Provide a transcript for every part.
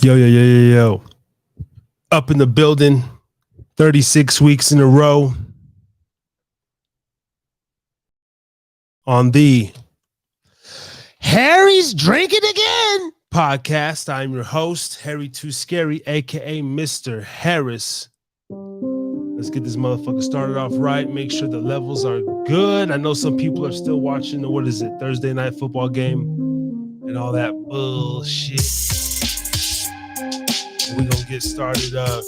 Yo. Up in the building, 36 weeks in a row on the Harry's Drinking Again podcast. I'm your host, Harry Too Scary, aka Mr. Harris. Let's get this motherfucker started off right. Make sure the levels are good. I know some people are still watching the, Thursday night football game and all that bullshit. We're going to get started up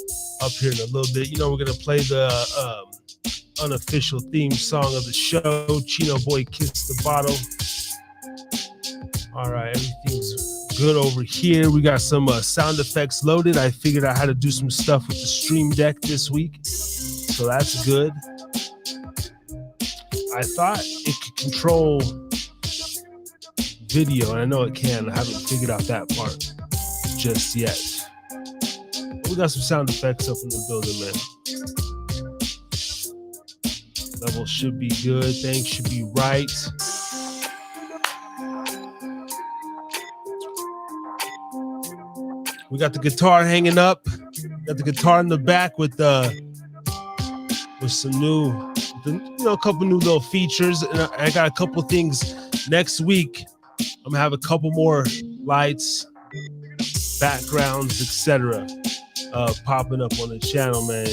here in a little bit. You know, we're going to play the unofficial theme song of the show, Chino Boy Kiss the Bottle. All right, everything's good over here. We got some sound effects loaded. I figured out how to do some stuff with the Stream Deck this week, so that's good. I thought it could control video, and I know it can. I haven't figured out that part just yet. We got some sound effects up in the building, man. Level should be good. Things should be right. We got the guitar hanging up. Got the guitar in the back with some new, a couple new little features. And I got a couple things next week. I'm gonna have a couple more lights, backgrounds, etc. Popping up on the channel, man.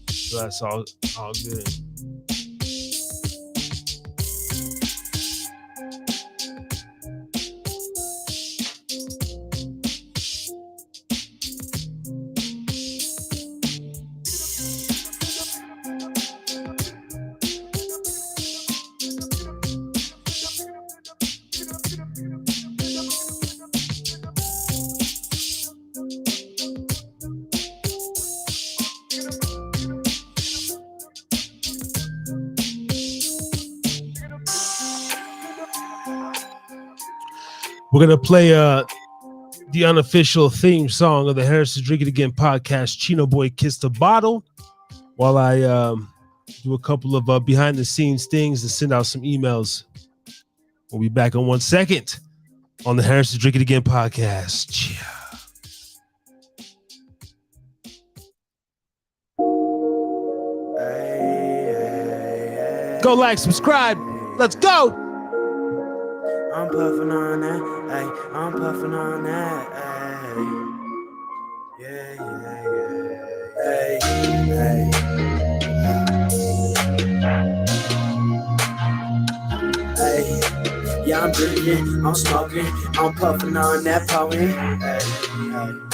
So that's all good. We're going to play the unofficial theme song of the Harris is Drinking Again podcast, Chino Boy Kiss the Bottle, while I do a couple of behind-the-scenes things to send out some emails. We'll be back in 1 second on the Harris is Drinking Again podcast. Yeah. Go like, subscribe. Let's go. I'm puffing on that, ayy. I'm puffing on that, ayy. Yeah, ayy, ayy. Yeah, I'm drinking, I'm smoking, I'm puffing on that poet, ayy.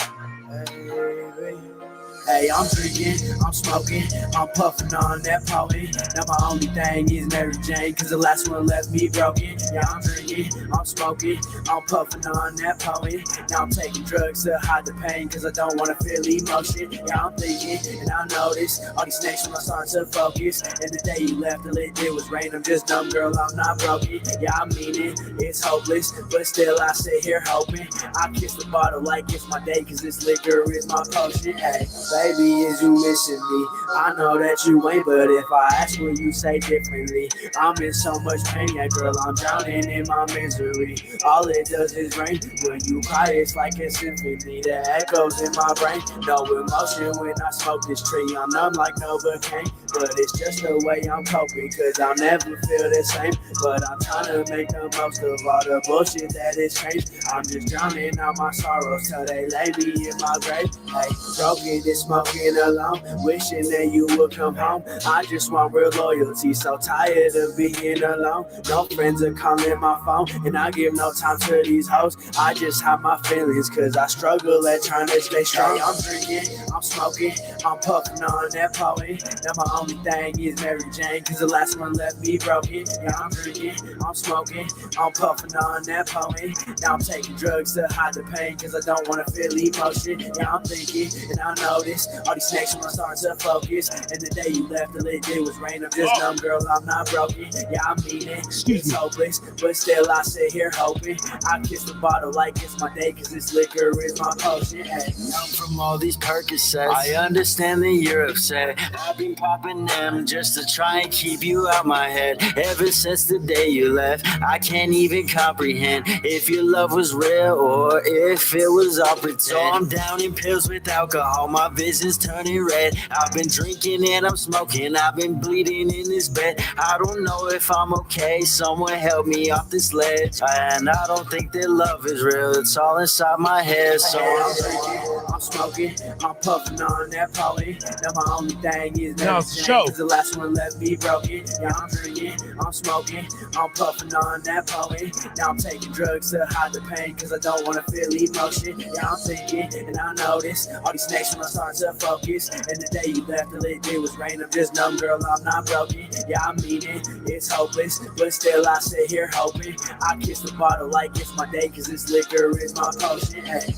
Hey, I'm drinking, I'm smoking, I'm puffing on that poet. Now my only thing is Mary Jane, cause the last one left me broken. Yeah, I'm drinking, I'm smoking, I'm puffing on that poet. Now I'm taking drugs to hide the pain, cause I don't wanna feel emotion. Yeah, I'm thinking, and I notice all these snakes when I start to focus. And the day you left, all it did was rain. I'm just dumb, girl, I'm not broken. Yeah, I mean it, it's hopeless, but still I sit here hoping. I kiss the bottle like it's my day, cause this liquor is my potion. Hey, baby, is you missing me? I know that you ain't, but if I ask, will you say differently? I'm in so much pain, yeah, girl, I'm drowning in my misery. All it does is rain. When you cry, it's like a symphony that echoes in my brain. No emotion when I smoke this tree. I'm numb like Novocaine, but it's just the way I'm coping, cause I'll never feel the same. But I'm trying to make the most of all the bullshit that is changed. I'm just drowning out my sorrows till they lay me in my grave. Hey, broken this smoking alone, wishing that you would come home. I just want real loyalty, so tired of being alone. No friends are calling my phone, and I give no time to these hoes. I just hide my feelings, cause I struggle at trying to stay strong. I'm drinking, I'm smoking, I'm puffing on that poet. Now my only thing is Mary Jane, cause the last one left me broken. Yeah, I'm drinking, I'm smoking, I'm puffing on that poet. Now I'm taking drugs to hide the pain, cause I don't wanna feel emotion. Yeah, I'm thinking, and I know this. notice all these snakes when I start to focus. And the day you left, all it did was rain. I'm just numb, girl, I'm not broken. Yeah, I mean it, it's hopeless, but still I sit here hoping. I kiss the bottle like it's my day, cause this liquor is my potion. Hey. I'm from all these Percocets. I understand that you're upset. I've been popping them just to try and keep you out my head. Ever since the day you left, I can't even comprehend if your love was real or if it was all pretend. So I'm down in pills with alcohol, my vision's turning red. I've been drinking and I'm smoking, I've been bleeding in this bed. I don't know if I'm okay, someone help me off this ledge. And I don't think that love is real, it's all inside my head. So I'm drinking, I'm smoking, I'm puffing on that poly. Now my only thing is Now it's the show. cause the last one left me broken. Yeah, I'm drinking, I'm smoking, I'm puffing on that poly. Now I'm taking drugs to hide the pain, cause I don't wanna feel emotion. Yeah, I'm thinking, and I notice all these snakes when I start to focus. And the day you left, all it did was rain. I'm just numb, girl, I'm not broken. Yeah, I mean it, it's hopeless, but still I sit here hoping. I kiss the bottle like it's my day, cause this liquor is my potion. Hey.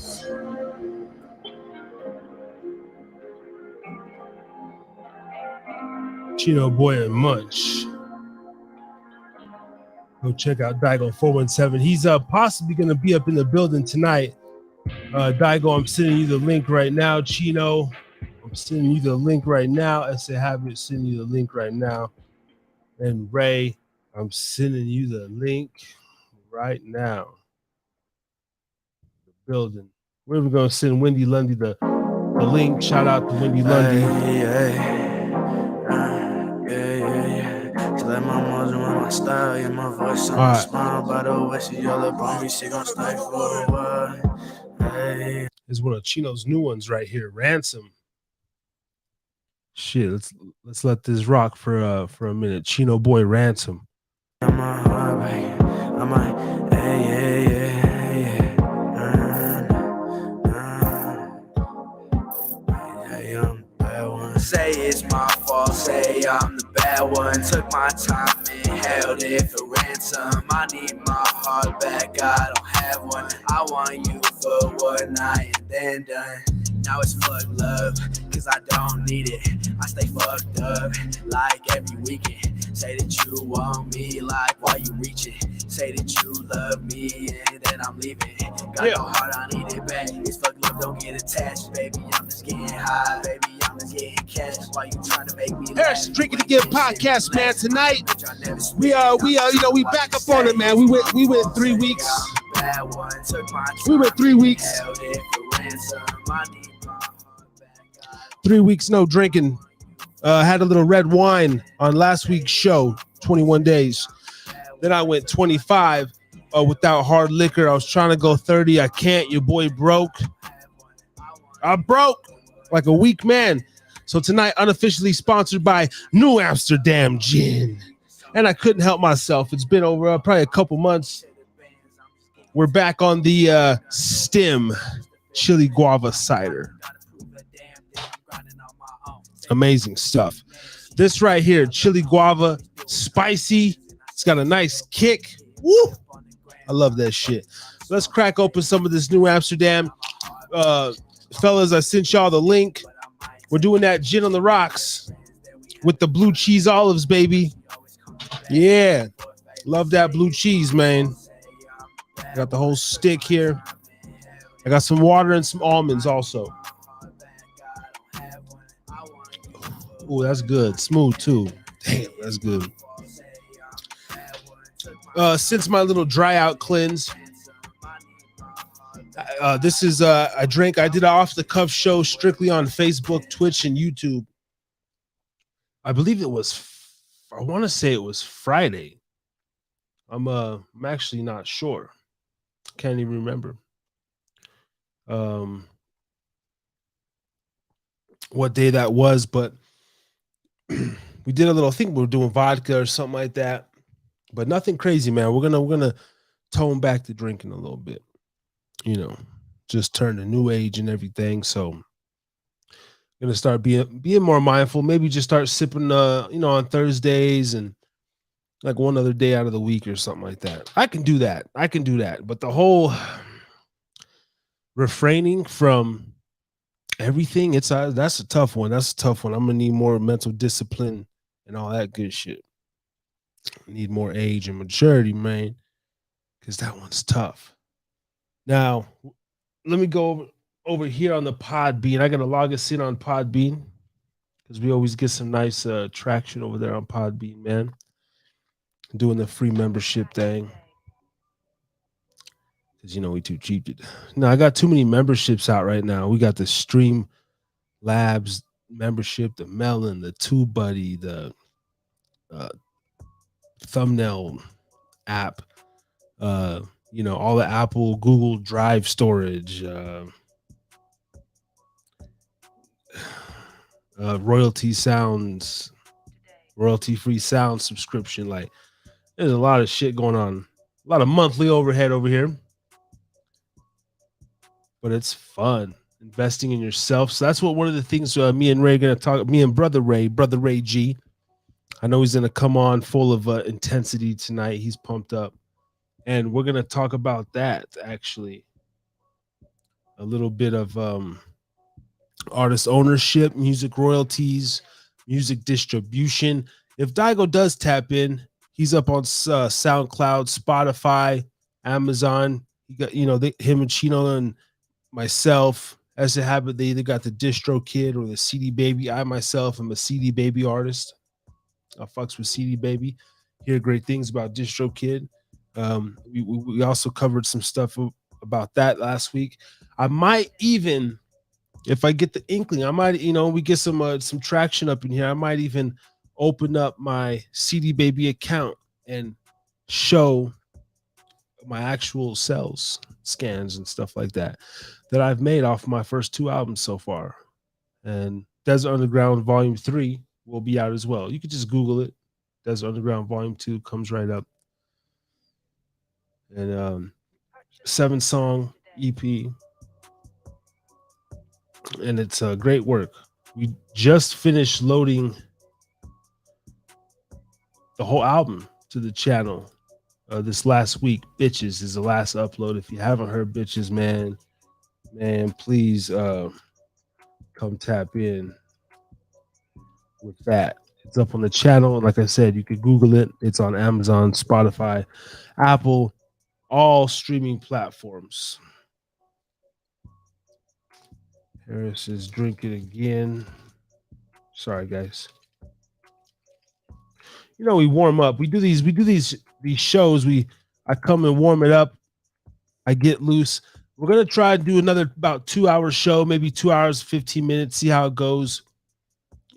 Chino Boy and Munch. Go check out Daigo 417. He's possibly going to be up in the building tonight. Daigo, I'm sending you the link right now. Chino, I'm sending you the link right now. I say have it, sending you the link right now. And Ray, I'm sending you the link right now. The building. We're going to send Wendy Lundy the link. Shout out to Wendy Lundy. She let my mother run my style, yeah, my voice on my smile. By the way, she yell up on me, she gon' stay for a while. Hey. Is one of Chino's new ones right here, Ransom. Shit, let's let this rock for a minute. Chino Boy, Ransom. I'm a heartbreak. I'm a hey. I'm bad one. Say it's my fault, say I'm the bad one. Took my time and held it for ransom. I need my heart back, I don't have one. I want you for one night and then done. Now it's fuck love, cause I don't need it. I stay fucked up, like every weekend. Say that you want me, like why you reaching? Say that you love me, and then I'm leaving. Got no heart, I need it back. This fuck love don't get attached, baby. I'm just getting high, baby. I'm just getting cash. Why you trying to make me? Harris Drinkin Again podcast, man. Tonight we back up on it, man. We went 3 weeks. We went 3 weeks. 3 weeks no drinking. Had a little red wine on last week's show, 21 days. Then I went 25 without hard liquor. I was trying to go 30. I can't. Your boy broke. I'm broke like a weak man. So tonight, unofficially sponsored by New Amsterdam Gin. And I couldn't help myself. It's been over probably a couple months. We're back on the Stem Chili Guava Cider. Amazing stuff. This right here, Chili Guava, spicy. It's got a nice kick. Woo! I love that shit. Let's crack open some of this New Amsterdam. Fellas, I sent y'all the link. We're doing that gin on the rocks with the blue cheese olives, baby. Yeah. Love that blue cheese, man. Got the whole stick here. I got some water and some almonds also. Oh, that's good. Smooth too. Damn, that's good. Since my little dry out cleanse, this is a drink I did an off the cuff show strictly on Facebook, Twitch, and YouTube. I believe it was. I want to say it was Friday. I'm actually not sure. Can't even remember. What day that was, but we did a little thing. We were doing vodka or something like that, but nothing crazy, man. We're gonna tone back the drinking a little bit, just turn to new age and everything. So gonna start being more mindful. Maybe just start sipping, on Thursdays and like one other day out of the week or something like that. I can do that. But the whole refraining from Everything. That's a tough one. That's a tough one. I'm gonna need more mental discipline and all that good shit. I need more age and maturity, man, because that one's tough. Now, let me go over here on the Podbean. I gotta log us in on Podbean because we always get some nice traction over there on Podbean, man. Doing the free membership thing. Because we too cheap to. No, I got too many memberships out right now. We got the Stream Labs membership, the Melon, the TubeBuddy, the Thumbnail app, all the Apple, Google Drive storage, royalty sounds, royalty-free sound subscription. Like, there's a lot of shit going on. A lot of monthly overhead over here. But it's fun investing in yourself. So that's what one of the things me and Ray are going to talk. Me and brother Ray G. I know he's going to come on full of intensity tonight. He's pumped up, and we're going to talk about that. Actually, a little bit of artist ownership, music royalties, music distribution. If Daigo does tap in, he's up on SoundCloud, Spotify, Amazon. You got him and Chino and myself, as it happened, they either got the Distro Kid or the CD Baby. I myself am a CD Baby artist. I fucks with CD Baby. Hear great things about Distro Kid. We also covered some stuff about that last week. I might even, if I get the inkling, I might, we get some traction up in here. I might even open up my CD Baby account and show my actual sales scans and stuff like that I've made off my first 2 albums so far. And Desert Underground Volume 3 will be out as well. You could just Google it. Desert Underground Volume 2 comes right up. And 7-song EP. And it's great work. We just finished loading the whole album to the channel this last week. Bitches is the last upload. If you haven't heard Bitches, man, please come tap in with that. It's up on the channel. Like I said, you could Google it. It's on Amazon, Spotify, Apple, all streaming platforms. Harris is drinking again. Sorry, guys. We warm up. We do these shows. I come and warm it up. I get loose. We're gonna try and do another about 2-hour show, maybe 2 hours, 15 minutes, see how it goes.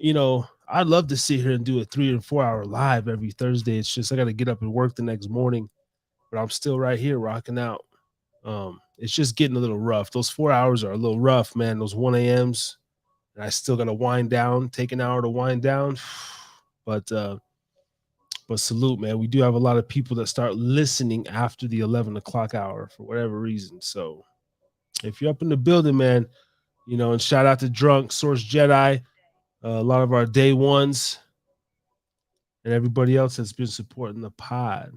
I'd love to sit here and do a 3 or 4 hour live every Thursday. It's just I gotta get up and work the next morning, but I'm still right here rocking out. It's just getting a little rough. Those 4 hours are a little rough, man. Those 1 a.m.s, and I still gotta wind down, take an hour to wind down. But salute, man. We do have a lot of people that start listening after the 11 o'clock hour for whatever reason. So if you're up in the building, man, and shout out to Drunk, Source Jedi, a lot of our day ones, and everybody else that's been supporting the pod.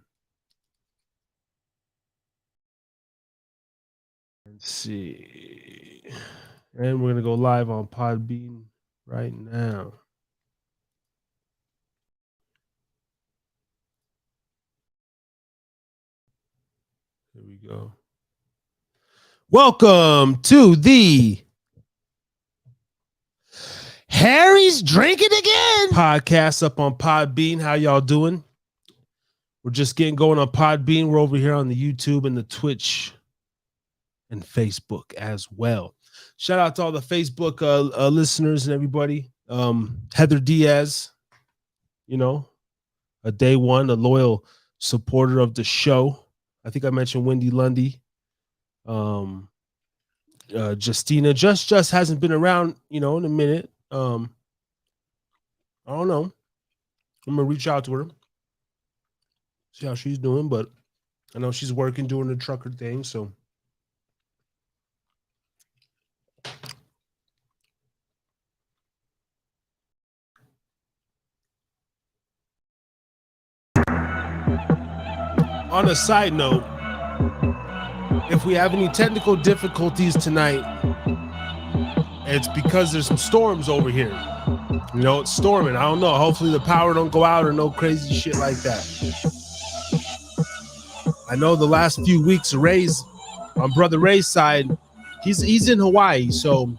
Let's see. And we're going to go live on Podbean right now. Here we go. Welcome to the Harry's Drinking Again podcast up on Podbean. How y'all doing? We're just getting going on Podbean. We're over here on the YouTube and the Twitch and Facebook as well. Shout out to all the Facebook listeners and everybody. Heather Diaz, a day one, a loyal supporter of the show. I think I mentioned Wendy Lundy. Justina just hasn't been around, in a minute. I don't know. I'm gonna reach out to her, see how she's doing, but I know she's working, doing the trucker thing. So on a side note, if we have any technical difficulties tonight, It's because there's some storms over here. You know, it's storming. I don't know. Hopefully the power don't go out or no crazy shit like that. I know the last few weeks, Ray's on Brother Ray's side, he's in Hawaii, so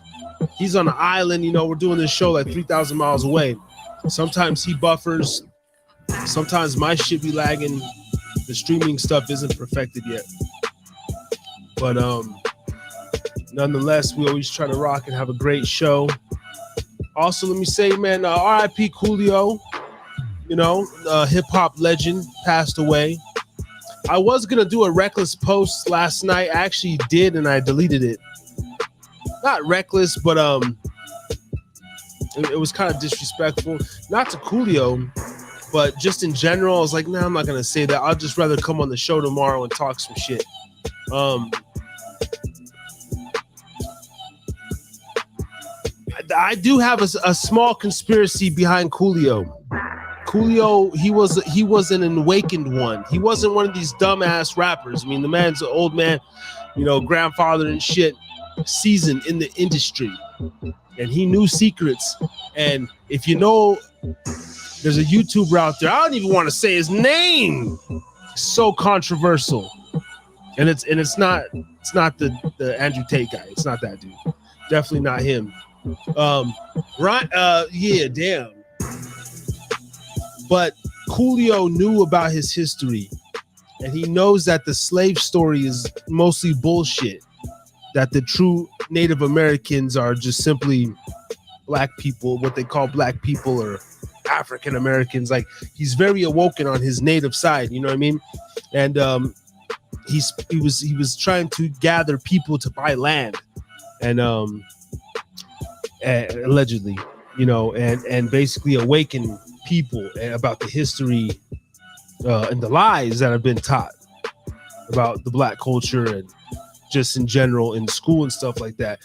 he's on an island. You know, we're doing this show like 3,000 miles away. Sometimes he buffers. Sometimes my shit be lagging. The streaming stuff isn't perfected yet. But nonetheless, we always try to rock and have a great show. Also, let me say, man, R.I.P. Coolio, you know, hip-hop legend, passed away. I was going to do a reckless post last night. I actually did, and I deleted it. Not reckless, but it was kind of disrespectful. Not to Coolio, but just in general, I was like, nah, I'm not going to say that. I'll just rather come on the show tomorrow and talk some shit. I do have a small conspiracy behind Coolio. Coolio, he was an awakened one. He wasn't one of these dumbass rappers. I mean, the man's an old man, you know, grandfather and shit, seasoned in the industry, and he knew secrets. And if you know, there's a YouTuber out there. I don't even want to say his name. It's so controversial, and it's not the Andrew Tate guy. It's not that dude. Definitely not him. Right? Yeah, damn. But Coolio knew about his history, and he knows that the slave story is mostly bullshit, that the true Native Americans are just simply black people, what they call black people or African Americans. Like, he's very awoken on his native side, you know what I mean? And he was trying to gather people to buy land, and allegedly, you know, and basically awaken people about the history and the lies that have been taught about the black culture and just in general in school and stuff like that.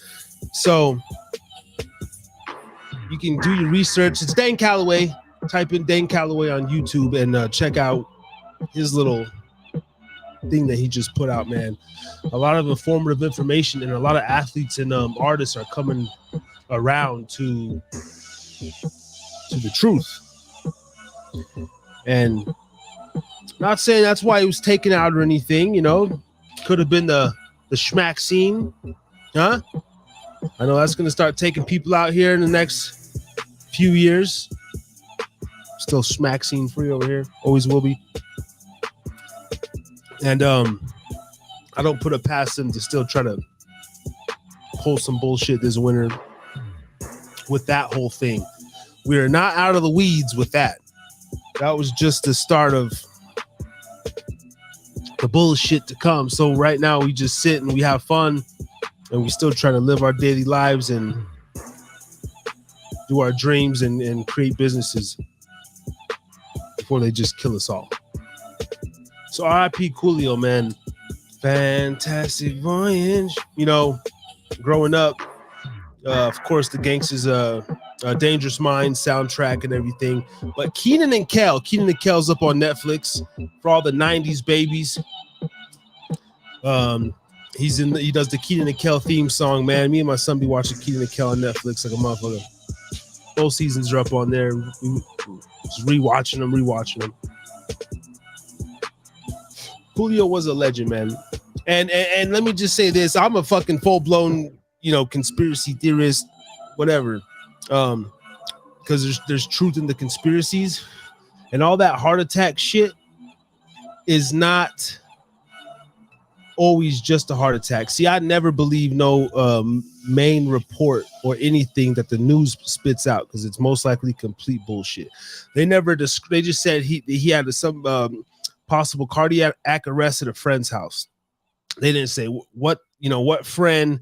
So you can do your research. It's Dane Calloway. Type in Dane Calloway on YouTube and check out his little thing that he just put out, man. A lot of informative information, and a lot of athletes and artists are coming around to the truth. And not saying that's why he was taken out or anything, you know. Could have been the schmack scene, huh? I know that's gonna start taking people out here in the next few years. Still schmack scene free over here, always will be. And I don't put it past him to still try to pull some bullshit this winter with that whole thing. We are not out of the weeds with that. That was just the start of the bullshit to come. So right now we just sit and we have fun, and we still try to live our daily lives and do our dreams and create businesses before they just kill us all. So R.I.P. Coolio, man. Fantastic voyage. You know, growing up, of course, the Gangsters, Dangerous Minds soundtrack and everything. But Kenan and Kel's up on Netflix for all the 90s babies. He does the Kenan and Kel theme song, man. Me and my son be watching Kenan and Kel on Netflix like a motherfucker. Both seasons are up on there. Just rewatching them. Coolio was a legend, man. And let me just say this. I'm a fucking full-blown, you know, conspiracy theorist, whatever. Because there's truth in the conspiracies, and all that heart attack shit is always just a heart attack. See, I never believe no main report or anything that the news spits out, because it's most likely complete bullshit. They never they just said he had some possible cardiac arrest at a friend's house. They didn't say what friend,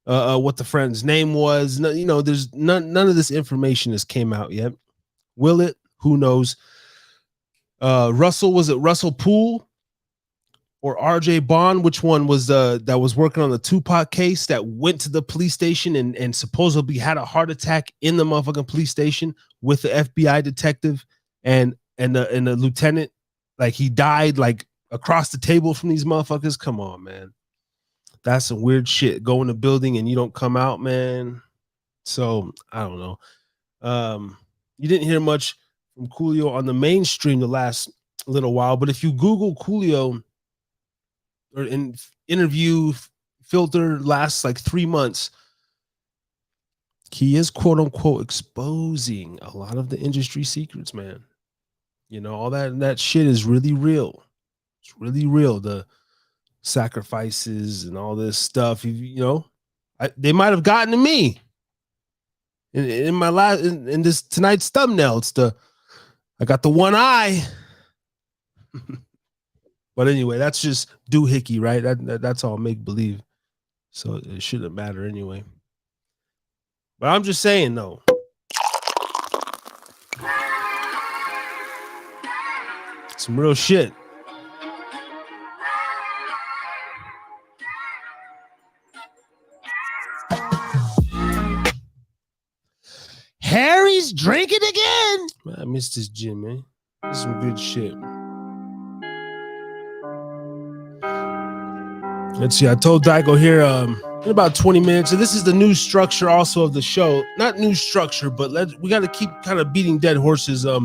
what the friend's name was. No, you know, there's none of this information has came out yet. Will it? Who knows? Was it Russell Poole or RJ Bond? Which one was that was working on the Tupac case that went to the police station and supposedly had a heart attack in the motherfucking police station with the FBI detective and the lieutenant? Like, he died like across the table from these motherfuckers. Come on, man. That's some weird shit. Go in the building and you don't come out, man. So I don't know. You didn't hear much from Coolio on the mainstream the last little while, but if you Google Coolio or in interview filter lasts like 3 months, he is quote unquote exposing a lot of the industry secrets, man. You know, all that shit is really real. It's really real. The sacrifices and all this stuff, you know, they might have gotten to me in my last in this tonight's thumbnail. It's I got the one eye. But anyway, that's just doohickey, right? That's all make believe. So it shouldn't matter anyway. But I'm just saying, though. Some real shit. Harry's drinking again. Man, I missed this gym, man. This is some good shit. Let's see. I told Daigo here in about 20 minutes. And this is the new structure also of the show. Not new structure, but we got to keep kind of beating dead horses. I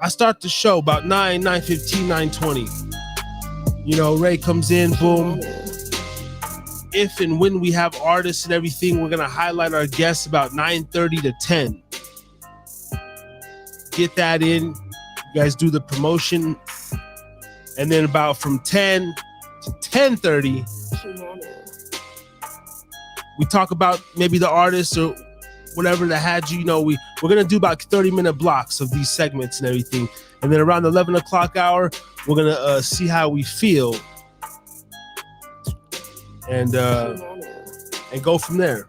start the show about 9:15, 9:20. You know, Ray comes in, boom. If and when we have artists and everything, we're going to highlight our guests about 9:30 to 10. Get that in. You guys do the promotion. And then about from 10 to 10:30, we talk about maybe the artists or whatever that had you. You know, we're going to do about 30-minute blocks of these segments and everything. And then around the 11 o'clock hour, we're going to see how we feel. And go from there.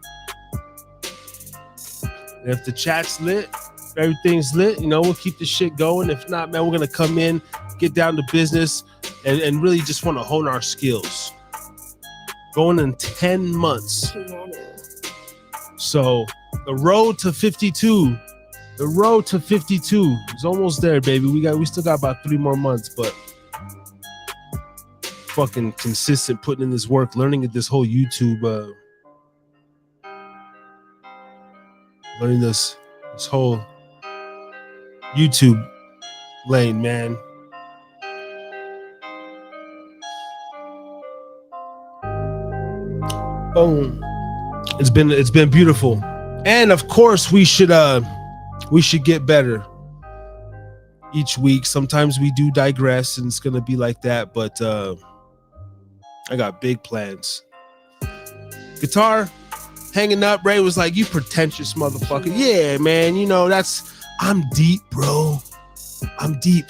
And if the chat's lit, if everything's lit, you know, we'll keep the shit going. If not, man, we're going to come in, get down to business, and really just want to hone our skills. Going in 10 months. So the road to 52 is almost there, baby. We still got about 3 more months, but fucking consistent putting in this work, learning at this whole YouTube, learning this whole YouTube lane, man. Boom. It's been beautiful. And of course we should get better each week. Sometimes we do digress and it's gonna be like that, but I got big plans. Guitar hanging up. Ray was like, "You pretentious motherfucker." Yeah, man, you know, I'm deep, bro. I'm deep.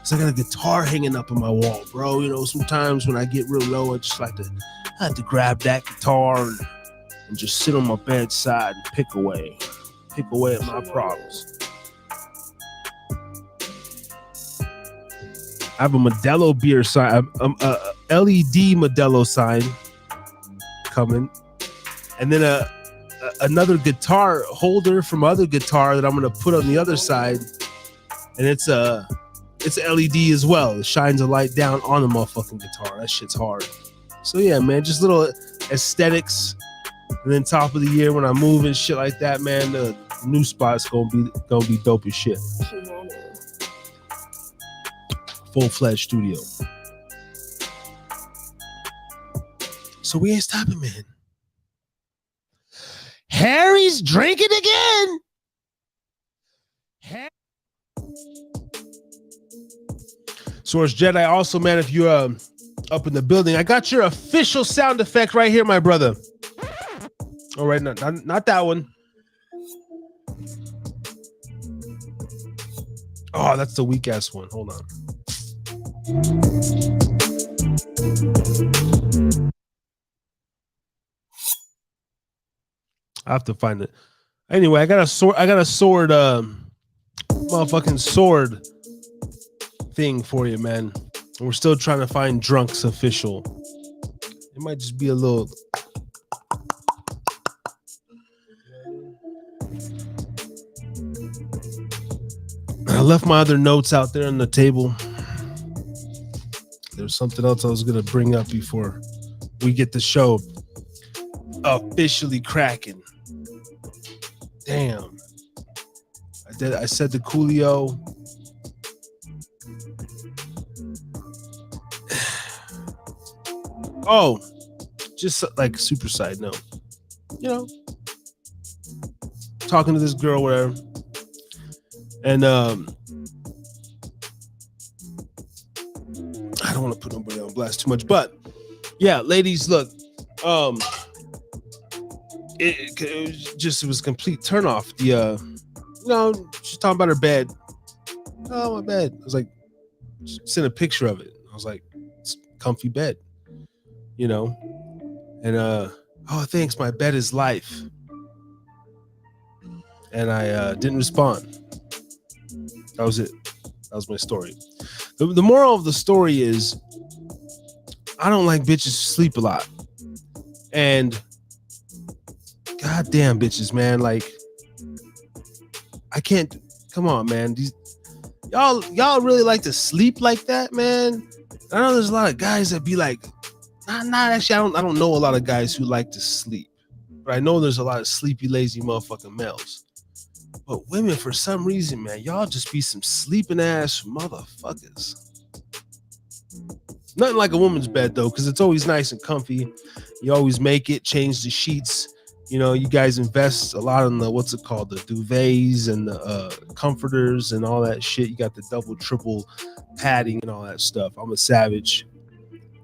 So I got a guitar hanging up on my wall, bro. You know, sometimes when I get real low, I have to grab that guitar and just sit on my bedside and pick away at my problems. I have a Modelo beer sign, a LED Modelo sign coming, and then another guitar holder from other guitar that I'm gonna put on the other side, and it's LED as well. It shines a light down on the motherfucking guitar. That shit's hard. So yeah, man, just little aesthetics. And then top of the year when I move and shit like that, man, the new spot's gonna be dope as shit. Full-fledged studio. So we ain't stopping, man. Harry's drinking again. Source Jedi also, man, if you're up in the building, I got your official sound effect right here, my brother. All right, not that one. Oh, that's the weak ass one. Hold on. I have to find it. Anyway, I got a sword, motherfucking sword thing for you, man. And we're still trying to find Drunk's official. It might just be a little. I left my other notes out there on the table. There's something else I was gonna bring up before we get the show officially cracking. Damn. I said the coolio. Oh, just like super side note. You know, talking to this girl where, and I don't want to put nobody on blast too much, but yeah, ladies, look, it was a complete turn off. The she's talking about her bed. Oh, my bed. I was like, sent a picture of it. I was like, it's a comfy bed, and oh, thanks, my bed is life. And I didn't respond. That was it. That was my story. The moral of the story is, I don't like bitches who sleep a lot. And goddamn bitches, man, like, I can't. Come on, man. Y'all really like to sleep like that, man. I know there's a lot of guys that be like, not actually. I don't know a lot of guys who like to sleep, but I know there's a lot of sleepy, lazy motherfucking males. But women, for some reason, man, y'all just be some sleeping ass motherfuckers. Nothing like a woman's bed though, because it's always nice and comfy. You always make it, change the sheets. You guys invest a lot in the, what's it called, the duvets and the comforters and all that shit. You got the double, triple padding and all that stuff. I'm a savage.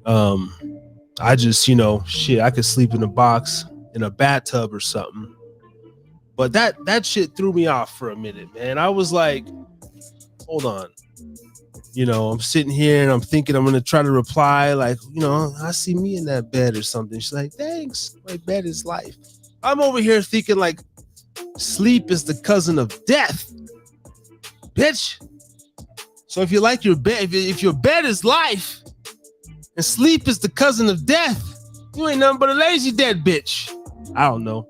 I just, shit, I could sleep in a box in a bathtub or something. But that shit threw me off for a minute, man. I was like, hold on. I'm sitting here and I'm thinking I'm going to try to reply like, I see me in that bed or something. She's like, thanks. My bed is life. I'm over here thinking like sleep is the cousin of death, bitch. So if you like your bed, if your bed is life and sleep is the cousin of death, you ain't nothing but a lazy dead bitch. I don't know.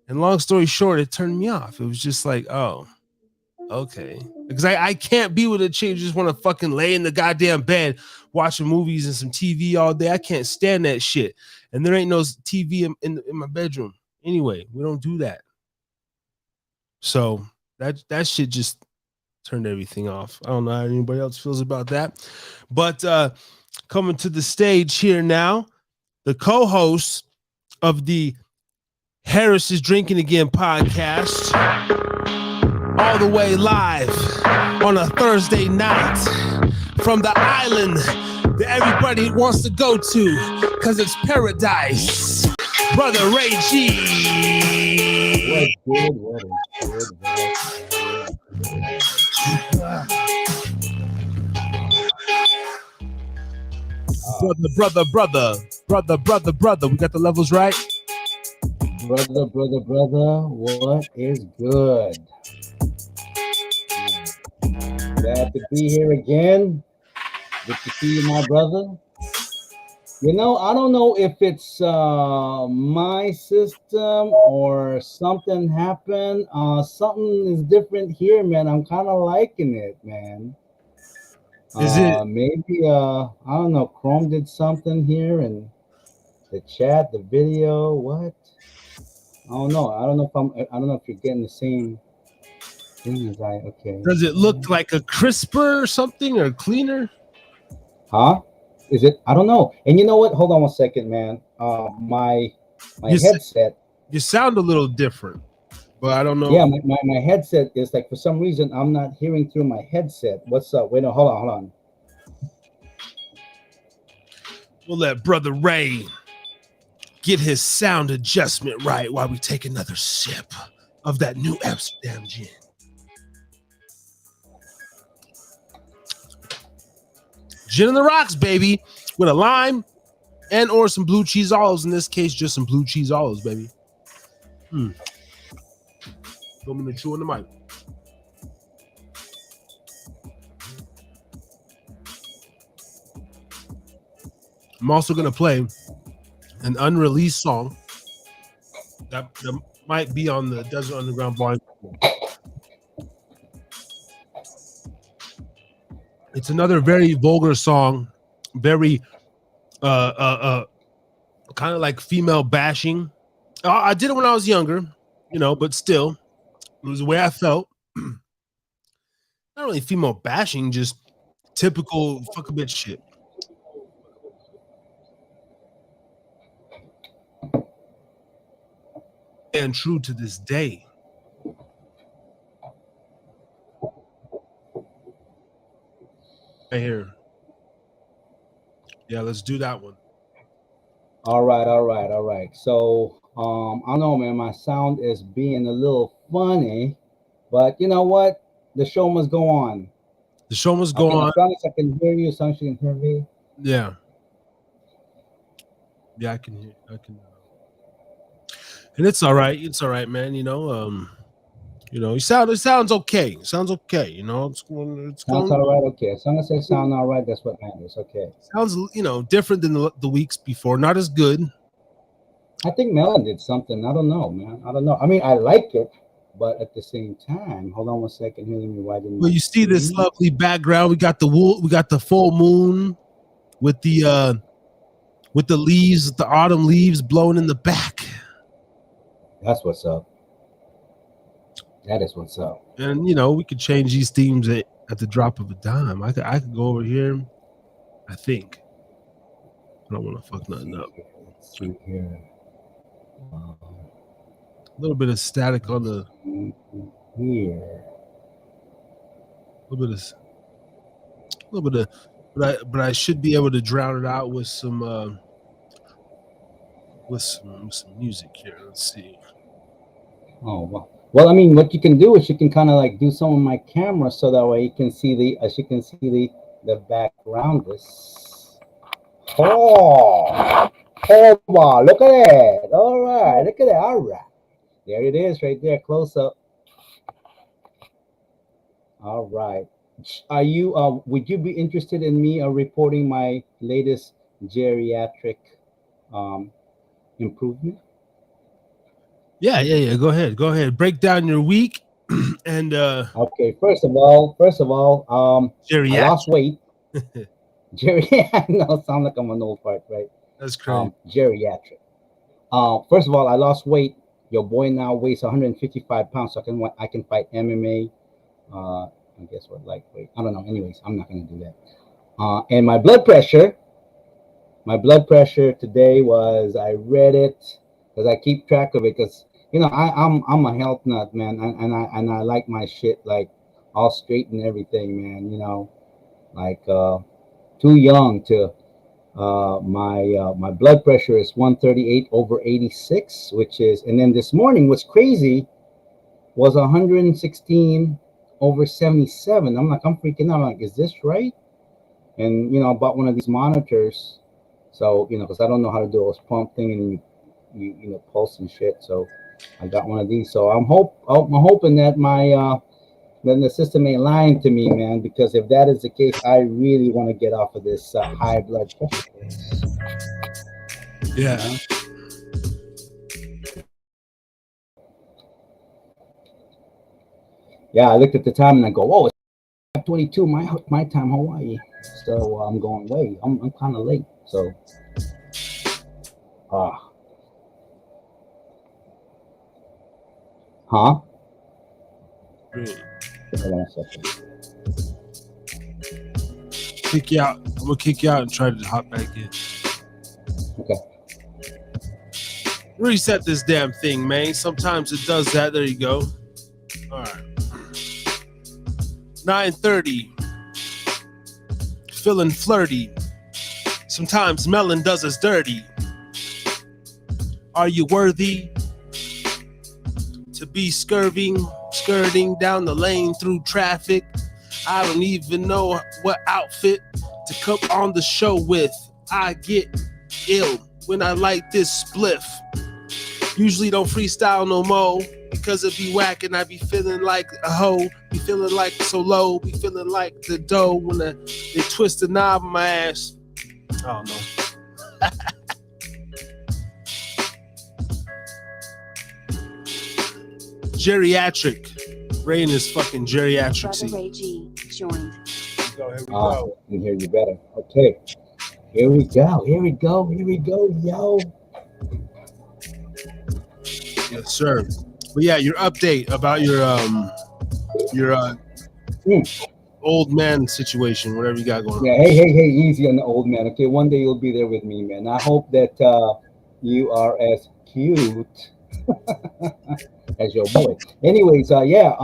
And long story short, it turned me off. It was just like, oh, okay. Because I can't be with a chick who just want to fucking lay in the goddamn bed watching movies and some TV all day. I can't stand that shit. And there ain't no TV in my bedroom. Anyway, we don't do that. So that shit just turned everything off. I don't know how anybody else feels about that. But coming to the stage here now, the co-host of the Harris is Drinking Again podcast, all the way live on a Thursday night from the island that everybody wants to go to because it's paradise. Brother Ray G. What Brother. We got the levels right? Brother, what is good? Glad to be here again. Good to see you, my brother. I don't know if it's my system or something happened. Something is different here, man. I'm kind of liking it, man. Is it? Maybe, I don't know, Chrome did something here and the chat, the video, what? I don't know. I don't know if you're getting the same thing as I. Okay. Does it look like a crisper or something or cleaner? Huh? Is it? I don't know. And you know what? Hold on one second, man. My headset. You sound a little different, but I don't know. Yeah, my headset is like, for some reason I'm not hearing through my headset. What's up? Wait, no, hold on. We'll let Brother Ray get his sound adjustment right while we take another sip of that New Amsterdam gin. Gin in the rocks, baby, with a lime and or some blue cheese olives. In this case, just some blue cheese olives, baby. Don't mean to chew on the mic. I'm also going to play an unreleased song that might be on the Desert Underground Volume. It's another very vulgar song, very kind of like female bashing. I did it when I was younger, but still, it was the way I felt. Not really female bashing, just typical fuck a bitch shit. And true to this day. Right here. Yeah, let's do that one. All right. So, I don't know, man. My sound is being a little funny, but you know what? The show must go on. The show must go on. As long as I can hear you, as long as you can hear me. Yeah. Yeah, I can hear. And it's all right. It's all right, man. It sounds okay. It sounds okay. It's Sounds all right. Okay, as long as I sound all right, that's what matters. Okay. Sounds different than the weeks before. Not as good. I think Melon did something. I don't know, man. I don't know. I mean, I like it, but at the same time, hold on one second. Here, let me widen. Well, you see this lovely background. We got the full moon with the leaves, the autumn leaves blowing in the back. That's what's up. That is what's up. And we could change these themes at the drop of a dime. I could go over here. I think. I don't want to fuck nothing up. Let's see here. A little bit of static on the here. A little bit of, but I should be able to drown it out with some music here. Let's see. Oh wow. Well, I mean, what you can do is you can kind of like do some of my camera so that way you can see the background. Wow, look at that. All right, look at that. All right. There it is right there, close up. All right. Are you would you be interested in me reporting my latest geriatric improvement? Yeah. Go ahead. Break down your week and okay, first of all, I lost weight. I know, sound like I'm an old fart, right? That's crazy. Geriatric. First of all, I lost weight. Your boy now weighs 155 pounds, so I can fight MMA. I guess what lightweight. I don't know. Anyways, I'm not gonna do that. And my blood pressure today was, I read it because I keep track of it because I'm a health nut, man, and I like my shit like all straight and everything, man. Like too young to. My blood pressure is 138/86, which is, and then this morning what's crazy was 116/77. I'm freaking out. I'm like, is this right? And I bought one of these monitors, so because I don't know how to do this pump thing and you pulse and shit. So I got one of these. So I'm hoping that then the system ain't lying to me, man, because if that is the case, I really want to get off of this high blood pressure. Yeah. Yeah, I looked at the time and I go, oh, it's 22 my time, Hawaii. So I'm going, wait, I'm kind of late. So, huh? Really? Hold on a second. Kick you out. I'm gonna kick you out and try to hop back in. Okay. Reset this damn thing, man. Sometimes it does that. There you go. All right. 9:30. Feeling flirty. Sometimes Melon does us dirty. Are you worthy to be skirting down the lane through traffic? I don't even know what outfit to come on the show with. I get ill when I light this spliff. Usually don't freestyle no more because it be whack and I be feeling like a hoe, be feeling like so low, be feeling like the dough when they twist the knob on my ass. I don't know. Geriatric. Rain is fucking geriatric. Brother Ray G joined. Here we go. I can hear you better. Okay. Here we go, yo. Yes, sir. But yeah, your update about your old man situation, whatever you got going Yeah, on. hey, easy on the old man. Okay, one day you'll be there with me, man. I hope that you are as cute as your boy. Anyways, weight,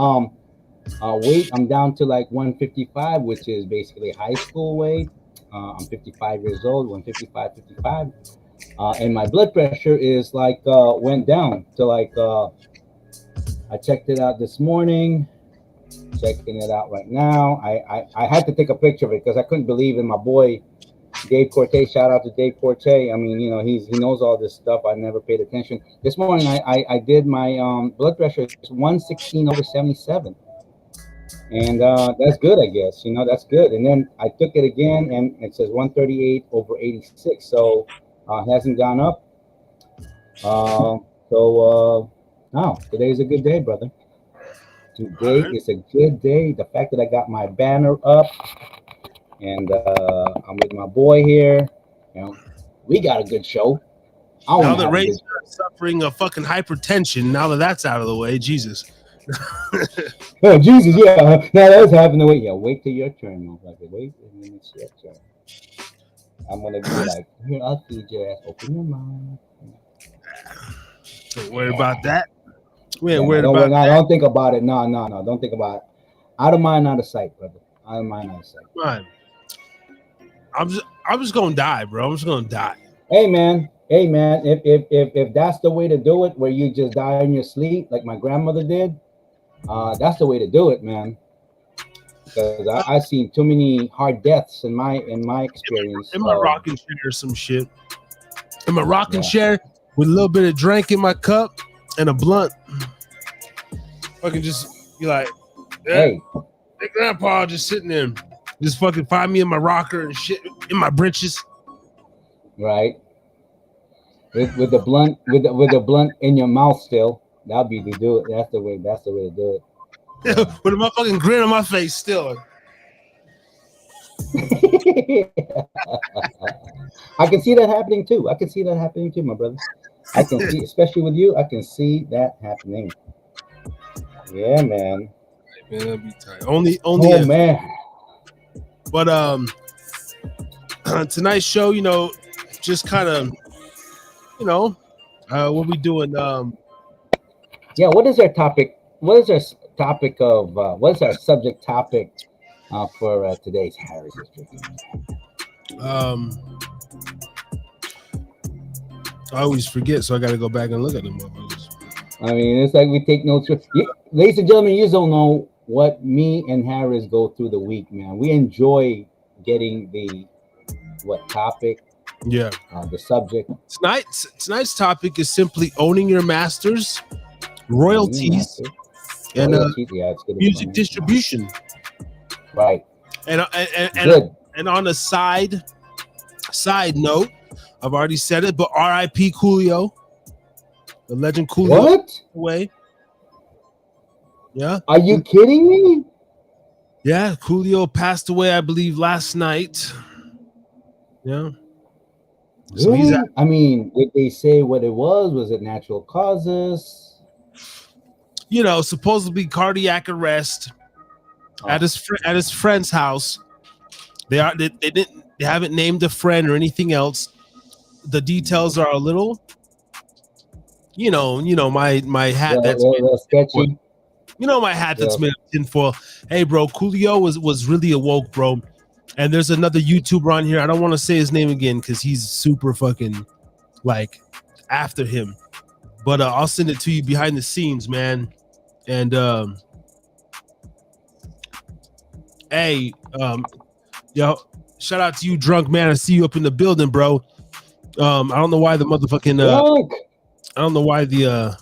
I'm down to like 155, which is basically high school weight. I'm 55 years old, 155, 55. And my blood pressure is like went down to like I checked it out this morning. Checking it out right now. I had to take a picture of it because I couldn't believe it. My boy Dave Corte, shout out to Dave Corte. I mean, you know, he knows all this stuff. I never paid attention. This morning I did my blood pressure. It's 116/77, and that's good, I guess. You know, that's good. And then I took it again, and it says 138/86. So it hasn't gone up. Now today's a good day, brother. Today is a good day. The fact that I got my banner up and I'm with my boy here, you know, we got a good show. I Now want to that have a Ray's good. suffering a fucking hypertension, now that that's out of the way, Jesus. Oh Jesus, yeah. Now that's happening. Wait, yeah. Wait till your turn, motherfucker. Wait, and then it's your turn. I'm gonna be like, here, I'll feed your ass. Open your mouth. Don't worry about that. We ain't Yeah, worried don't about that. don't think about it. No, don't think about it. Out of mind, out of sight, brother. Out of mind, out of sight. Man, I'm just gonna die, bro. I'm just gonna die. Hey man, if that's the way to do it, where you just die in your sleep, like my grandmother did, that's the way to do it, man. Because I've seen too many hard deaths in my experience. In my rocking chair or some shit. In my rocking chair with a little bit of drink in my cup and a blunt. Fucking just be like, hey, grandpa just sitting there. Just fucking find me in my rocker and shit in my britches. Right. With the blunt with the blunt in your mouth still. That'd be to do it. That's the way to do it. Yeah. With a motherfucking grin on my face still. I can see that happening too. My brother. I can see, especially with you, I can see that happening. Yeah, man. Man, that'd be tight. Only. Oh man. But tonight's show, you know, just kind of, you know, what we doing? Yeah. What is our topic? What is our topic of? What is our subject topic for today's Harris District? I always forget, so I got to go back and look at them motherfuckers. I mean, it's like we take notes. Ladies and gentlemen, you don't know what me and Harris go through the week, man. We enjoy getting the topic. Yeah. The subject. Tonight's topic is simply owning your masters, royalties, and music distribution. Right. And on a side note, I've already said it, but R.I.P. Coolio, the legend Coolio. What? Away. Yeah. Are you kidding me? Yeah, Coolio passed away, I believe, last night. Yeah. So really? I mean, did they say what it was? Was it natural causes? You know, supposedly cardiac arrest at his friend's house. They haven't named a friend or anything else. The details are a little, you know, my hat that's sketchy. You know, my hat that's made of tinfoil. Hey, bro, Coolio was really awoke, bro. And there's another YouTuber on here. I don't want to say his name again because he's super fucking like after him. But I'll send it to you behind the scenes, man. And hey, yo, shout out to you, drunk man. I see you up in the building, bro. I don't know why the motherfucking I don't know why the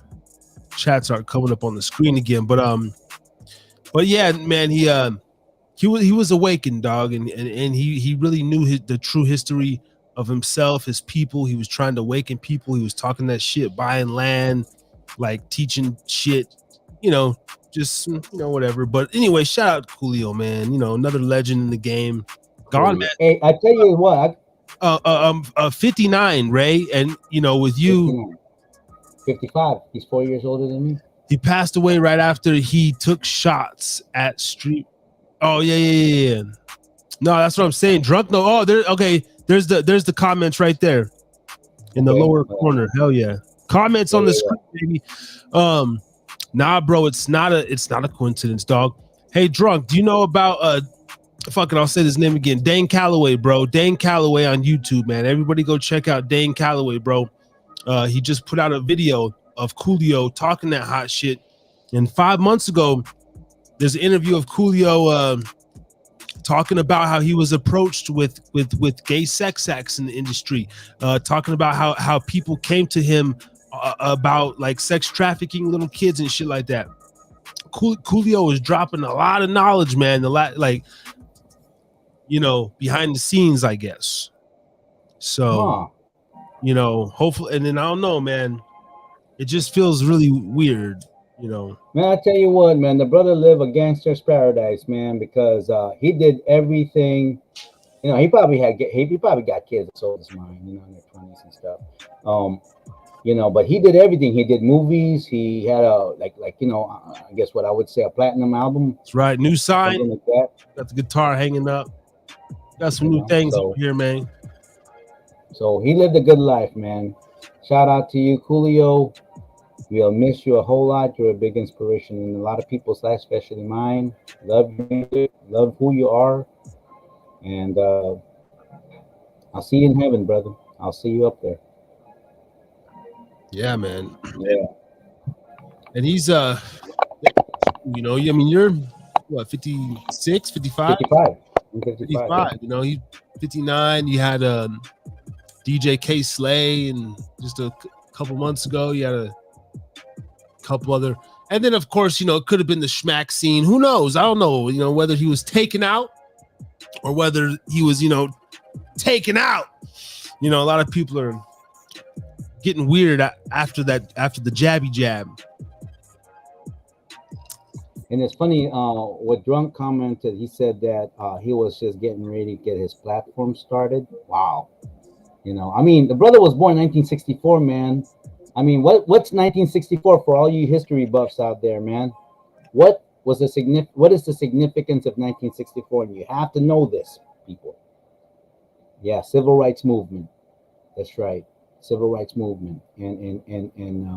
chats aren't coming up on the screen again, but yeah, man, he was awakened, dog, and he really knew the true history of himself, his people. He was trying to awaken people. He was talking that shit, buying land, like teaching shit, you know, just whatever. But anyway, shout out to Coolio, man. You know, another legend in the game. Gone, man. Hey, I tell you what. 59, Ray, and you know, with you, 55. He's 4 years older than me. He passed away right after he took shots at street. Oh yeah. No, that's what I'm saying. Drunk. No. Oh, there. Okay. There's the comments right there in the lower corner. Hell yeah. Comments on the screen, baby. Nah, bro. It's not a coincidence, dog. Hey, Drunk. Do you know about fuck it, I'll say his name again. Dane Calloway, bro. Dane Calloway on YouTube, man. Everybody go check out Dane Calloway, bro. He just put out a video of Coolio talking that hot shit. And 5 months ago, there's an interview of Coolio talking about how he was approached with gay sex acts in the industry, talking about how people came to him about like sex trafficking little kids and shit like that. Coolio is dropping a lot of knowledge, man. Behind the scenes, I guess. So, hopefully, and then I don't know, man. It just feels really weird, Man, I tell you what, man, the brother lived a gangster's paradise, man, because he did everything. He probably got kids that sold his mind, in their 20s and stuff. But he did everything. He did movies. He had I guess what I would say a platinum album. That's right. New sign. Like that. Got the guitar hanging up. Got some new things over here, man. So he lived a good life, man. Shout out to you, Coolio. We'll miss you a whole lot. You're a big inspiration in a lot of people's lives, especially mine. Love you, love who you are. And I'll see you in heaven, brother. I'll see you up there. Yeah, man. Yeah. And he's you're what, 56, 55? 55. He's 59. You had DJ K Slay, and just a couple months ago you had a couple other, and then of course it could have been the schmack scene. Who knows? I don't know. Whether he was taken out or whether he was taken out. A lot of people are getting weird after the jabby jab. And it's funny, what Drunk commented, he said that he was just getting ready to get his platform started. Wow. The brother was born in 1964, man. What's 1964 for all you history buffs out there, man? What is the significance of 1964? And you have to know this, people. Yeah, civil rights movement. That's right. Civil rights movement. And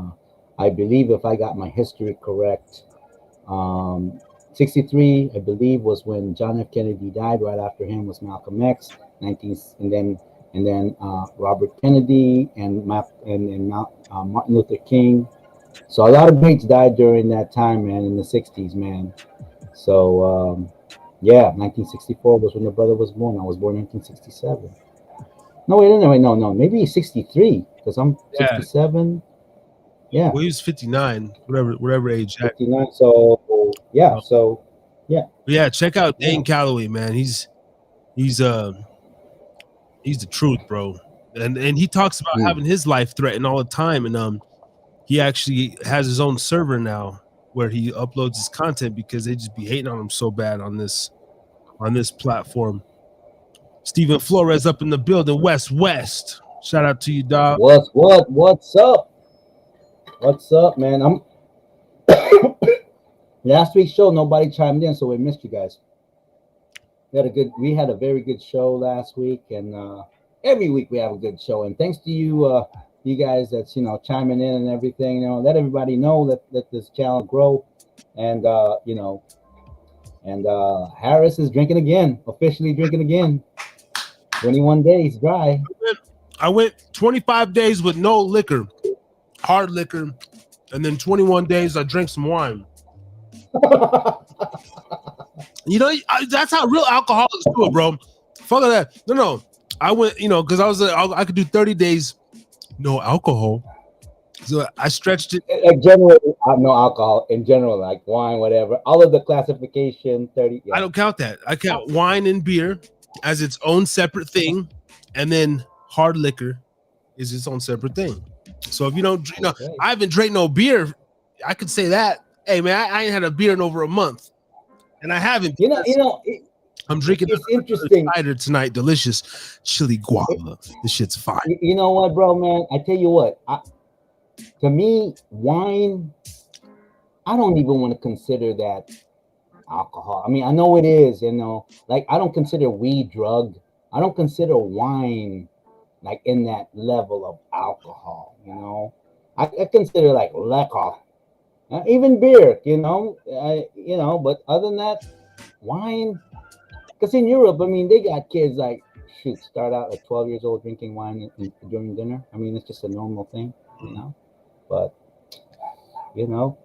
I believe if I got my history correct, 63, I believe, was when John F. Kennedy died. Right after him was Malcolm X. And then Robert Kennedy and Martin Luther King. So a lot of greats died during that time, man, in the 60s, man. So 1964 was when the brother was born. I was born in 1967. No, maybe 63 because I'm 67. Yeah. Well, he was 59, whatever age. 59. So yeah. Check out Dane Calloway, man. He's the truth, bro. And he talks about having his life threatened all the time, and he actually has his own server now where he uploads his content because they just be hating on him so bad on this platform. Steven Flores up in the building, West. Shout out to you, dog. What's up? What's up, man? I'm last week's show, nobody chimed in, so we missed you guys. We had a very good show last week, and every week we have a good show. And thanks to you, you guys that's chiming in and everything. Let everybody know let this channel grow. And Harris is drinking again, officially drinking again. 21 days dry. I went 25 days with no liquor, hard liquor, and then 21 days I drank some wine. That's how real alcoholics do it, bro. Fuck that. No. I went, because I could do 30 days no alcohol. So I stretched it. In general, no alcohol. In general, like wine, whatever. All of the classification, 30. Yeah. I don't count that. I count wine and beer as its own separate thing, and then hard liquor is its own separate thing. So if you don't, I haven't drank no beer. I could say that. Hey man, I ain't had a beer in over a month, and I haven't. I'm drinking. It's interesting cider tonight. Delicious chili guava. This shit's fine. You know what, bro, man? I tell you what. To me, wine I don't even want to consider that alcohol. I mean, I know it is, like I don't consider weed drug. I don't consider wine like in that level of alcohol. I consider like liquor, even beer. But other than that, wine. Because in Europe, I mean, they got kids like shoot start out at 12 years old drinking wine during dinner. I mean, it's just a normal thing. But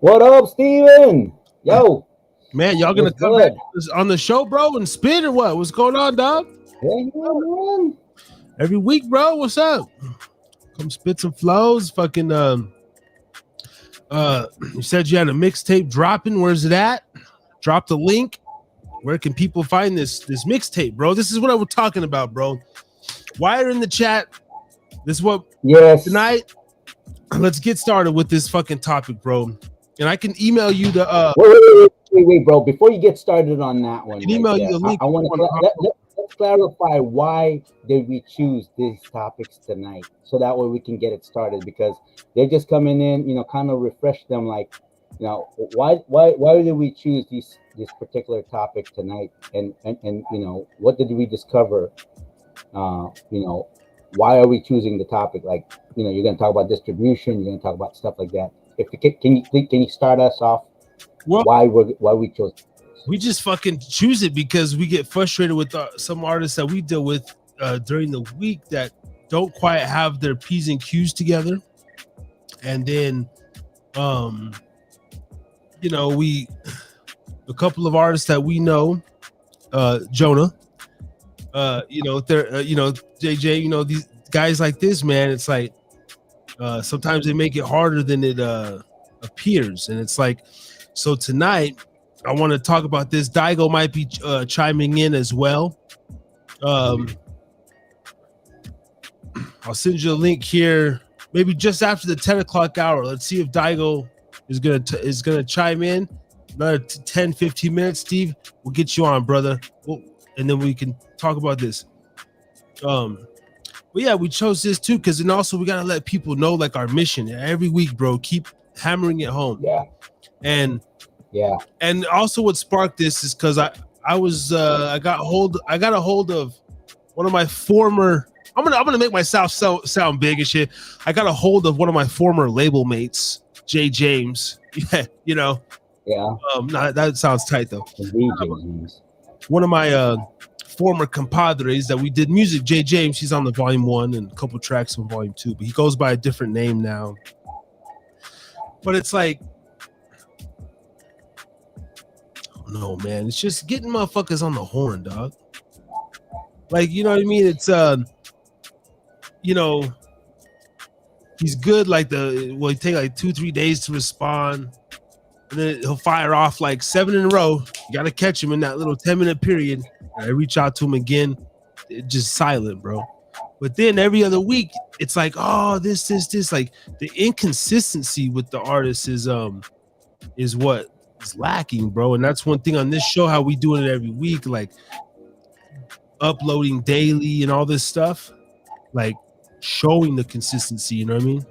what up, Steven? Yo, Man, y'all gonna what's come back good? on the show, bro, and spit or what? What's going on, dog? Yeah, man. Every week, bro. What's up? Come spit some flows. Fucking you said you had a mixtape dropping. Where's it at? Drop the link. Where can people find this mixtape, bro? This is what I was talking about, bro. Wire in the chat. This is what tonight. Let's get started with this fucking topic, bro. And I can email you the wait, bro. Before you get started on that one, email you the link. I want to let's clarify why did we choose these topics tonight, so that way we can get it started, because they're just coming in, kind of refresh them, like, why did we choose this particular topic tonight, and what did we discover? Why are we choosing the topic? Like, you're going to talk about distribution, you're going to talk about stuff like that. If you can you start us off? Well, why we chose? We just fucking choose it because we get frustrated with some artists that we deal with during the week that don't quite have their P's and Q's together, and then we a couple of artists that we know, Jonah, JJ, these guys like this, man. It's like sometimes they make it harder than it appears, and it's like, so tonight I want to talk about this. Daigo might be chiming in as well. I'll send you a link here, maybe just after the 10 o'clock hour. Let's see if Daigo is gonna chime in. Another 10, 15 minutes, Steve. We'll get you on, brother. And then we can talk about this. But yeah, we chose this too because then also we gotta let people know, like, our mission every week, bro. Keep hammering it home. Yeah. And also what sparked this is because I got a hold of one of my former. I'm gonna make myself sound big and shit. I got a hold of one of my former label mates, Jay James. Yeah, Yeah. That sounds tight though. One of my former compadres that we did music, Jay James. He's on the volume 1 and a couple tracks on volume 2, but he goes by a different name now. But it's like, no, man, it's just getting motherfuckers on the horn, dog. Like, you know what I mean? It's he's good. Like he take like 2-3 days to respond, and then he'll fire off like 7 in a row. You gotta catch him in that little 10-minute period. I reach out to him again, just silent, bro. But then every other week, it's like, oh, this. Like, the inconsistency with the artist is what is lacking, bro. And that's one thing on this show, how we doing it every week, like uploading daily and all this stuff, like showing the consistency. You know what I mean?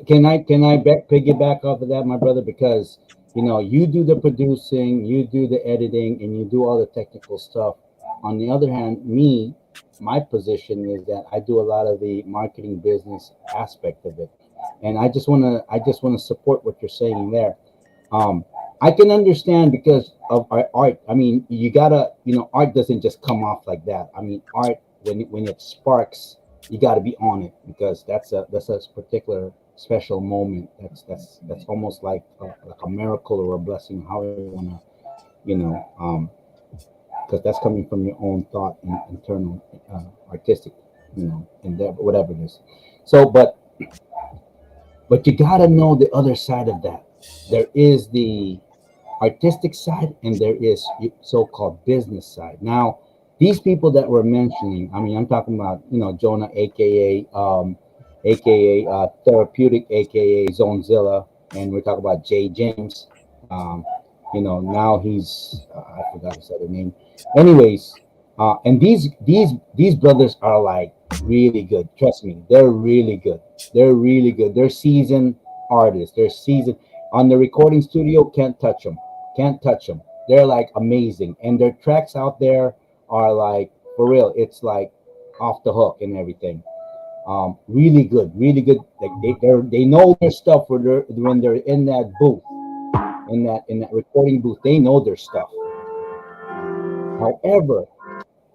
Can I piggyback off of that, my brother? Because you do the producing, you do the editing, and you do all the technical stuff. On the other hand, my position is that I do a lot of the marketing business aspect of it, and I just want to support what you're saying there. I can understand because of our art. I mean, you gotta, art doesn't just come off like that. I mean, art, when it sparks, you got to be on it, because that's a particular special moment. That's almost like a miracle or a blessing, however you wanna, because that's coming from your own thought and internal artistic, endeavor, whatever it is. So, but you gotta know the other side of that. There is the artistic side, and there is so-called business side. Now, these people that we're mentioning, I mean, I'm talking about, Jonah, aka Therapeutic, aka Zonezilla, and we're talking about Jay James. Now he's I forgot his other name. Anyways, and these brothers are like really good. Trust me, they're really good. They're really good. They're seasoned artists. They're seasoned. On the recording studio, can't touch them. Can't touch them. They're like amazing, and their tracks out there are like for real. It's like off the hook and everything. Really good, really good. Like they know their stuff when they're in that booth, in that recording booth. They know their stuff. However,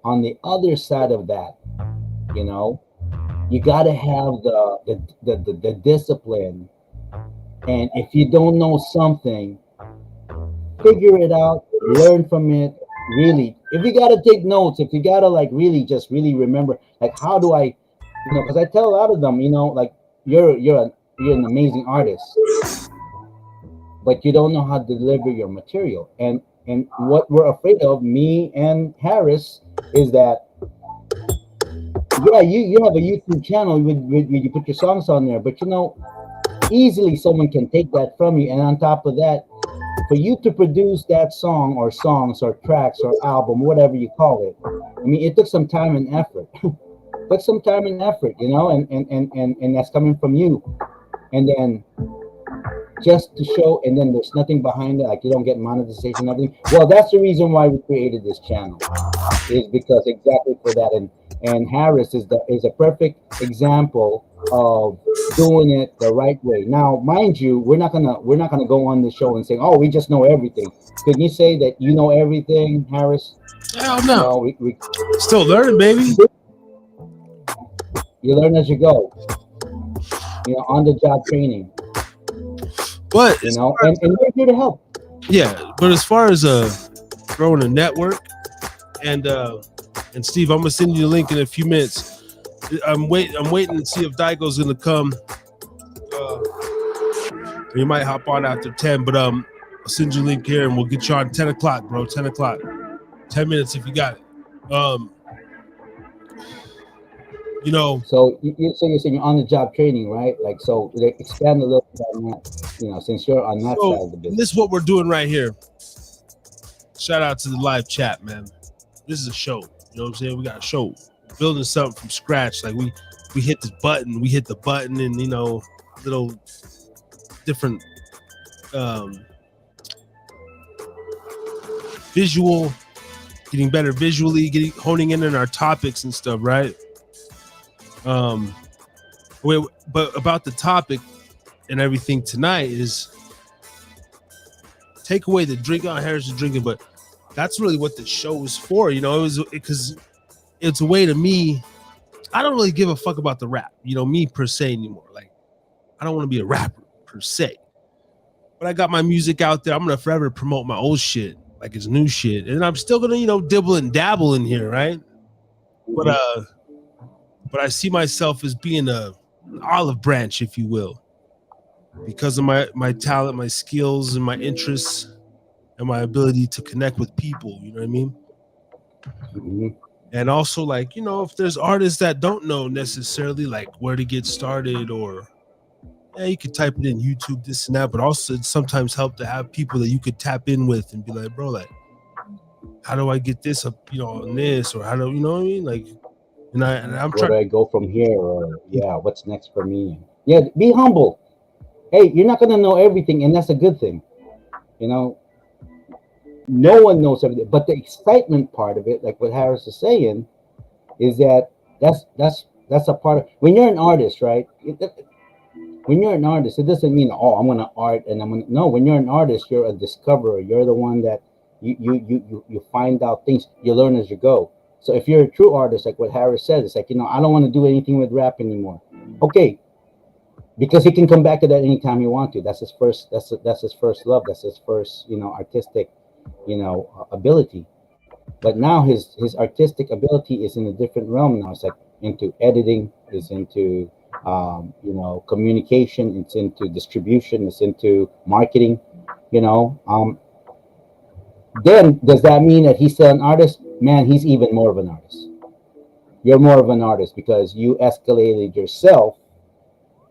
on the other side of that, you know, you got to have the discipline. And if you don't know something, figure it out, learn from it. Really, if you got to take notes, if you got to like really just really remember, like how do I, because I tell a lot of them, like you're an amazing artist, but you don't know how to deliver your material. And what we're afraid of, me and Harris, is that yeah, you have a YouTube channel with you put your songs on there, but easily someone can take that from you. And on top of that, for you to produce that song or songs or tracks or album, whatever you call it, I mean, it took some time and effort. Took some time and effort, and that's coming from you. And then just to show, and then there's nothing behind it, like you don't get monetization, nothing. Well, that's the reason why we created this channel, is because exactly for that. And Harris is a perfect example of doing it the right way. Now, mind you, we're not gonna go on the show and say, "Oh, we just know everything." Can you say that you know everything, Harris? Hell no. No, we still learning, baby. You learn as you go. On the job training. But and we're here to help. Yeah, but as far as growing a network, and Steve, I'm gonna send you the link in a few minutes. I'm waiting to see if Daigo's gonna come. You might hop on after 10, but I'll send you a link here and we'll get you on 10 o'clock, bro. 10 o'clock. 10 minutes if you got it. So you're saying you're on the job training, right? Like, so expand a little bit on that, since you're on that side of the business. This is what we're doing right here. Shout out to the live chat, man. This is a show. You know what I'm saying? We got a show. Building something from scratch. Like we hit the button, and little different visual, getting better visually, honing in on our topics and stuff, right? But about the topic and everything tonight is take away the drink on Harris is drinking, but that's really what the show is for. It was because it's a way to me. I don't really give a fuck about the rap, me per se anymore. Like, I don't want to be a rapper per se, but I got my music out there. I'm gonna forever promote my old shit like it's new shit, and I'm still gonna dibble and dabble in here, right? Mm-hmm. But I see myself as being an olive branch, if you will, because of my talent, my skills, and my interests, and my ability to connect with people. You know what I mean? Mm-hmm. And also, like, if there's artists that don't know necessarily like where to get started, or you could type it in YouTube, this and that, but also it sometimes help to have people that you could tap in with and be like, bro, like, how do I get this up, on this, or how do you know what I mean? Like, and I'm trying. Where do I go from here? Or what's next for me? Yeah, be humble. Hey, you're not gonna know everything, and that's a good thing. No one knows everything, but the excitement part of it, like what Harris is saying, is that's a part of when you're an artist, right? When you're an artist, it doesn't mean I'm gonna art and no. When you're an artist, you're a discoverer. You're the one that you find out things. You learn as you go. So if you're a true artist, like what Harris said, it's like, I don't want to do anything with rap anymore. Okay, because he can come back to that anytime he wants to. That's his first. That's his first love. That's his first, artistic, ability. But now his artistic ability is in a different realm now. It's like into editing. It's into communication. It's into distribution. It's into marketing. Then does that mean that he's still an artist? Man, he's even more of an artist. You're more of an artist because you escalated yourself.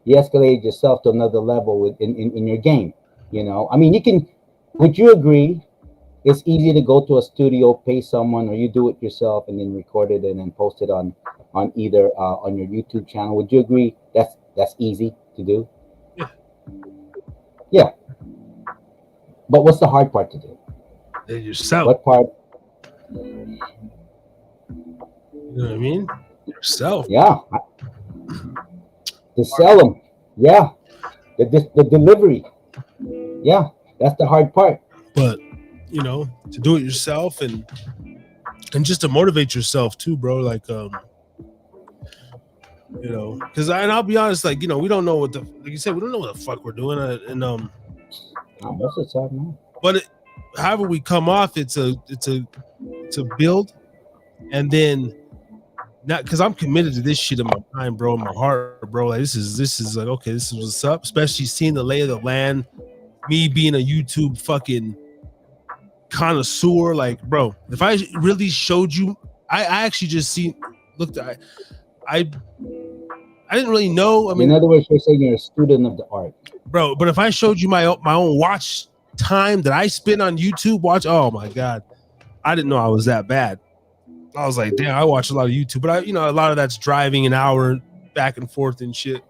You escalated yourself to another level in your game. I mean, you can. Would you agree? It's easy to go to a studio, pay someone, or you do it yourself and then record it and then post it on either on your YouTube channel. Would you agree that's easy to do? Yeah. Yeah. But what's the hard part to do? Yourself. What part? You know what I mean? Yourself. Yeah, to sell them. Yeah, the delivery. Yeah, that's the hard part. But you know, to do it yourself and just to motivate yourself too, bro. Like you know, because I'll be honest, like, you know, we don't know what like you said, we don't know what the fuck we're doing, and Most of the time, no. but however we come off, it's a build, and then not because I'm committed to this shit in my mind, bro, in my heart, bro. Like this is like, okay, this is what's up. Especially seeing the lay of the land, me being a YouTube fucking connoisseur, like, bro, if I really showed you, I actually just looked, I didn't really know. I mean, in other words, you're saying you're a student of the art, bro. But if I showed you my own watch time that I spend on YouTube, oh my god, I didn't know I was that bad. I was like, damn, I watch a lot of YouTube, but a lot of that's driving an hour back and forth and shit.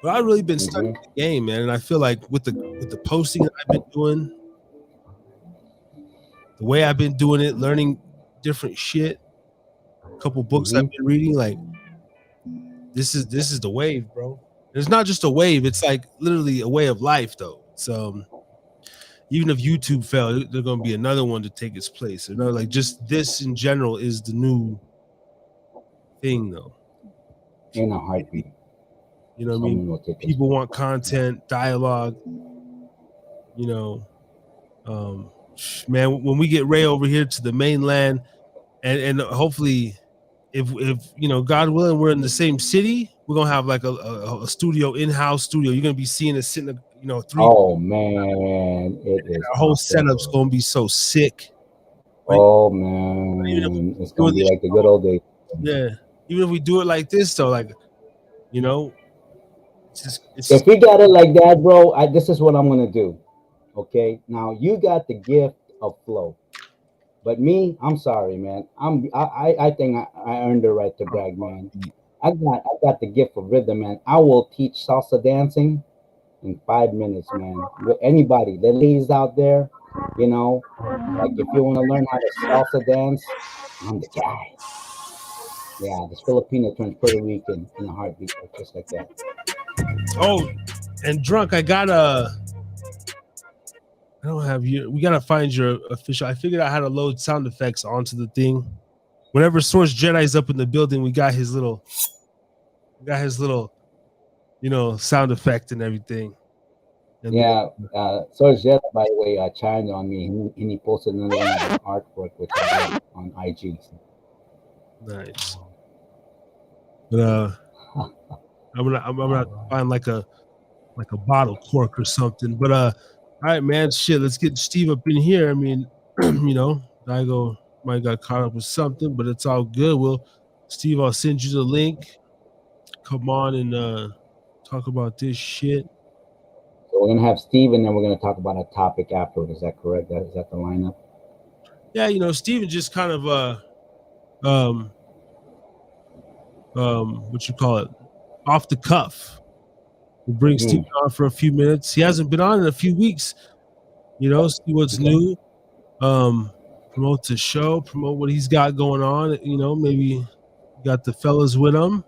But I've really been studying the game, man, and I feel like with the posting that I've been doing, the way I've been doing it, learning different shit, a couple books I've been reading, like this is the wave, bro. It's not just a wave; it's like literally a way of life, though. So even if YouTube fell, there's going to be another one to take its place. Like just this in general is the new thing, though. In a heartbeat. You know what I mean? People want content, dialogue. You know, man, when we get Ray over here to the mainland, and hopefully, if God willing, we're in the same city, we're gonna have like a studio, in-house studio. You're gonna be seeing us sitting, 3. Oh man, it is. Our whole setup's gonna be so sick. Oh man, it's gonna be like the good old days. Yeah, even if we do it like this, though, like, if we got it like that, bro, this is what I'm gonna do. Okay, now you got the gift of flow, but me, I'm sorry, man. I think I earned the right to brag, man. I got the gift of rhythm, man. I will teach salsa dancing in 5 minutes, man. Anybody, the ladies out there, like if you want to learn how to salsa dance, I'm the guy. Yeah, this Filipino turns Puerto Rican in a heartbeat, just like that. Oh, and drunk, I don't have you. We gotta find your official. I figured out how to load sound effects onto the thing. Whenever Source Jedi's up in the building, we got his little, sound effect and everything. And Source Jedi, by the way, chimed on me, and he posted another one of his artwork, which I did on IG. Nice. But I'm gonna find like a bottle cork or something. But all right, man, shit, let's get Steve up in here. I mean, Daigo might got caught up with something, but it's all good. Steve, I'll send you the link. Come on and talk about this shit. So we're gonna have Steve, and then we're gonna talk about a topic afterward. Is that correct? Is that the lineup? Yeah, Steven just kind of what you call it, off the cuff. We'll bring Steve on for a few minutes. He hasn't been on in a few weeks. See what's new. Promote the show, promote what he's got going on. Maybe got the fellas with him.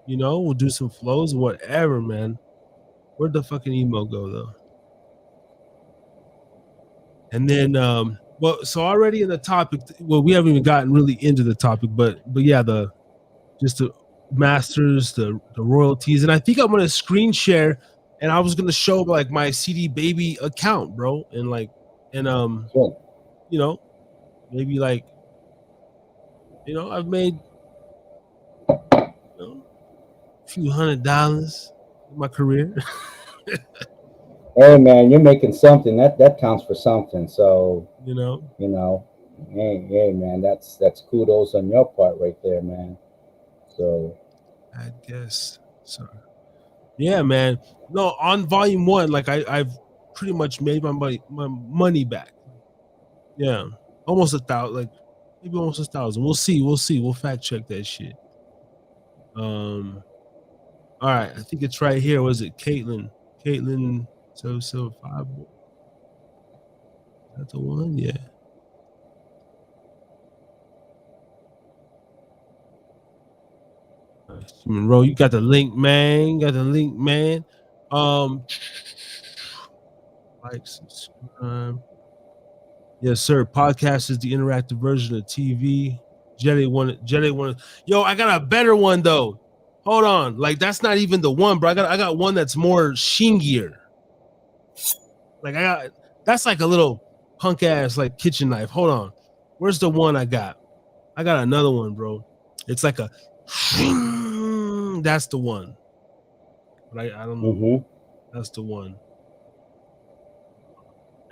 We'll do some flows, whatever, man. Where'd the fucking email go, though? And then, so already in the topic, we haven't even gotten really into the topic, but yeah, the masters, the royalties, and I think I'm gonna screen share, and I was gonna show like my CD Baby account, bro, and maybe like, I've made a few $100 in my career. Hey man, you're making something. That counts for something. So hey man, that's kudos on your part right there, man. So I guess so. Yeah, man. No, on volume 1, like I've pretty much made my money back. Yeah, almost 1,000, like maybe almost 1,000. We'll see. We'll fact check that shit. All right, I think it's right here. Was it Caitlin 775? That's the one, yeah. Monroe, you got the link, man. Like, subscribe. Yes, sir. Podcast is the interactive version of TV. Jetty wanted. Yo, I got a better one though. Hold on. Like, that's not even the one, bro. I got one that's more shingier. Like, that's like a little punk ass like kitchen knife. Hold on. Where's the one I got? I got another one, bro. It's like a that's the one. But I don't know. Mm-hmm. That's the one.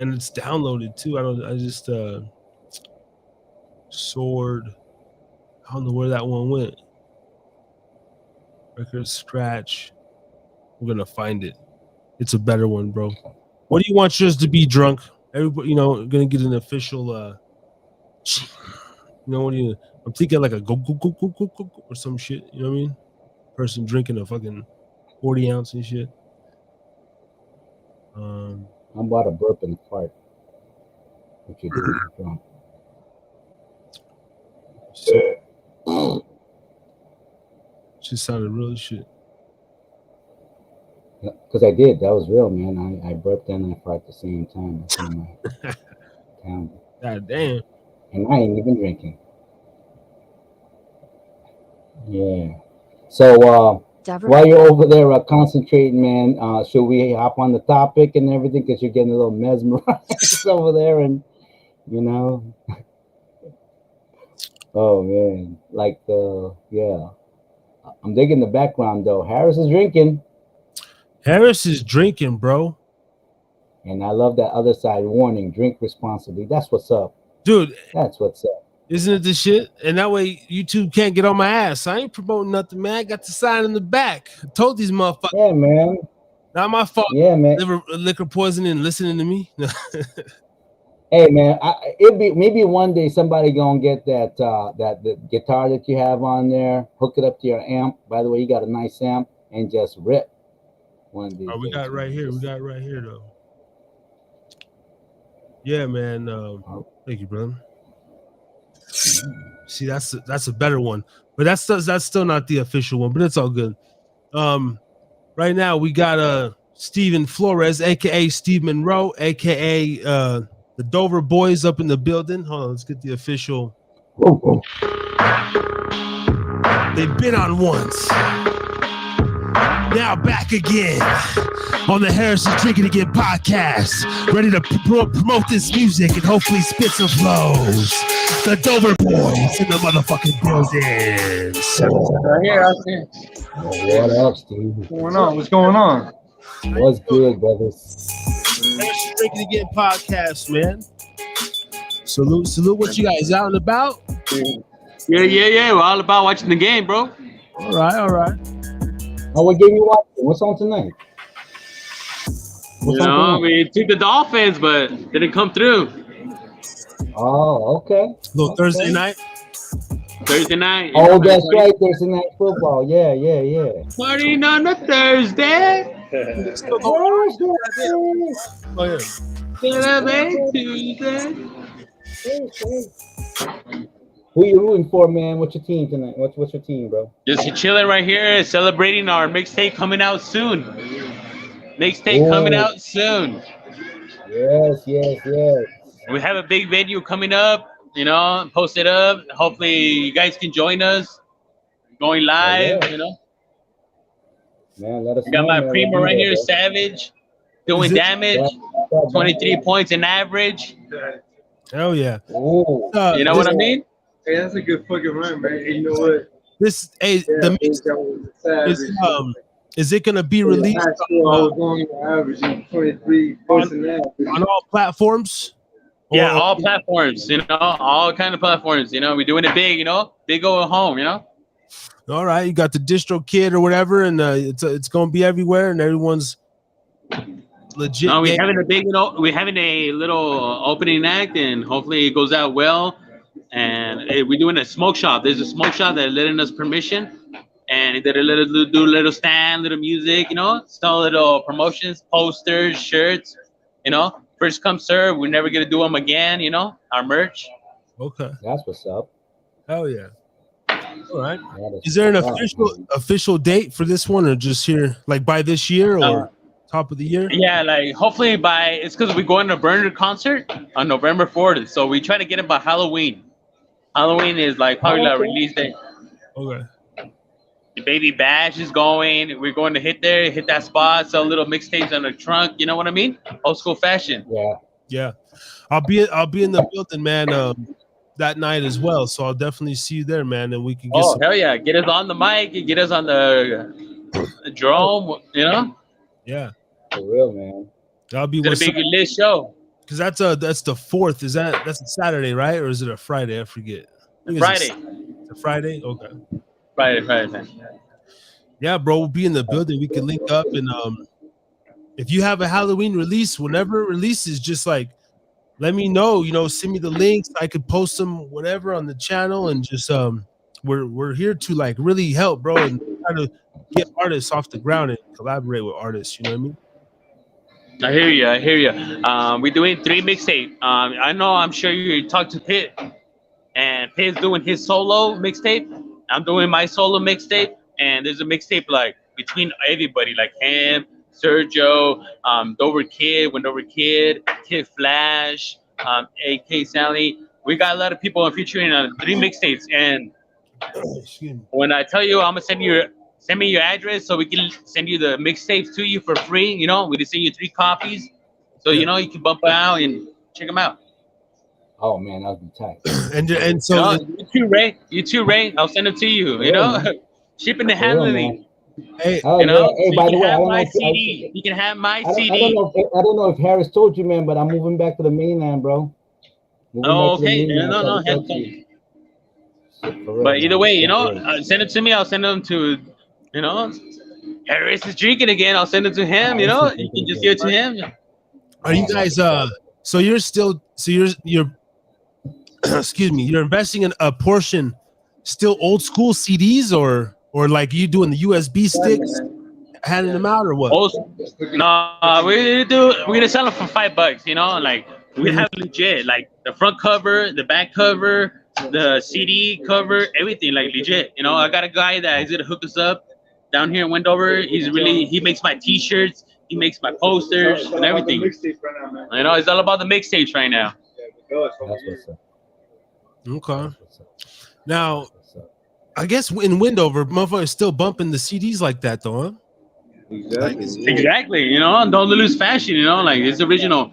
And it's downloaded too. I just sword. I don't know where that one went. Record scratch. We're gonna find it. It's a better one, bro. What do you want yours to be, drunk? Everybody, gonna get an official what do you I'm thinking like a go or some shit, you know what I mean? Person drinking a fucking 40 ounce and shit. I'm about to burp and fart. What you doing? She sounded real as shit. Because I did. That was real, man. I burped and I farted at the same time. God damn. And I ain't even drinking. Yeah. So while you're over there concentrating, man, should we hop on the topic and everything? Because you're getting a little mesmerized over there, and oh man, like yeah. I'm digging the background though. Harris is drinking. Harris is drinking, bro. And I love that other side warning: drink responsibly. That's what's up, dude. That's what's up. Isn't it the shit? And that way YouTube can't get on my ass. I ain't promoting nothing, man. I got the sign in the back. I told these motherfuckers. Yeah, man. Not my fault. Yeah, man. Liquor poisoning, listening to me. Hey, man. Maybe one day somebody gonna get that the guitar that you have on there, hook it up to your amp. By the way, you got a nice amp, and just rip one day. We got it right here. We got it right here, though. Yeah, man. Thank you, brother. See, that's a better one, but that's still not the official one, but it's all good. Right now we got Steven Flores, aka Steve Monroe, aka the Dover Boys up in the building. Hold on, let's get the official. They've been on once. Now back again on the Harris is Drinking Again podcast, ready to promote this music and hopefully spit some flows. The Dover Boys in the motherfucking building. Right here, out there. What up, Steve? What's going on? What's going on? What's good, brothers? Harris is Drinking Again podcast, man. Salute what you guys out and about. Yeah. We're all about watching the game, bro. All right. Oh, what game you watching? What's on tonight? We took the Dolphins, but didn't come through. Oh, okay. Little Thursday night. Thursday night. Oh, that's right. Thursday night football. Yeah. Partying on a Thursday. Oh yeah. Celebrate Tuesday. Who you rooting for, man? What's your team tonight? What's your team, bro? Just chilling right here, celebrating our mixtape coming out soon. Coming out soon. Yes. We have a big video coming up, posted up. Hopefully you guys can join us. Going live, Man, let us We got know, my man. primo right here, Savage, doing damage, 23 points in average. Hell yeah. Ooh. You know what I mean? Hey, that's a good fucking run, man. And you know what? The mix is it gonna be released I was going averaging 23 points an hour. on all platforms? Yeah, all platforms, all kind of platforms. We're doing it big, big going home, All right, you got the distro kid or whatever, and it's gonna be everywhere, and everyone's legit. No, we're having a little opening act, and hopefully it goes out well. And we're doing a smoke shop. There's a smoke shop that letting us permission, and they do a little stand, little music, sell little promotions, posters, shirts, first come serve. We're never gonna do them again. You know, our merch. Okay. That's what's up. Hell yeah. All right. That Is there an what's up, man. official date for this one, or just here, like by this year Uh, or top of the year? yeah, like hopefully by it's because we going to Burner concert on November 4th, so we try to get it by Halloween. Halloween is like probably Oh, like okay. release day. Okay. The Baby Bash is going. We're going to hit there, hit that spot, sell little mixtapes on the trunk. You know what I mean? Old school fashion. Yeah. Yeah. I'll be in the building, man. That night as well. So I'll definitely see you there, man, and we can get Oh some. hell yeah! Get us on the mic. Get us on the drone. You know, Yeah. For real, man. That'll be it's gonna what's be a good lit show. because that's the 4th. That's a Saturday, right? Or is it a Friday? I forget. I think Friday, it's a Friday. Okay. Friday. Yeah, bro. We'll be in the building. We can link up and if you have a Halloween release, whenever it releases, just like let me know. Send me the links. I could post them whatever on the channel and just we're here to like really help, bro, and try to get artists off the ground and collaborate with artists. You know what I mean? I hear you. I hear you. We're doing 3 mixtape. I know. I'm sure you talked to Pitt, and Pitt's doing his solo mixtape. I'm doing my solo mixtape, and there's a mixtape like between everybody, like him, Sergio, Dover Kid, Wendover Kid, Kid Flash, AK Sally. We got a lot of people featuring on 3 mixtapes, and Excuse me. when I tell you, I'm gonna send me your address so we can send you the mixtapes to you for free. You know, we can send you 3 copies, so Yeah. you can bump out and check them out. Oh man, that would be tight. And so You too, Ray. You too, Ray. I'll send them to you. You Yeah, know, man. shipping and For real, handling. hey, Oh You yeah. know, Hey, so by you the can way, I have don't know my if CD. You can have my I don't CD. know if Harris told you, man, but I'm moving back to the mainland, bro. Moving Oh, back to the okay. mainland. No, Southern heck California. Shit, for real, But either man. way, Can't wait. I'll send it to me. I'll send them to, you know, Harris is drinking again. I'll send it to him. You Harris know, is you drinking can just again. give it to him. are you Oh, guys that's so you're excuse me, you're investing in a portion still old school CDs or like you doing the USB sticks, handing them out or what? Also, no, we're gonna sell them for $5. You know, like we have legit, like the front cover, the back cover, the CD cover, everything, like legit. You know, I got a guy that is gonna hook us up down here in Wendover. He makes my T-shirts, he makes my posters and everything. You know, it's all about the mixtapes right now. what's up. Okay. That's what's up. Now, That's what's up. I guess in Windover, motherfuckers still bumping the CDs like that though, huh? Exactly. You know, don't lose fashion. You know, like it's original.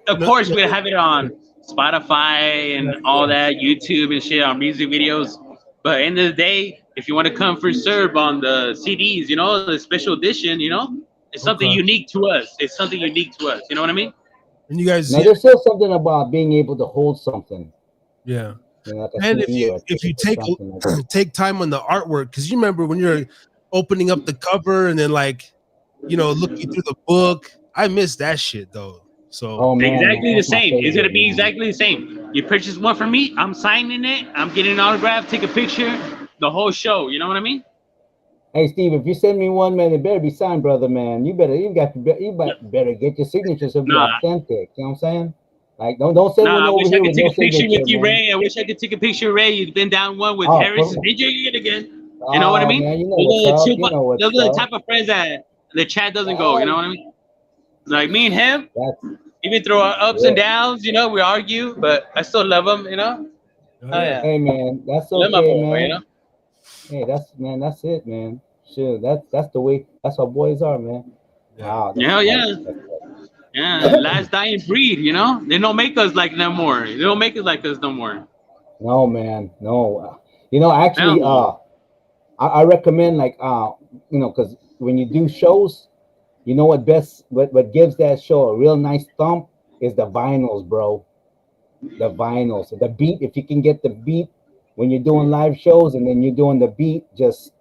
Of course, we have it on Spotify and all that, YouTube and shit, on music videos. But end of the day, if you want to come for serve on the CDs, you know, the special edition, you know, it's something Okay. unique to us. It's something unique to us. You know what I mean? And you guys, Now there's still something about being able to hold something, yeah. like a And CD or a if you tape or something like that. take time on the artwork, because you remember when you're opening up the cover and then like looking through the book, I miss that shit though. So Oh man, Exactly the that's my same. It's favorite, gonna be man. exactly the same. You purchase one from me, I'm signing it. I'm getting an autograph, take a picture, the whole show. You know what I mean? Hey Steve, if you send me one, man, it better be signed, brother, man. You better get your signature so be Nah, authentic. You know what I'm saying? Like don't send one I over wish I here could with take no a picture signature, with you, man. Ray. I wish I could take a picture, Ray. You've been down one with Oh, Harris for- and DJ again. You oh know what I mean? man, you know Those what's are the up. two. You know what's Those are the up. type of friends that the chat doesn't go. You know what I mean? Like me and him, That's even through our ups yeah. and downs, you know, we argue, but I still love him. You know? oh, Oh yeah, Hey man, that's I love my okay, boy. man. You know? Hey, that's it, man. Sure, that's the way. That's how boys are, man. yeah. Wow, that's Yeah, tight. yeah. That's tight. Yeah, last dying breed, you know? They don't make us like no more. They don't make us like us no more. No, man, no. Actually, Hell no. I recommend because when you do shows, you know what gives that show a real nice thump is the vinyls, bro. The vinyls, the beat. If you can get the beat when you're doing live shows, and then you're doing the beat just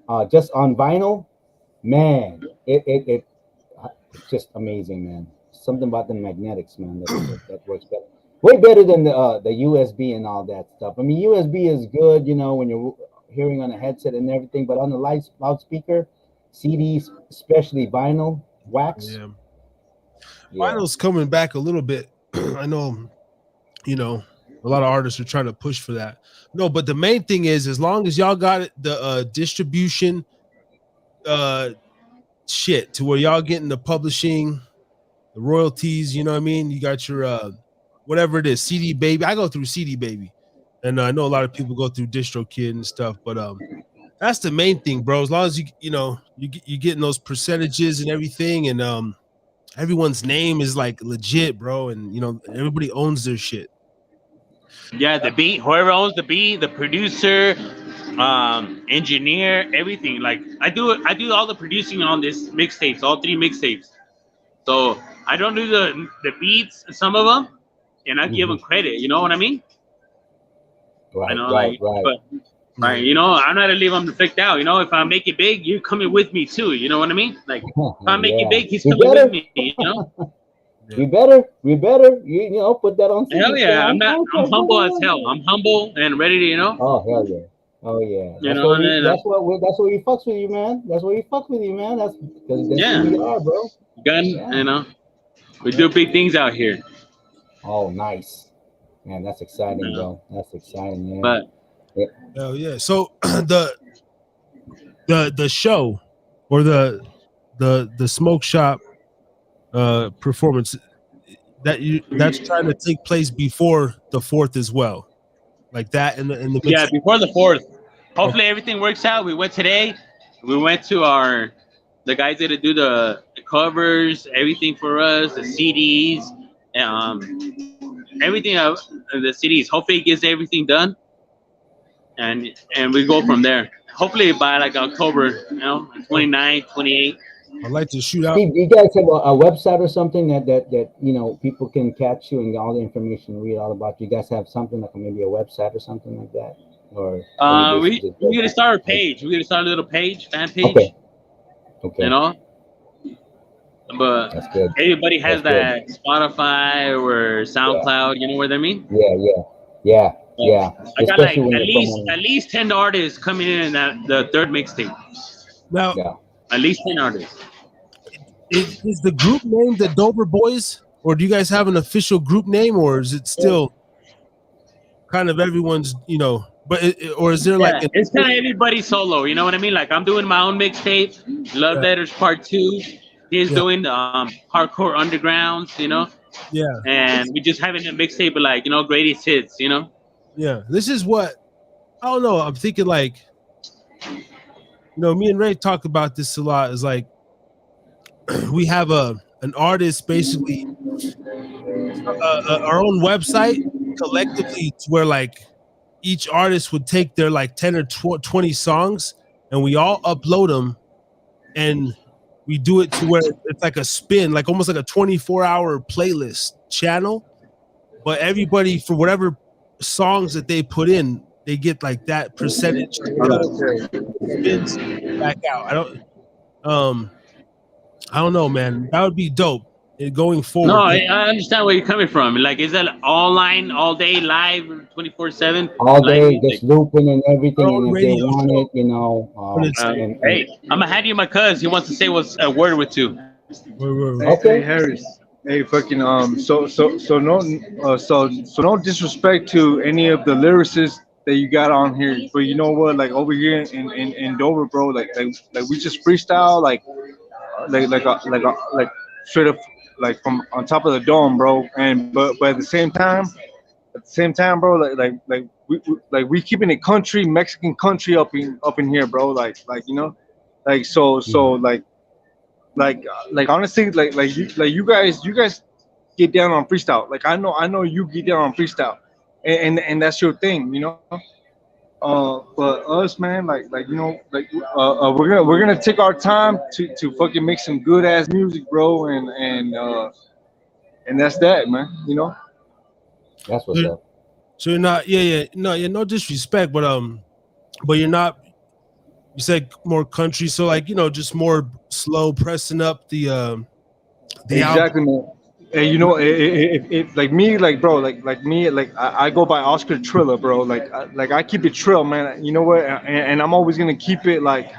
on vinyl, man, it's just amazing, man. Something about the magnetics, man, that works better, way better than the USB and all that stuff. I mean, USB is good, when you're hearing on a headset and everything, but on the loudspeaker, CDs, especially vinyl wax, Yeah. Yeah. Vinyl's coming back a little bit. I know, you know, a lot of artists are trying to push for that. No, but the main thing is, as long as y'all got it, the distribution, shit, to where y'all getting the publishing, the royalties. You know what I mean? You got your whatever it is, CD Baby. I go through CD Baby, and I know a lot of people go through DistroKid and stuff. But that's the main thing, bro. As long as you getting those percentages and everything, and everyone's name is like legit, bro, and everybody owns their shit. Yeah, the beat, whoever owns the beat, the producer, engineer, everything. Like I do all the producing on this mixtapes, all three mixtapes. So I don't do the beats, some of them, and I give them credit. You know what I mean? I know, Right. but right, I'm not gonna leave him flicked out. If I make it big, you're coming with me too. You know what I mean? Like if I make it big, he's coming with me. We better, put that on. Hell yeah, I'm humble as hell. I'm humble and ready to, Oh hell yeah. Oh yeah. That's what he fucks with you, man. That's what he fucks with you, man. That's because who we are, bro. Gun, we do big things out here. Oh, nice, man. That's exciting, bro. That's exciting, man. But hell yeah. So the show or the smoke shop performance that's trying to take place before the 4th as well, like that in the before the 4th. Hopefully everything works out. We went today. We went to the guys that do the covers, everything for us, the CDs, everything of the CDs. Hopefully it gets everything done, and we go from there. Hopefully by like October, 29, 28. I'd like to shoot out. Steve, you guys have a website or something that people can catch you and get all the information, read all about you. You guys have something like maybe a website or something like that, or we gotta start a page. We gotta start a little page, fan page. Okay. But that's good. Everybody has That's that Spotify or SoundCloud. You know what I mean? Yeah. I got like at least 10 artists coming in the third mixtape. Now, at least 10 artists. Is the group name the Dover Boys, or do you guys have an official group name, or is it still kind of everyone's, or is there like it's kind of everybody solo, you know what I mean? Like I'm doing my own mixtape, Love Letters Part 2. He's doing the Hardcore Undergrounds, Yeah. And we just having a mixtape of like, greatest hits, Yeah. This is what I don't know. I'm thinking like, me and Ray talk about this a lot. Is like we have an artist basically our own website collectively, to where like each artist would take their like 10 or 20 songs and we all upload them, and we do it to where it's like a spin, like almost like a 24-hour playlist channel. But everybody, for whatever songs that they put in, they get like that percentage spins back out. I don't know, man. That would be dope going forward. No, I understand where you're coming from. Like, is that online, all day, live, 24/7? All day, just looping and everything. And if they want it, hey, I'm gonna hand you my cuz. He wants to say a word with you. Okay, Harris. Hey, fucking so no disrespect to any of the lyricists that you got on here, but you know what? Like over here in Dover, bro, like we just freestyle, like straight up, like from on top of the dome, bro. And but at the same time, bro, like we keeping it country, Mexican country up in here, bro. Like like honestly, like you guys get down on freestyle. Like I know you get down on freestyle, and that's your thing, But us, man, we're gonna take our time to fucking make some good ass music, bro, and that's that, man. That's what's up. So you're not, no disrespect, but you're not. You said more country, so like just more slow pressing up the exactly, man. And if like me, like bro, like me, like I go by Oscar Trilla, bro. Like I keep it trill, man. You know what? And I'm always gonna keep it like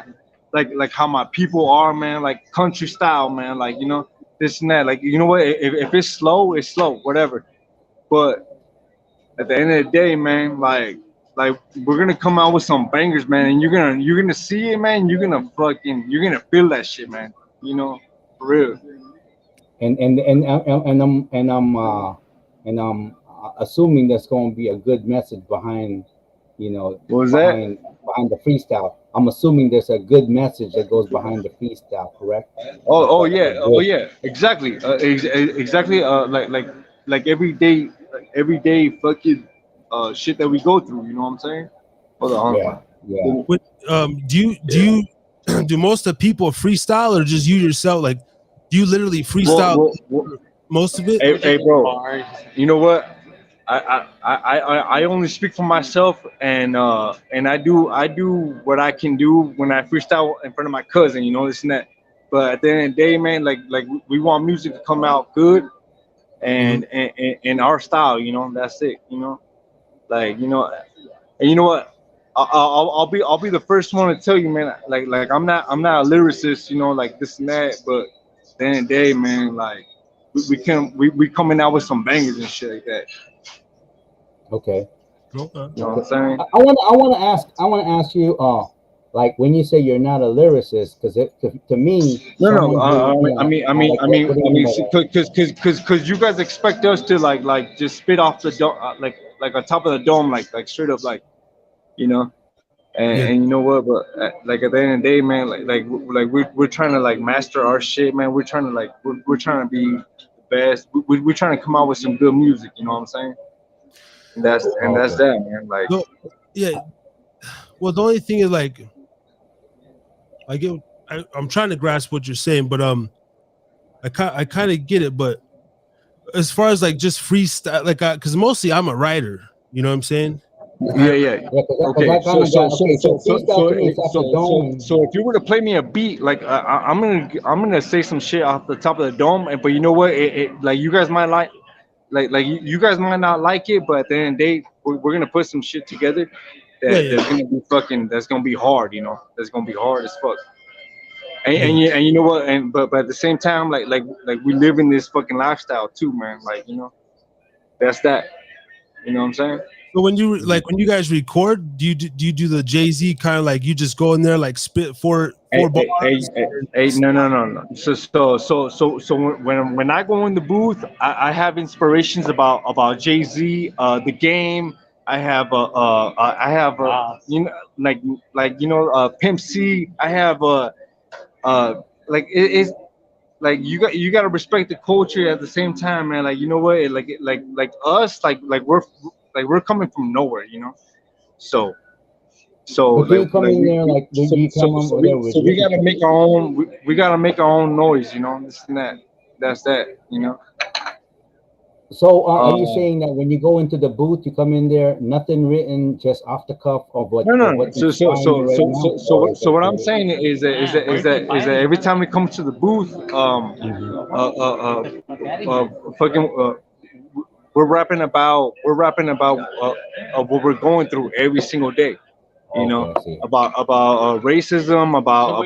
how my people are, man. Like country style, man. Like this and that. Like, you know what? If it's slow, it's slow, whatever. But at the end of the day, man, like we're gonna come out with some bangers, man, and you're gonna see it, man. You're gonna feel that shit, man. You know, for real. And I'm assuming there's going to be a good message behind, What was that? behind the freestyle. I'm assuming there's a good message that goes behind the freestyle, correct? Oh Like yeah, a oh good. yeah, exactly, exactly. Like everyday fucking shit that we go through. You know what I'm saying? Hold on, hold Yeah, on. yeah. What, do you do most of the people freestyle or just you yourself? Like, do you literally freestyle most of it? Hey, bro. You know what? I only speak for myself, and I do what I can do when I freestyle in front of my cousin. You know this and that. But at the end of the day, man, like we want music to come out good Mhm. and our style. You know, that's it. You know, like and you know what? I'll be the first one to tell you, man. Like I'm not a lyricist, you know, like this and that. But at the end of the day, man, like we coming out with some bangers and shit like that. Okay. Okay. You know what I'm Okay. saying? I want to ask you, like when you say you're not a lyricist, because to me, No, no. someone who, like what do you mean by that? Because you guys expect us to like just spit off the dome, like on top of the dome, like straight up, like you know. Yeah. And you know what? But like at the end of the day, man, like we're trying to like master our shit, man. We're trying to we're trying to be the best. We're trying to come out with some good music. You know what I'm saying? And Oh, that's okay. that, man. Like No, yeah. Well, the only thing is like I get I'm trying to grasp what you're saying, but I kind of get it, but as far as like just freestyle, like because mostly I'm a writer, you know what I'm saying? Like yeah, I yeah. Yeah, because I Okay, kind of got okay. So freestyle to me is off the dome. so if you were to play me a beat, like I'm gonna say some shit off the top of the dome, but you know what? Like you guys might like you guys might not like it, but at the end of the day, we're gonna put some shit together yeah, that yeah, that's gonna be hard, you know, that's gonna be hard as fuck. And yeah. and you know what? And but at the same time, like we live in this fucking lifestyle too, man. Like that's that. You know what I'm saying? So when you guys record, do you do the Jay-Z kind of like you just go in there like spit four bars? No. So when I go in the booth, I have inspirations about Jay Z, the game. I have Pimp C. I have like it's like you got to respect the culture at the same time, man. Like you know what, like us, like we're coming from nowhere, you know. So so But do like you come like in we, there we like do you come over there with so we lyrics? gotta make our own we gotta make our own noise, you know, this and that. That's that, you know. So are you Uh, saying that when you go into the booth, you come in there, nothing written, just off the cuff of what no, no, of no. what's inspiring you right now, or is So it what I'm like? saying is that every time we come to the booth, Mhm. fucking, what we're going through every single day. You know, Okay, I see. about racism, about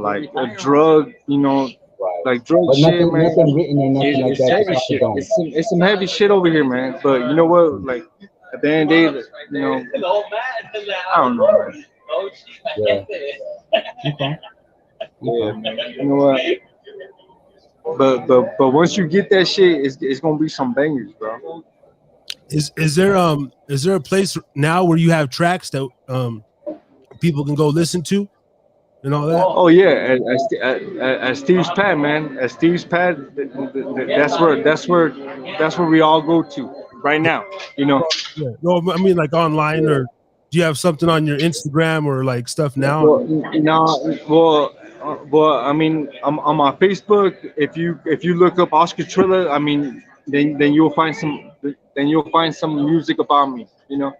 like a drug, Right. like drug But shit, nothing, man. nothing written or nothing like It's that, just heavy off the shit. dome. It's some heavy shit over here, man. But you know what? Mm. Like at the end of the day, I don't know, man. Yeah. Okay. Yeah, Okay. man. You know what? But once you get that shit, it's gonna be some bangers, bro. Is there a place now where you have tracks that people can go listen to and all that? Oh yeah, at Steve's Pad, man. At Steve's Pad, that's where we all go to right now. You know. Yeah. No, I mean like online, or do you have something on your Instagram or like stuff now? Well, no, I mean, on my Facebook, if you look up Oscar Trilla, I mean, then you'll find some music about me, you know.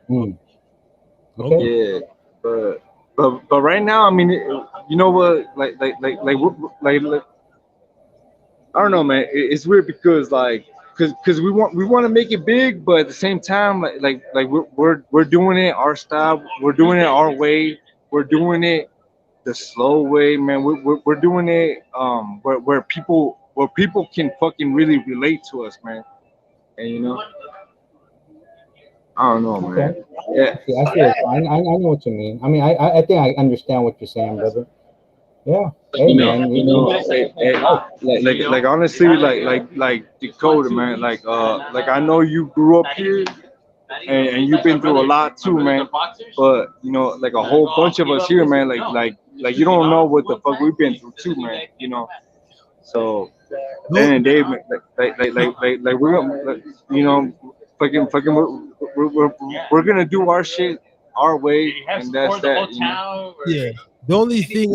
Mm. Okay. Okay. Yeah, but but right now, I mean, you know what, like I don't know, man. It's weird because because we want to make it big, but at the same time, like we're doing it our style, we're doing it our way, we're doing it the slow way, man. We're doing it where people can fucking really relate to us, man. And I don't know, man. Okay. Yeah. I see it. I know what you mean. I mean, I think I understand what you're saying, brother. Yeah. Hey, man. Like honestly, like Dakota, man. Like I know you grew up here, and you've been through a lot too, man. But like a whole bunch of us here, man. Like you don't know what the fuck we've been through too, man. So then and Dave, like we're gonna, fucking, we're gonna do our shit our way, and that's that. Yeah. The only thing,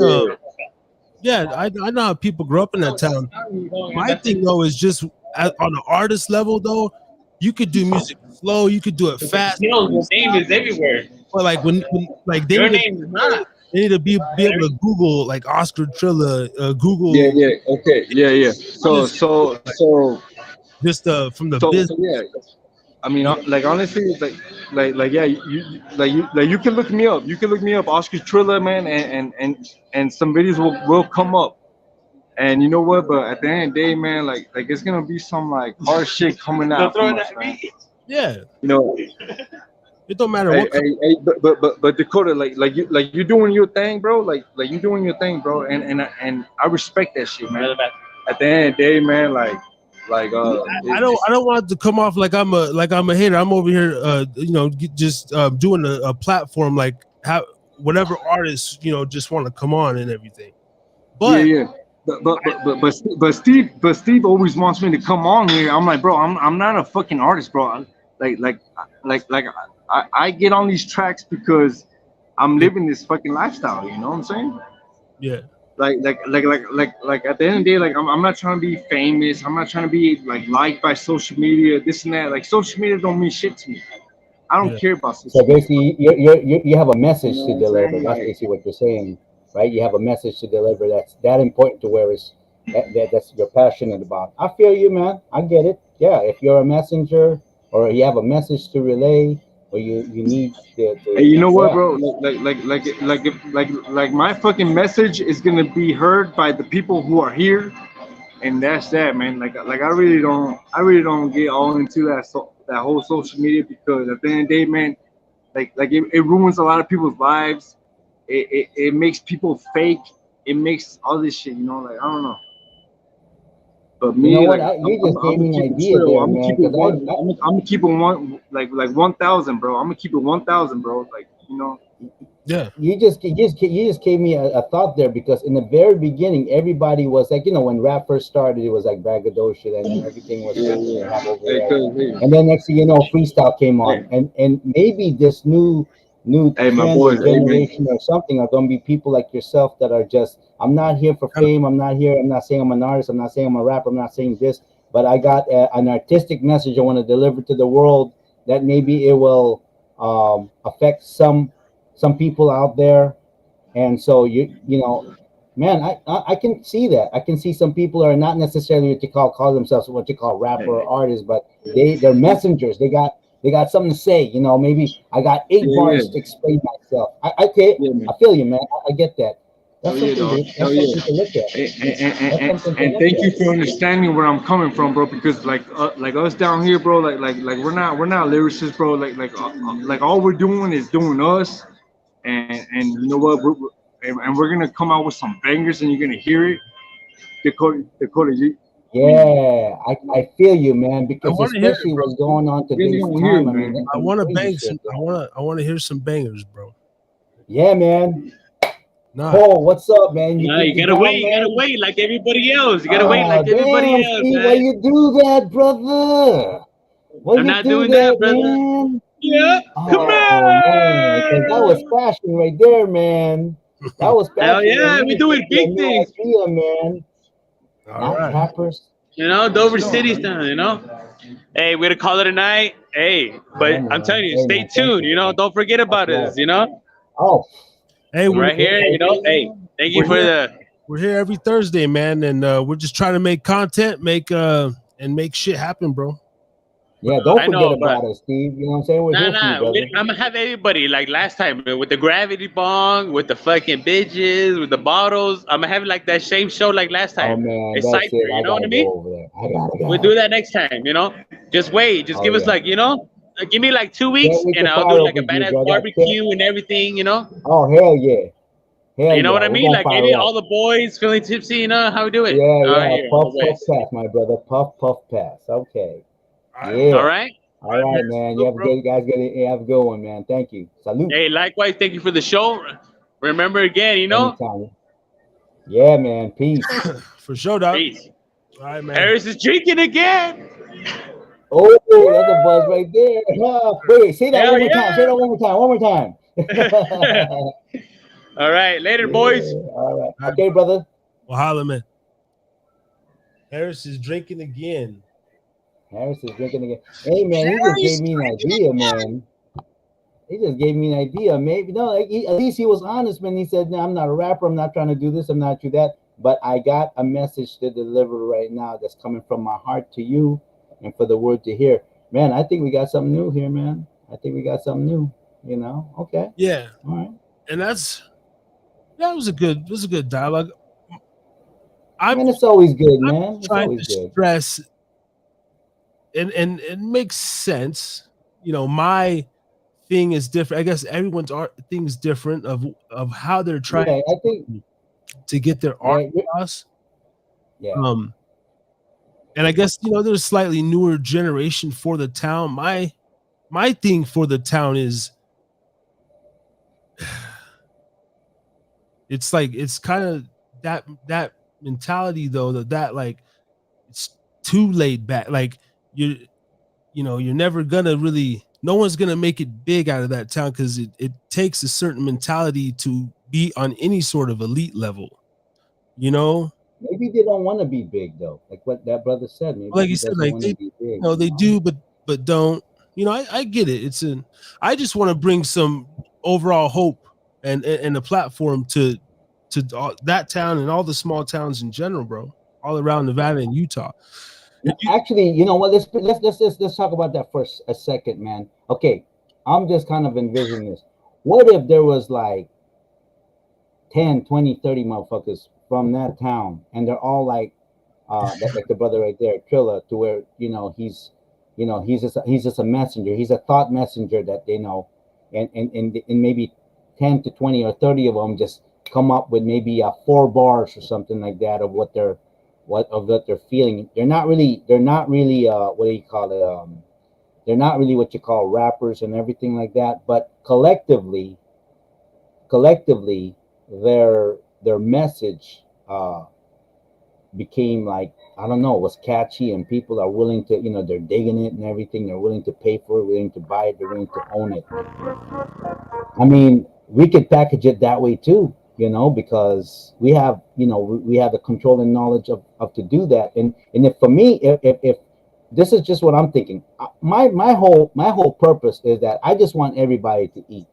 yeah, I know how people grow up in that town. My thing though is just on an artist level though, you could do music slow, you could do it fast. Your name is everywhere. But like when like Your name is not. they need to be able to Google like Oscar Trilla, Google. Yeah. Okay. Yeah. So just from the so business. yeah. I mean, like honestly, like yeah, you can look me up. You can look me up, Oscar Trilla, man, and some videos will come up. And you know what? But at the end of the day, man, like it's gonna be some like hard shit coming out from us, man. Yeah. It don't matter what. Hey, but Dakota, like you doing your thing, bro. Like you doing your thing, bro. And I respect that shit, man. At the end of the day, man, like I don't want it to come off like I'm a hater. I'm over here, just doing a platform like how whatever artists just want to come on and everything. But yeah. But Steve always wants me to come on here. I'm like, bro, I'm not a fucking artist, bro. Like I get on these tracks because I'm living this fucking lifestyle. You know what I'm saying? Yeah. Like at the end of the day, like I'm not trying to be famous. I'm not trying to be like liked by social media, this and that. Like social media don't mean shit to me. I don't care about social media. So basically, you have a message to deliver. That's basically what you're saying, right? You have a message to deliver that's that important to where it's that's you're passionate about. I feel you, man. I get it. Yeah, if you're a messenger or you have a message to relay, or you need to hey, you know what, bro? Like my fucking message is gonna be heard by the people who are here, and that's that, man. Like I really don't get all into that whole social media, because at the end of the day, man, like it ruins a lot of people's lives. It makes people fake. It makes all this shit, like I don't know. But me, you know what? like, you just gave me an idea there, I'm man. gonna keep it one, like 1,000, bro. I'm gonna keep it 1,000, bro. Like Yeah. You just gave me a thought there, because in the very beginning, everybody was like, when rap first started, it was like braggadocio and everything was and then next thing you know, freestyle came on, and maybe this new trend or generation or something are gonna be people like yourself that are just, I'm not here for fame. I'm not saying I'm an artist. I'm not saying I'm a rapper. I'm not saying this, but I got an artistic message I want to deliver to the world that maybe it will affect some people out there. And so man, I can see that. I can see some people are not necessarily what you call themselves what you call rapper or artists, but they're messengers. They got something to say. Maybe I got 8 bars to explain myself. I feel you, man. I get that. That's something to look at. And thank you for understanding where I'm coming from, bro. Because like us down here, bro, like we're not lyricists, bro. Like all we're doing is doing us, and you know what? We're gonna come out with some bangers, and you're gonna hear it. Dakota, yeah, I feel you, man. Because especially what's going on today's time. I want to bang some. I want to hear some bangers, bro. Yeah, man. Nah. Paul, what's up, man? You gotta wait like everybody else. You gotta wait like everybody else. Steve, why you do that, brother? I'm not doing that, brother. Man? Yeah, come on. Man, that was passion right there, man. That was passion. Hell yeah, we doing big things, man. Not rappers. Dover City style. Hey, we're gonna call it a night. Hey, but I'm telling you, stay tuned. Don't forget about us. Oh. Hey, we're right here. Hey, thank you for We're here every Thursday, man, and we're just trying to make content, make shit happen, bro. Yeah, don't I forget know, but about us, Steve. You know what I'm saying? We're nah, here for you, nah. brother. I'm gonna have everybody like last time with the gravity bong, with the fucking bitches, with the bottles. I'm gonna have it like that same show like last Oh time. man, It's that's Cypher, it. you I know what I gotta mean? go over there. I gotta We'll go. do that next time, you know? Just wait. Just Oh give us yeah. like, give me like 2 weeks Can't wait and to I'll do fire up like a with you, badass brother. barbecue and everything, you know? Oh hell yeah. Hell You know yeah. what I We're mean? gonna Like any fire up. all the boys feeling tipsy, you know how we do it. Yeah, yeah. Here, Puff puff always. pass, my brother. Puff puff pass. Okay. All right, All Yeah. right. All right, man. man. You Salute, have a bro. good guys. Have a good one, man. Thank you. Salute. Hey, likewise, thank you for the show. Remember again, you know? Anytime. Yeah, man. Peace. For sure, dog. Peace. All right, man. Harris is drinking again. Oh, that's a buzz right there. Wait, say that Hell one more time. Say yeah. that one more time. One more time. All right. Later, boys. Yeah. All right. All right, Okay, brother. well, holla, man. Harris is drinking again. Harris is drinking again. Hey, man, he just gave me an idea, man. He just gave me an idea. Maybe no, at least he was honest when he said, "No, I'm not a rapper. I'm not trying to do this. I'm not do that." But I got a message to deliver right now that's coming from my heart to you, and for the word to hear. Man, I think we got something new here, man. I think we got something new. You know? Okay. Yeah, All right. and that was a good dialogue. I'm Man, it's always good, man. It's trying always to good. stress, and it makes sense. You know, my thing is different. I guess everyone's art thing is different of how they're trying Yeah, I think. to get their art Yeah, across. yeah. And I guess there's a slightly newer generation for the town. My thing for the town is it's like it's kind of that mentality though that like it's too laid back. Like you're never gonna really no one's gonna make it big out of that town because it takes a certain mentality to be on any sort of elite level, you know. Maybe they don't want to be big though. Like what that brother said. Maybe Like he you said, doesn't like want they to be big. they do but don't. I get it. I just want to bring some overall hope and a platform to that town and all the small towns in general, bro, all around Nevada and Utah. Actually, you know what? Let's talk about that for a second, man. Okay, I'm just kind of envisioning this. What if there was like 10, 20, 30 motherfuckers from that town, and they're all like, like the brother right there, Trilla, to where he's just a messenger. He's a thought messenger that they know, and maybe 10 to 20 or 30 of them just come up with maybe 4 bars or something like that of what they're feeling. They're not really what do you call it? They're not really what you call rappers and everything like that. But collectively, their message became like, I don't know, was catchy, and people are willing to, they're digging it and everything. They're willing to pay for it, willing to buy it, they're willing to own it. I mean, we could package it that way too, because we have the control and knowledge of to do that. And if for me, if this is just what I'm thinking, my whole purpose is that I just want everybody to eat.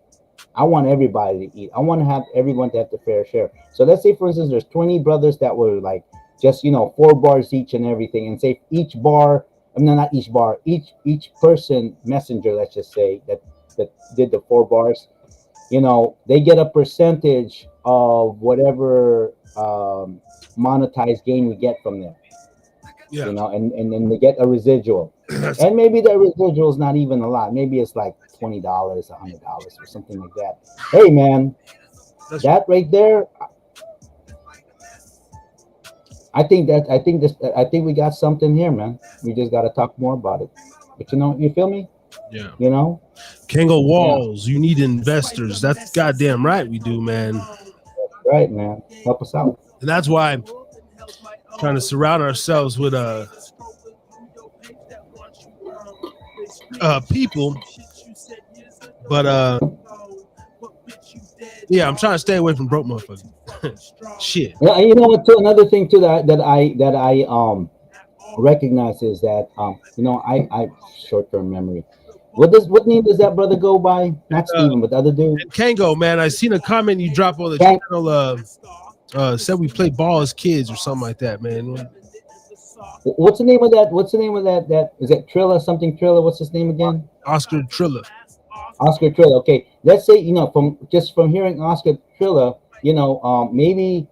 I want everybody to eat. I want to have everyone to have the fair share. So let's say, for instance, there's 20 brothers that were like just 4 bars each and everything, and say each bar, not each bar, each person messenger, let's just say that did the 4 bars, they get a percentage of whatever monetized gain we get from them. Yeah. And then they get a residual. And maybe the residual is not even a lot. Maybe it's like $20, $100 or something like that. Hey man, that right there, I think we got something here, man. We just got to talk more about it. But you feel me? Yeah. Kango Walls, you need investors. That's goddamn right we do, man. Right, man. Help us out. And that's why I'm trying to surround ourselves with people. But yeah, I'm trying to stay away from broke motherfuckers. Shit. Yeah, you know what? Too, another thing too that I recognize is that I short-term memory. What name does that brother go by? Not Steven, but the other dude. Kango, man. I seen a comment you drop on the channel. Said we play ball as kids or something like that, man. What's the name of that? What's the name of that? That is that Trilla something Trilla? What's his name again? Oscar Trilla. Oscar Trilla. Okay, let's say from hearing Oscar Trilla, maybe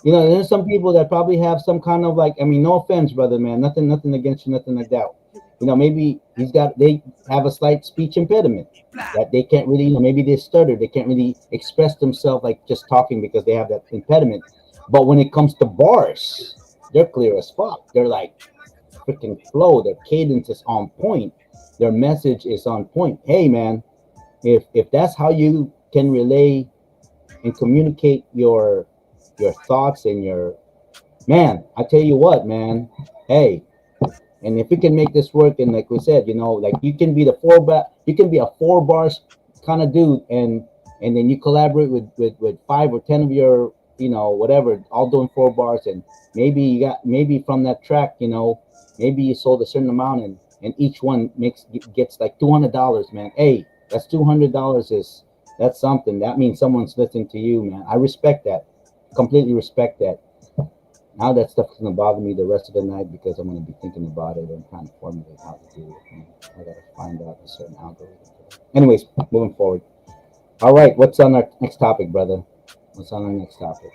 there's some people that probably have some kind of like, I mean, no offense, brother, man, nothing against you, nothing like that. Maybe they have a slight speech impediment that they can't really, maybe they stutter, they can't really express themselves like just talking because they have that impediment. But when it comes to bars, they're clear as fuck. They're like freaking flow. Their cadence is on point. Their message is on point. Hey, man, if that's how you can relay and communicate your thoughts and your man, I tell you what, man. Hey, and if we can make this work, and like we said, like you can be you can be a 4 bars kind of dude, and then you collaborate with 5 or 10 of your, whatever, all doing 4 bars, and maybe from that track, maybe you sold a certain amount, and each one gets like $200, man. Hey, that's $200 that's something. That means someone's listening to you, man. I respect that. Completely respect that. Now that stuff's gonna bother me the rest of the night because I'm gonna be thinking about it and trying to formulate how to do it. And I gotta find out a certain algorithm. Anyways, moving forward. All right, what's on our next topic, brother? What's on our next topic?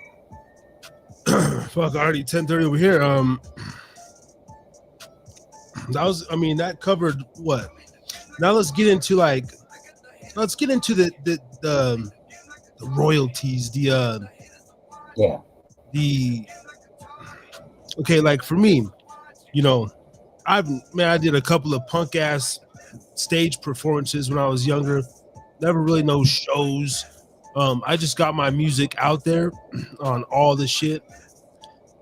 Fuck, already 10:30 over here. That covered what? Now let's get into the royalties, okay, like for me, I did a couple of punk ass stage performances when I was younger. Never really no shows. I just got my music out there on all the shit,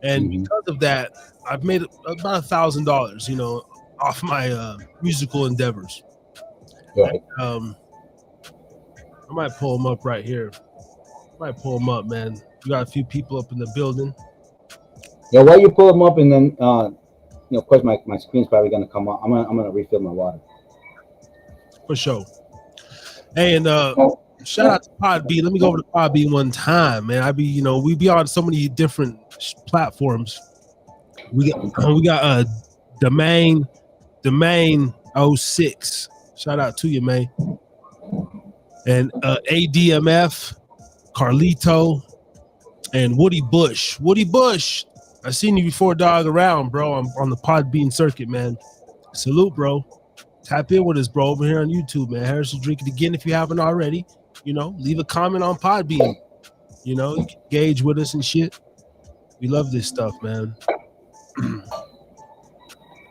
and because of that, I've made about $1,000, off my musical endeavors. Right. And, I might pull them up right here. Man. You got a few people up in the building. Yeah, while you pull them up, and then of course my screen's probably gonna come up. I'm gonna refill my water. For sure. Hey, and shout out to Podbean. Let me go over to Podbean one time, man. We be on so many different platforms. We got Domain 06. Shout out to you, man. And ADMF, Carlito, and Woody Bush. I seen you before, dog, around, bro. I'm on the Podbean circuit, man. Salute, bro. Tap in with us, bro, over here on YouTube, man. Harrison Drinkin again if you haven't already. Leave a comment on Podbean. You can engage with us and shit. We love this stuff, man.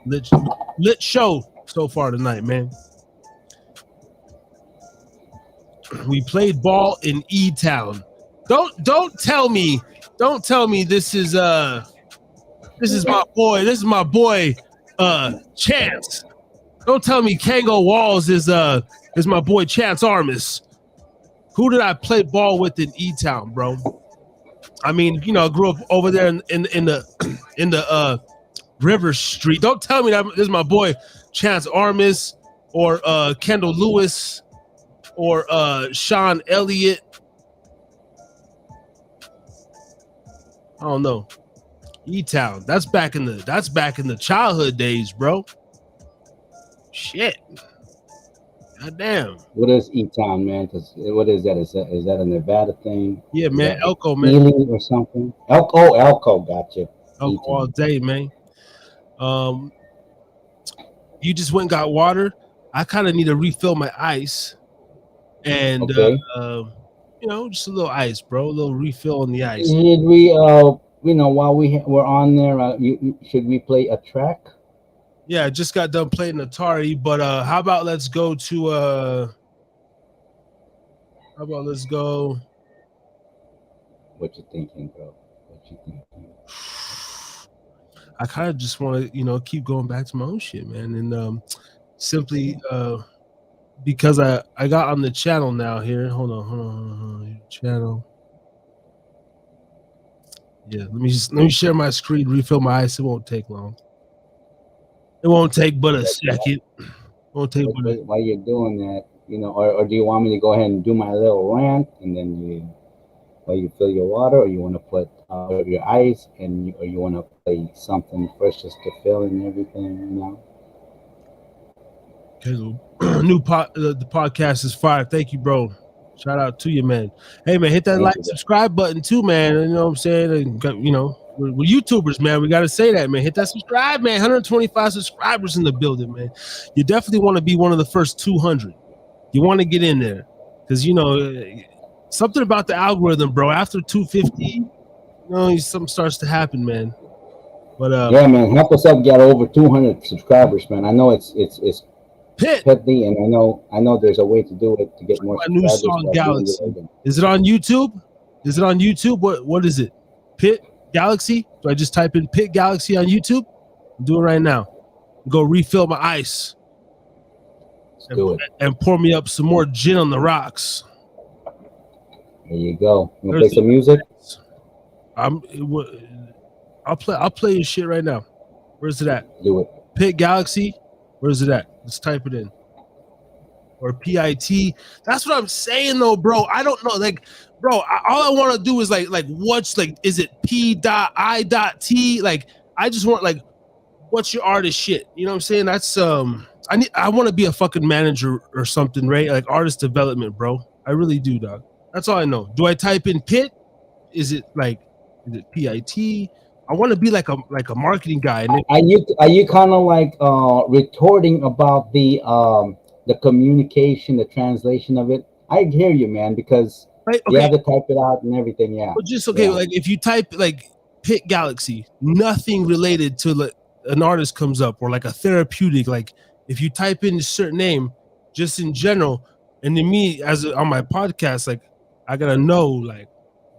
lit show so far tonight, man. We played ball in E-Town. Don't tell me this is my boy. This is my boy Chance. Don't tell me Kango Walls is my boy Chance Armis. Who did I play ball with in E-Town, bro? I mean, I grew up over there in the River Street. Don't tell me that this is my boy Chance Armis or Kendall Lewis or Sean Elliott. I don't know. E-Town. That's back in the childhood days, bro. Shit. God damn. What is E-Town, man? What is that? Is that a Nevada thing? Yeah, man. Elko, man. Ely or something? Elko. Gotcha. Elko E-Town. All day, man. You just went and got water. I kind of need to refill my ice. And okay. Just a little ice, bro. A little refill on the ice. Should we while we're on there, should we play a track? Yeah, I just got done playing Atari, but how about let's go to What you thinking, bro? I kind of just want to, keep going back to my own shit, man, and simply because I got on the channel now here. Hold on. Channel. Yeah, let me share my screen, refill my ice. It won't take long. It won't take but a second. While you're doing that, or do you want me to go ahead and do my little rant and then you? while you fill your water, or you want to put your ice, or you want to play something first just to fill and everything, you know. Okay, the podcast is fire. Thank you, bro. Shout out to you, man. Hey, man, hit that Thank like, you, bro. subscribe button too, man. You know what I'm saying? You know, we're YouTubers, man. We got to say that, man. Hit that subscribe, man. 125 subscribers in the building, man. You definitely want to be one of the first 200. You want to get in there because, you know, something about the algorithm, bro. After 250, you know, something starts to happen, man. But Yeah, man, help us up get over 200 subscribers, man. I know it's Pitt, petty, and I know there's a way to do it to get more my new subscribers. song But Galaxy. Is it on YouTube? Is it on YouTube? What is it? Pit Galaxy? Do I just type in Pit Galaxy on YouTube? I'm doing it right now. Go refill my ice. do it. And pour me up some more gin on the rocks. There you go. You wanna play some music? I'll play your shit right now. Where's it at? Do it. Pit Galaxy? Where's it at? Let's type it in. Or PIT. That's what I'm saying though, bro. I don't know. Like, bro, all I want to do is like what's like, is it P.I.T? Like, I just want like, what's your artist shit? You know what I'm saying? That's I want to be a fucking manager or something, right? Like artist development, bro. I really do, dog. That's all I know. Do I type in Pit? Is it PIT? I want to be like a marketing guy. Are you kind of like retorting about the communication, the translation of it? I hear you, man, because right? you have to type it out and everything. Yeah. But just okay, like if you type like Pit Galaxy, nothing related to like an artist comes up, or like a therapeutic. Like if you type in a certain name, just in general, and then me on my podcast, like I gotta know like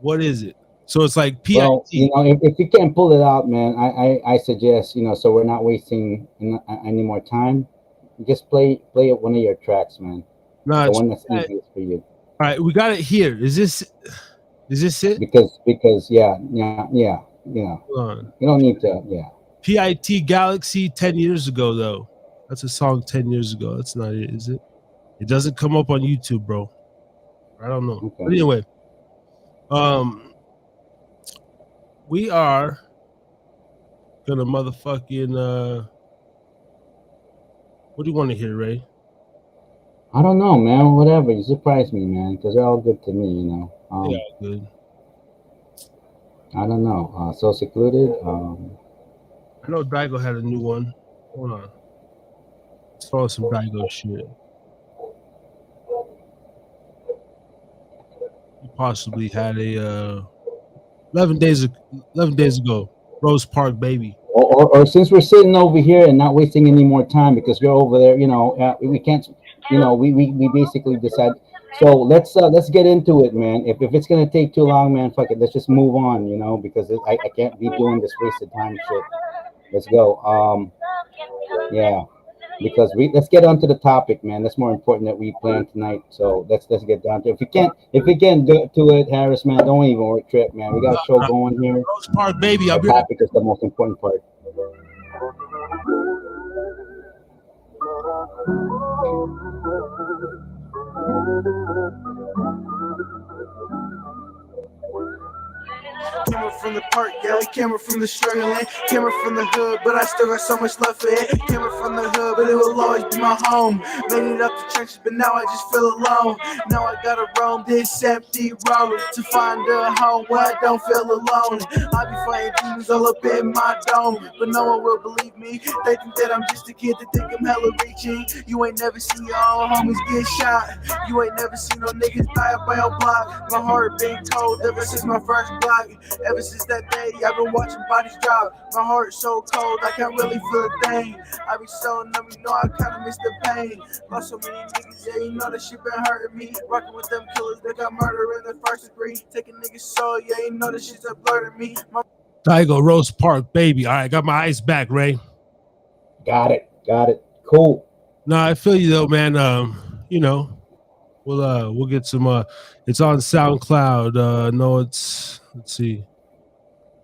what is it. So it's like PIT. Well, you know, if you can't pull it out, man, I suggest, you know, so we're not wasting any more time, just play one of your tracks, man. No, the one that's easiest for you. All right, we got it here. Is this it? Because yeah. You don't need to, yeah. PIT Galaxy 10 years ago though. That's a song 10 years ago. That's not it, is it? It doesn't come up on YouTube, bro. I don't know. Okay. But anyway, we are gonna motherfucking what do you want to hear, Ray? I don't know, man. Whatever. You surprise me, man, because they're all good to me, you know. Yeah, good. I don't know. So Secluded. I know Daigo had a new one. Hold on. Let's throw some Daigo shit. He possibly had a 11 days ago. Rose Park Baby. Or since we're sitting over here and not wasting any more time because you're over there, you know, we can't, you know, we basically decide. So let's get into it, man. If it's gonna take too long, man, fuck it. Let's just move on, you know, because I can't be doing this wasted time shit. Let's go. Yeah, because let's get on to the topic, man. That's more important that we plan tonight. So let's get down to it. If we can't do it, Harris, man, don't even work trip, man. We got a show going here. Rose Park Baby. The topic is the most important part. Camera from the park, yeah, camera from the struggling, camera from the hood, but I still got so much love for it. Camera from the hood, but it will always be my home. Made it up the trenches, but now I just feel alone. Now I gotta roam this empty road to find a home where I don't feel alone. I be fighting demons all up in my dome, but no one will believe me. They think that I'm just a kid, they think I'm hella reaching. You ain't never seen your own homies get shot. You ain't never seen no niggas die up by your block. My heart been cold ever since my first block. Ever since that day, I've been watching bodies drop. My heart's so cold, I can't really feel a thing. I be so numb, you know I kinda miss the pain. Lost so many niggas, yeah, you know that shit been hurting me. Rocking with them killers, they got murder in the first degree. Taking niggas soul, yeah, you know that shit's a blur to me. Daigo, Rose Park Baby. All right, got my ice back, Ray. Got it. Cool. No, I feel you though, man. You know, we'll get some. It's on SoundCloud. No, let's see.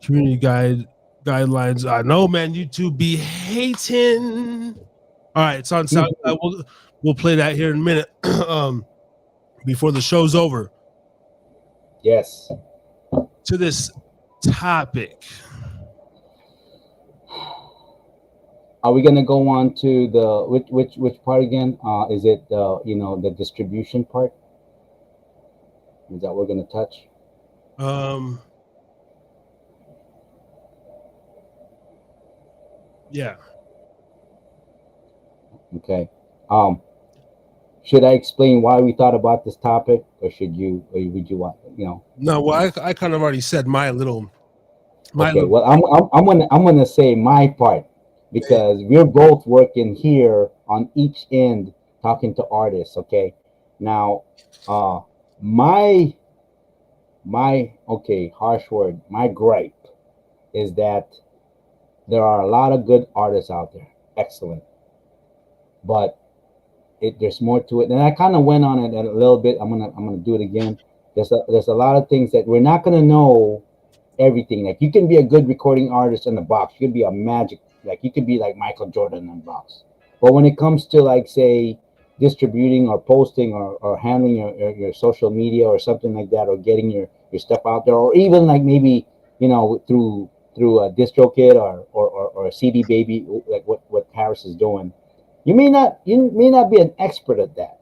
Community guidelines. I know, man. YouTube be hating. All right, it's on SoundCloud. We'll play that here in a minute. Before the show's over. Yes. to this topic. Are we gonna go on to the which part again? Is it the distribution part? Is that we're gonna touch? Um, yeah. Okay. Um, should I explain why we thought about this topic, or should you, or would you want, No, well, I kind of already said my Okay. little Well, I'm gonna say my part because we're both working here on each end talking to artists. Okay. Now, uh, my okay, harsh word. My gripe is that there are a lot of good artists out there, excellent, but there's more to it. And I kind of went on it a little bit. I'm gonna do it again. There's a lot of things that we're not gonna know everything. Like you can be a good recording artist in the box. You could be a magic, like you could be like Michael Jordan in the box. But when it comes to like say distributing or posting or handling your social media or something like that, or getting your stuff out there, or even like maybe through a DistroKid or a CD Baby, like what Paris is doing, you may not be an expert at that.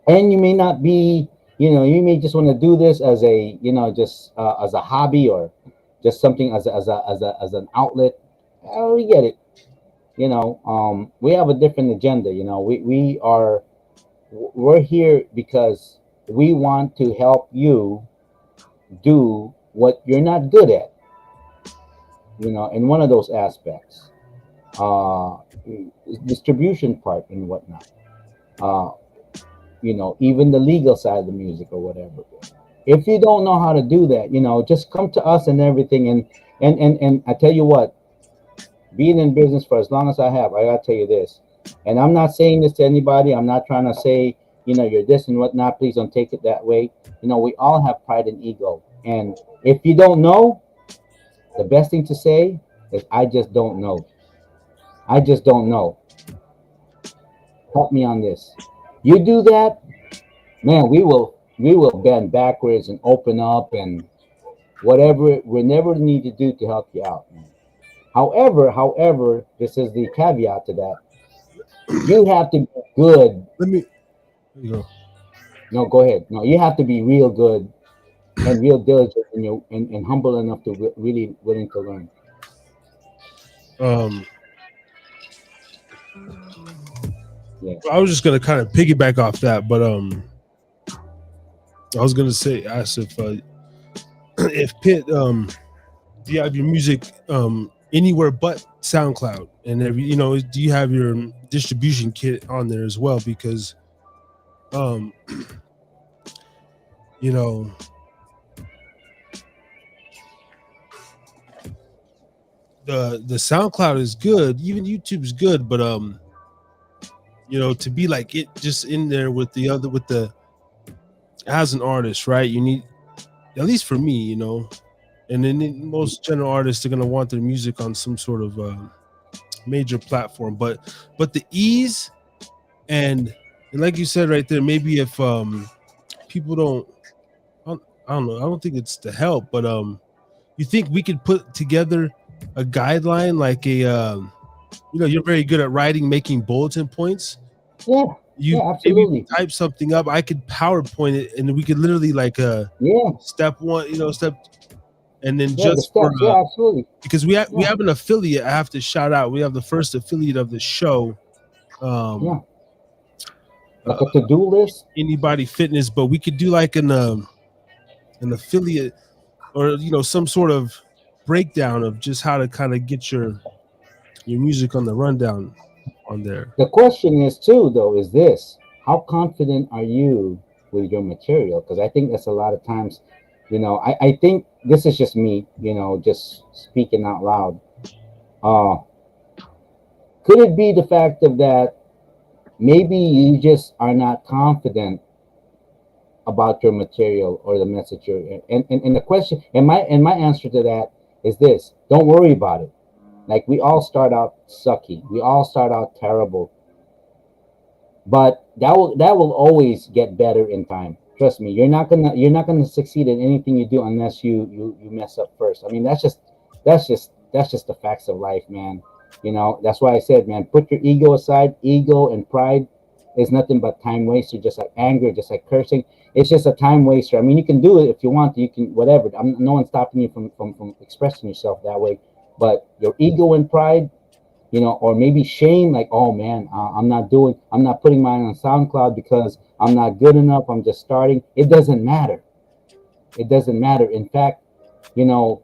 And you may not be, you may just want to do this as a, just as a hobby, or just something as an outlet. We get it. We have a different agenda. We're here because we want to help you do what you're not good at, in one of those aspects, uh distribution part and whatnot, uh even the legal side of the music or whatever. If you don't know how to do that, just come to us and everything. And I tell you what, being in business for as long as I have, I gotta tell you this, and I'm not saying this to anybody. I'm not trying to say, you're this and whatnot. Please don't take it that way. We all have pride and ego. And if you don't know, the best thing to say is, I just don't know. I just don't know. Help me on this. You do that, man, we will bend backwards and open up and whatever we never need to do to help you out, man. However, this is the caveat to that. You have to be good. let me there you go. No, go ahead. No, you have to be real good and real diligent, and humble enough to really willing to learn. Um, Yeah. I was just gonna kind of piggyback off that, but I was gonna say, ask if Pitt, do you have your music anywhere but SoundCloud, and do you have your distribution kit on there as well? Because um, you know, the SoundCloud is good, even YouTube's good, but to be like it just in there with the as an artist, right? You need, at least for me, and then most general artists are gonna want their music on some sort of major platform, but the ease and like you said right there, maybe if people I don't know, I don't think it's the help, but you think we could put together a guideline, like you're very good at writing, making bulletin points. Yeah. You Yeah. maybe Absolutely. type something up, I could PowerPoint it, and we could literally like Yeah. step one, step, and then Yeah. The just for steps. Yeah. Absolutely. because we Yeah. have an affiliate. I have to shout out. We have the first affiliate of the show, Yeah. um, Like uh, a to-do list. Anybody Fitness, but we could do like an affiliate, or some sort of breakdown of just how to kind of get your music on the rundown on there. The question is too, though, is this: how confident are you with your material? Because I think that's a lot of times, I think this is just me, just speaking out loud. Uh, could it be the fact of that maybe you just are not confident about your material or the message and the question, and my answer to that is this: don't worry about it. Like, we all start out sucky, we all start out terrible, but that will always get better in time. Trust me, you're not gonna succeed in anything you do unless you mess up first. I mean, that's just the facts of life, man. That's why I said, man, put your ego aside. Ego and pride is nothing but time waster, just like anger, just like cursing. It's just a time waster. I mean, you can do it if you want to, you can whatever. No one's stopping you from expressing yourself that way. But your ego and pride, or maybe shame, like, oh man, I'm not putting mine on SoundCloud because I'm not good enough. I'm just starting. It doesn't matter. It doesn't matter. In fact, none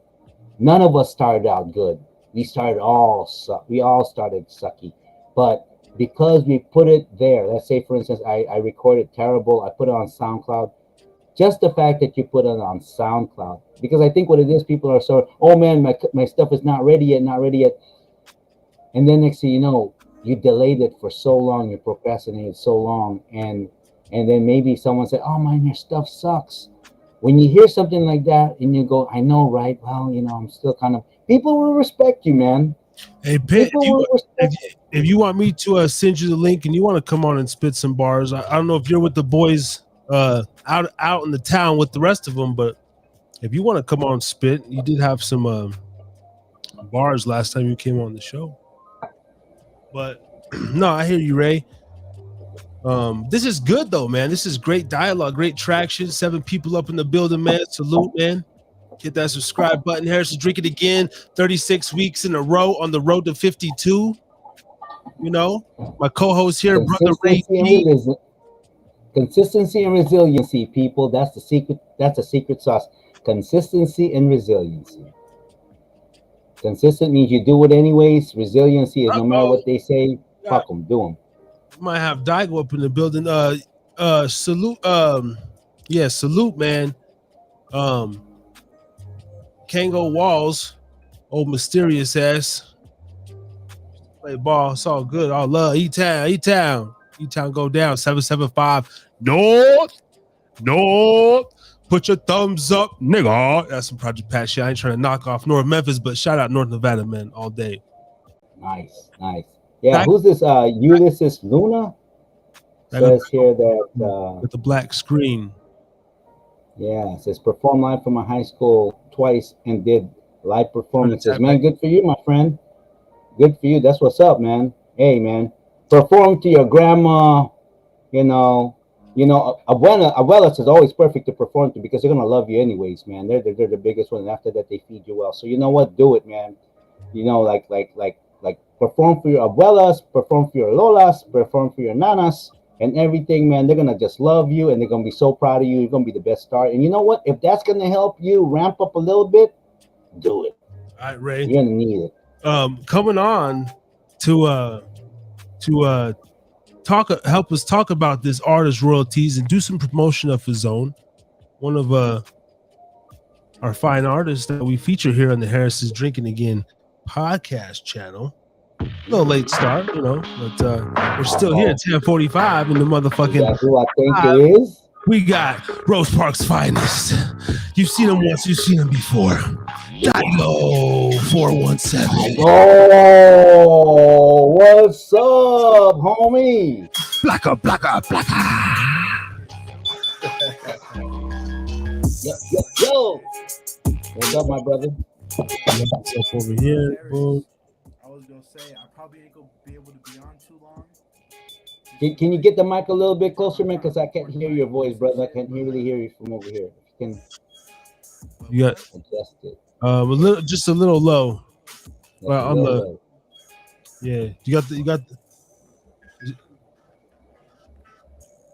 of us started out good. We all started sucky, but because we put it there, let's say for instance, I recorded terrible. I put it on SoundCloud. Just the fact that you put it on SoundCloud, because I think what it is, people are so, oh man, my stuff is not ready yet, not ready yet. And then next thing you know, you delayed it for so long, you procrastinated so long, and then maybe someone said, "Oh man, your stuff sucks." When you hear something like that, and you go, "I know, right? Well, I'm still kind of." People will respect you, man. Hey, Pitt, if you want me to send you the link and you want to come on and spit some bars, I don't know if you're with the boys out in the town with the rest of them, but if you want to come on and spit, you did have some bars last time you came on the show. But no, I hear you, Ray. This is good though, man. This is great dialogue, great traction. 7 people up in the building, man. Salute, man. Hit that subscribe button. Harris is Drinking Again. 36 weeks in a row on the road to 52. My co-host here, brother Ray G. Consistency and resiliency, people. That's the secret. That's a secret sauce. Consistency and resiliency. Consistent means you do it anyways. Resiliency is no matter what they say, fuck them, do them. Might have Daigo up in the building. Salute. Salute, man. Kango Walls, old mysterious ass. Play ball. It's all good. All love. E-Town. E-Town go down. 775 North. Put your thumbs up, nigga. That's some Project Pat shit. I ain't trying to knock off North Memphis, but shout out North Nevada, man, all day. Nice. Yeah, who's this? Ulysses Luna says here that with the black screen. Yeah, it says perform live from my high school twice and did live performances. Man, good for you, my friend. Good for you. That's what's up, man. Hey, man, perform to your grandma. Abuelas is always perfect to perform to because they're gonna love you anyways, man. They're the biggest one, and after that they feed you well. So you know what? Do it, man. Like perform for your abuelas, perform for your lolas, perform for your nanas, and everything, man. They're gonna just love you, and they're gonna be so proud of you. You're gonna be the best star. And you know what? If that's gonna help you ramp up a little bit, do it. All right, Ray. You're gonna need it. Coming on to help us talk about this artist Royalties and do some promotion of his own. One of our fine artists that we feature here on the Harris is Drinking Again podcast channel. A little late start, but we're still here at 10:45 in the motherfucking. That's who I think it is. We got Rose Park's finest. You've seen him once, you've seen him before. Daigo 417. Oh, what's up, homie? Blacka. Yo. What's up, my brother? Up over here. Boom. I was gonna say I probably ain't gonna be able to be on too long. Can you get the mic a little bit closer, man? Because I can't hear your voice, brother. I can't really hear you from over here. You got adjust it. Just a little low. Well, on the low. Yeah, you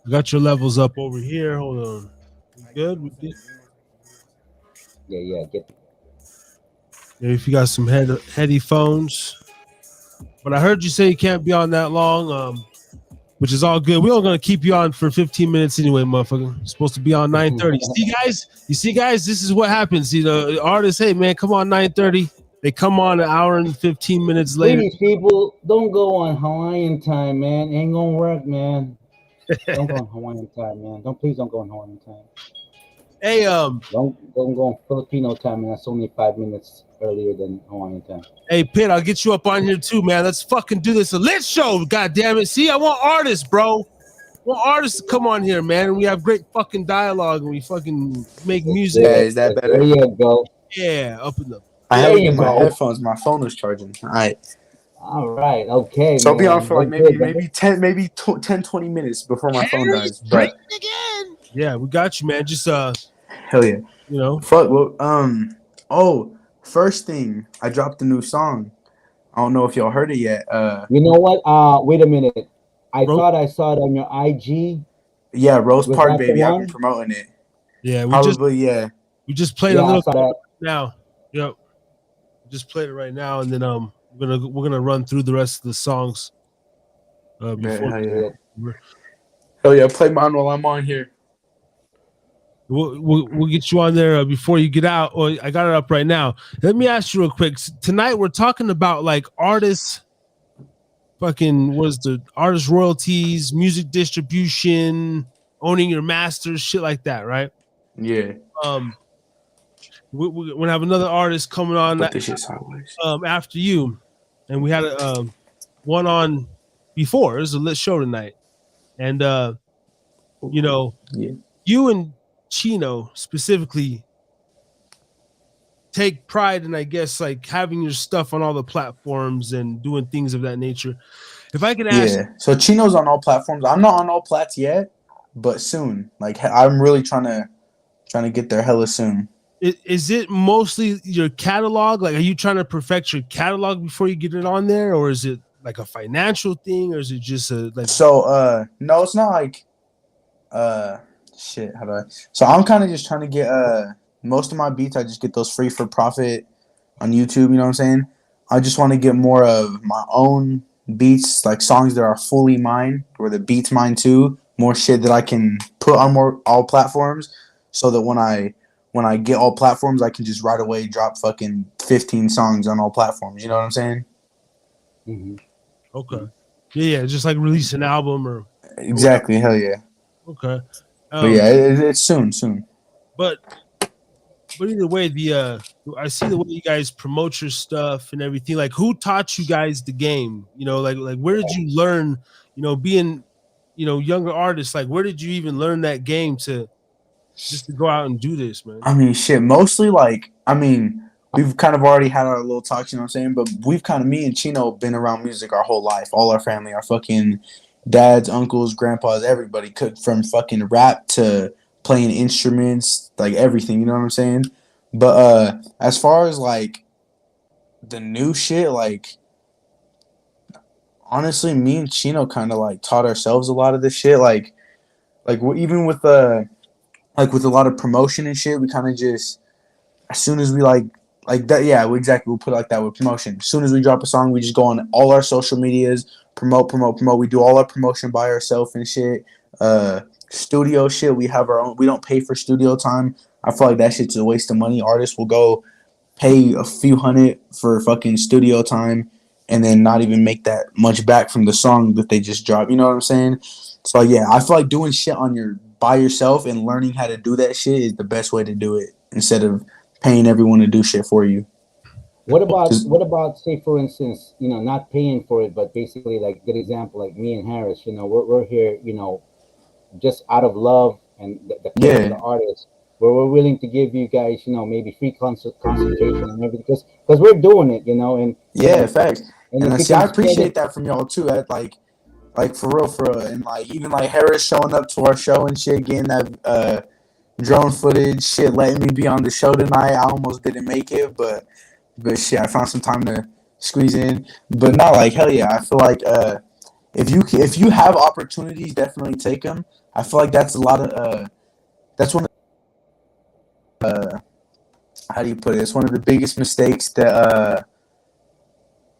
got your levels up over here. Hold on. Good. Yeah. If you got some heady phones, but I heard you say you can't be on that long. Which is all good. We're all gonna keep you on for 15 minutes anyway, motherfucker. You're supposed to be on 9:30. You see, guys, this is what happens. The artists, hey man, come on 9:30. They come on an hour and 15 minutes later. Please, people, don't go on Hawaiian time, man. Ain't gonna work, man. Don't go on Hawaiian time, man. Please don't go on Hawaiian time. Hey, don't go on Filipino time, man. That's only 5 minutes earlier than Hawaiian time. Hey, Pitt, I'll get you up on here too, man. Let's fucking do this. A lit show, god damn it. See, I want artists, bro. want artists to come on here, man, and we have great fucking dialogue and we fucking make music. Yeah, is that better? There you go. Yeah, up in the. I There have it you in my go. headphones. My phone was charging. All right. All right. Okay, So I'll be on man. for like Well, maybe good. 10, 20 minutes before my phone dies. But Again. Yeah, we got you, man. Just hell yeah. you know. Fuck. Well, oh, first thing, I dropped a new song. I don't know if y'all heard it yet. You know what? Wait a minute. I Ro- thought I saw it on your IG. Yeah, Rose Was Park that the Baby. I've one? been promoting it. Yeah, Probably. we just played Yeah, a I little saw that. now. Yep. Just played it right now, and then we're gonna run through the rest of the songs. Before Hell yeah, play mine while I'm on here. we'll get you on there before you get out. Oh, I got it up right now. Let me ask you real quick. Tonight we're talking about like artists. Fucking was the artist royalties, music distribution, owning your masters, shit like that, right? Yeah. We're gonna have another artist coming on Put this shit sideways. after you, and we had a one on before. It was a lit show tonight, and you know, Yeah. you and Chino specifically take pride in, I guess, like having your stuff on all the platforms and doing things of that nature. If I could ask, Yeah. So Chino's on all platforms. I'm not on all plats yet, but soon. Like I'm really trying to get there hella soon. is it mostly your catalog? Like, are you trying to perfect your catalog before you get it on there, or is it like a financial thing, or is it just a like? So no, it's not like shit. How do I? So I'm kind of just trying to get most of my beats. I just get those free for profit on YouTube. You know what I'm saying? I just want to get more of my own beats, like songs that are fully mine, where the beats mine too. More shit that I can put on all platforms, so that when I get all platforms, I can just right away drop fucking 15 songs on all platforms. You know what I'm saying? Mm-hmm. Okay. Yeah, just like release an album or Exactly. Hell yeah. okay. But yeah, it's soon. But either way, I see the way you guys promote your stuff and everything. Like, who taught you guys the game? You know, like where did you learn? You know, being younger artists. Like, where did you even learn that game to go out and do this, man? I mean, shit. Mostly, we've kind of already had our little talks. You know what I'm saying? But we've kind of, me and Chino, been around music our whole life. All our family, our fucking dads, uncles, grandpas, everybody could, from fucking rap to playing instruments, like everything. You know what I'm saying? But as far as like the new shit, like honestly, me and Chino kind of like taught ourselves a lot of this shit. Like even with like with a lot of promotion and shit, we kind of just, as soon as we like that, yeah, exactly. We'll put it like that with promotion. As soon as we drop a song, we just go on all our social medias, promote. We do all our promotion by ourselves and shit. Studio shit, we have our own. We don't pay for studio time. I feel like that shit's a waste of money. Artists will go pay a few $100 for fucking studio time and then not even make that much back from the song that they just dropped. You know what I'm saying? So yeah, I feel like doing shit by yourself and learning how to do that shit is the best way to do it, instead of paying everyone to do shit for you. What about say, for instance, not paying for it, but basically, like, good example, like me and Harris, we're here, just out of love and the care of the artist, where we're willing to give you guys, maybe free consultation and everything, because we're doing it, and yeah, facts. And I appreciate that from y'all too. Like for real, and like even like Harris showing up to our show and shit, getting that drone footage, shit, letting me be on the show tonight. I almost didn't make it, but shit, I found some time to squeeze in. But not like, hell yeah, I feel like if you have opportunities, definitely take them. I feel like that's a lot of that's one of how do you put it? It's one of the biggest mistakes that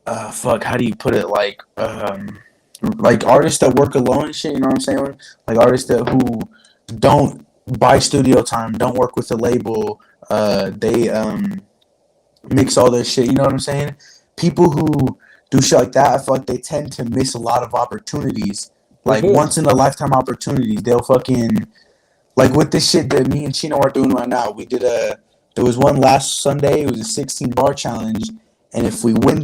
how do you put it? Like artists that work alone and shit, you know what I'm saying? Like artists who don't buy studio time, don't work with a label, they mix all this shit, you know what I'm saying? People who do shit like that, I feel like they tend to miss a lot of opportunities. Like once in a lifetime opportunities. They'll fucking, like with this shit that me and Chino are doing right now. There was one last Sunday, it was a 16 bar challenge. And if we win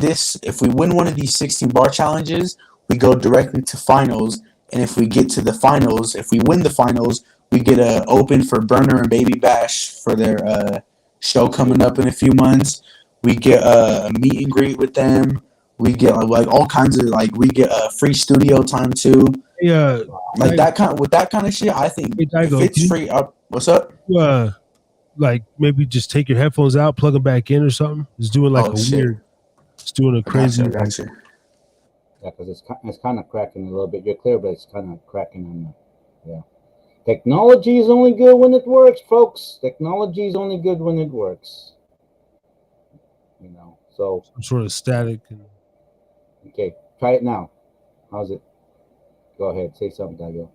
one of these 16 bar challenges, we go directly to finals, And if we get to the finals, if we win the finals, we get a open for Burner and Baby Bash for their show coming up in a few months. We get a meet and greet with them. We get like all kinds of like we get a free studio time too. Yeah, Like that kind with that kind of shit. I think hey, if Daigo, it's can straight up, what's up? you like maybe just take your headphones out, plug them back in or something? It's doing like Oh a shit! weird, it's doing a I got crazy. you. I got you. Yeah, because it's kind of cracking a little bit. You're clear, but it's kind of cracking on the. Yeah. Technology is only good when it works, folks. Technology is only good when it works. So Some sort of static. And okay, try it now. How's it? Go ahead, say something, Daigo.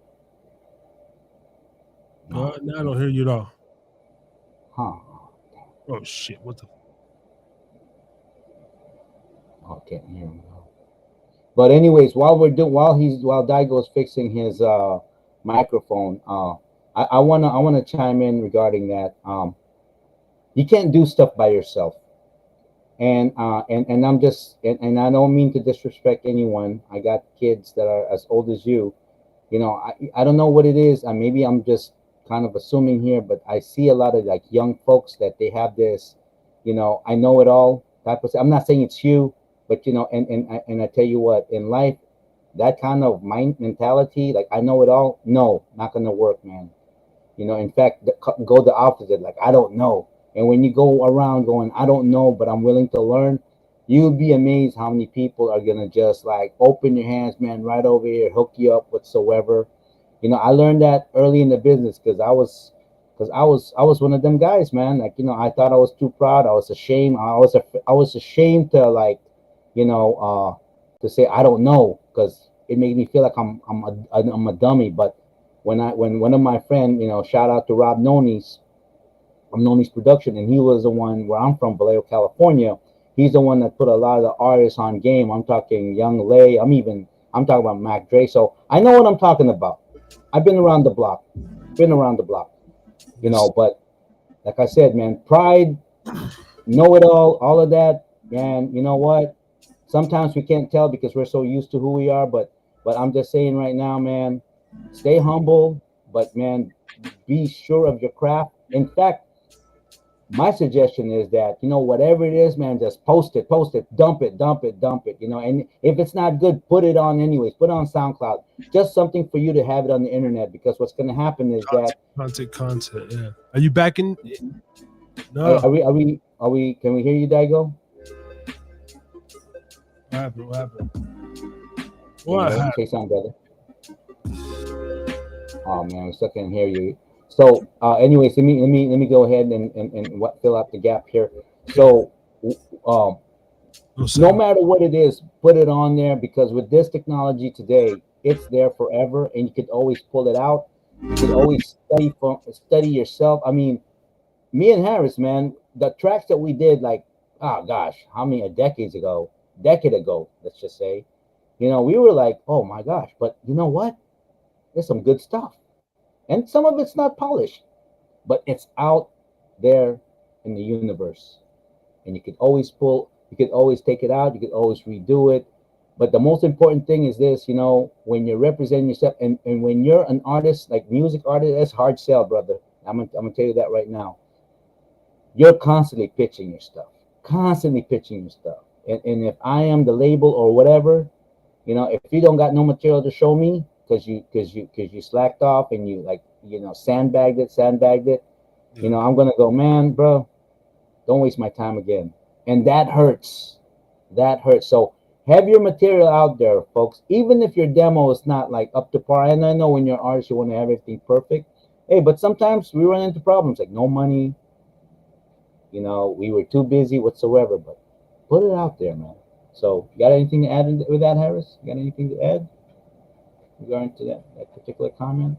now I don't hear you at all. Huh? Oh shit! What the? Oh, can't hear him now. But anyways, while Daigo's fixing his microphone, I wanna chime in regarding that. You can't do stuff by yourself, and I'm just and I don't mean to disrespect anyone. I got kids that are as old as you. I don't know what it is. Maybe I'm just kind of assuming here, but I see a lot of like young folks that they have this, I know it all type of. I'm not saying it's you, but and I tell you what, in life, that kind of mind mentality, like I know it all, no, not gonna work, man. In fact, go the opposite. Like I don't know. And when you go around going, I don't know, but I'm willing to learn, you'll be amazed how many people are gonna just like open your hands, man, right over here, hook you up whatsoever. I learned that early in the business because I was one of them guys, man. Like I thought I was too proud. I was ashamed. I was ashamed to like, to say I don't know because it made me feel like I'm a dummy. But when one of my friend, shout out to Rob Noni's, from Noni's production, and he was the one where I'm from, Vallejo, California. He's the one that put a lot of the artists on game. I'm talking Young Lay. I'm talking about Mac Dre. So I know what I'm talking about. I've been around the block. But like I said, man, pride, know it all of that, man. You know what? Sometimes we can't tell because we're so used to who we are. But I'm just saying right now, man, stay humble, but man, be sure of your craft. In fact, my suggestion is that whatever it is, man, just post it, dump it. And if it's not good, put it on anyways. Put it on SoundCloud. Just something for you to have it on the internet, because what's going to happen is that content. Yeah. Are you back in? No. Are we? Can we hear you, Daigo? What happened? Say something, brother. Oh man, we still can't hear you. So, anyways, let me go ahead and fill out the gap here. So, no matter what it is, put it on there, because with this technology today, it's there forever, and you could always pull it out. You could always study yourself. I mean, me and Harris, man, the tracks that we did, like, oh gosh, how many decade ago, let's just say, we were like, oh my gosh, but you know what? There's some good stuff. And some of it's not polished, but it's out there in the universe. And you could always take it out, you could always redo it. But the most important thing is this, when you're representing yourself, and when you're an artist, like music artist, that's hard sell, brother. I'm gonna tell you that right now. You're constantly pitching your stuff. And if I am the label or whatever, if you don't got no material to show me, because you slacked off and you sandbagged it, I'm gonna go, man, bro, don't waste my time again. And that hurts. So have your material out there, folks. Even if your demo is not like up to par. And I know when you're an artist, you want to have everything perfect. Hey, but sometimes we run into problems like no money. We were too busy whatsoever. But put it out there, man. So, you got anything to add with that, Harris? You got anything to add regarding to that particular comment?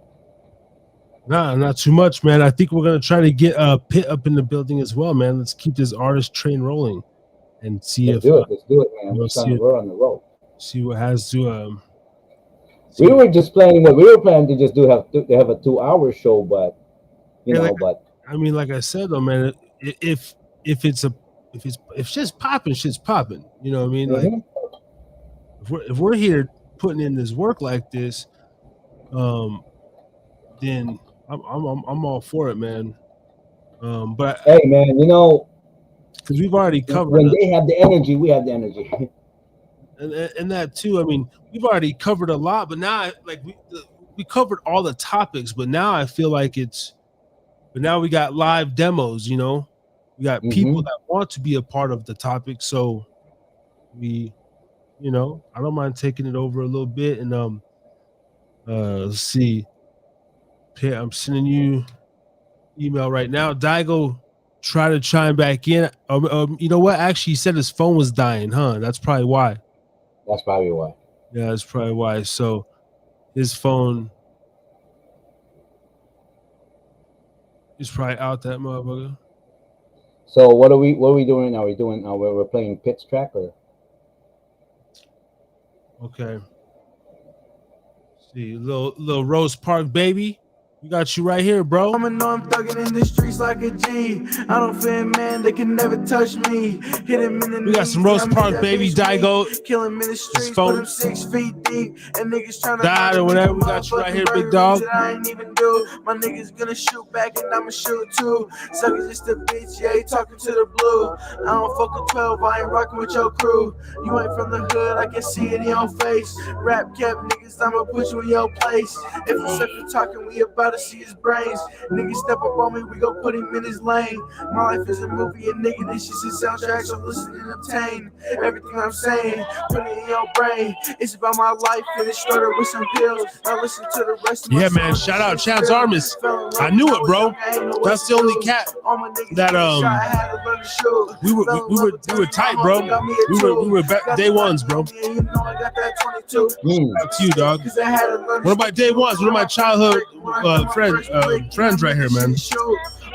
Nah, not too much, man. I think we're gonna try to get Pitt up in the building as well, man. Let's keep this artist train rolling and see Let's do it, man. We're on the road. See what has to. We were just planning to just have a 2-hour show, but I mean, like I said though, man, if it's just popping, shit's popping. You know what I mean? Mm-hmm. Like if we're here putting in this work like this, then I'm all for it, man. But Hey, man, because we've already covered when it, they have the energy, we have the energy. and that too. I mean, we've already covered a lot, but now like we covered all the topics, but now I feel like but now we got live demos. We got people that want to be a part of the topic, so we, I don't mind taking it over a little bit. And let's see. I'm sending you email right now. Daigo, try to chime back in. You know what? Actually, he said his phone was dying, huh? That's probably why. That's probably why. Yeah, that's probably why. So his phone is probably out that motherfucker. So what are we doing? Are we doing? We're playing Pitts track or? Okay. See, little Rose Park baby. We got you right here, bro. I'ma know I'm thugging in the streets like a G. I don't fear man, they can never touch me. Hit him in the We got some Rose Park baby, Daigo. Kill him in the streets, phone put him 6 feet deep. And niggas tryna died or whatever. We got you right here, big dog. I ain't even do. My niggas gonna shoot back and I'ma shoot too. Suckers just a bitch, yeah, he talking to the blue. I don't fuck with 12, I ain't rocking with your crew. You ain't from the hood, I can see it in your face. Rap cap niggas, I'ma put you in your place. If you suck for talking, we about to see his brains. Niggas step up on me, we gon' put him in his lane. My life is a movie, and nigga, this shit's a soundtrack, so listen and obtain everything I'm saying. Put it in your brain. It's about my life, and it started with some pills. Now listen to the rest of my man. Shout out Chance Armis. I knew it, bro. That's the only cat that we were tight, bro. We were day ones, bro. That's you, dog. One of my day ones, one of my childhood friends right here, man.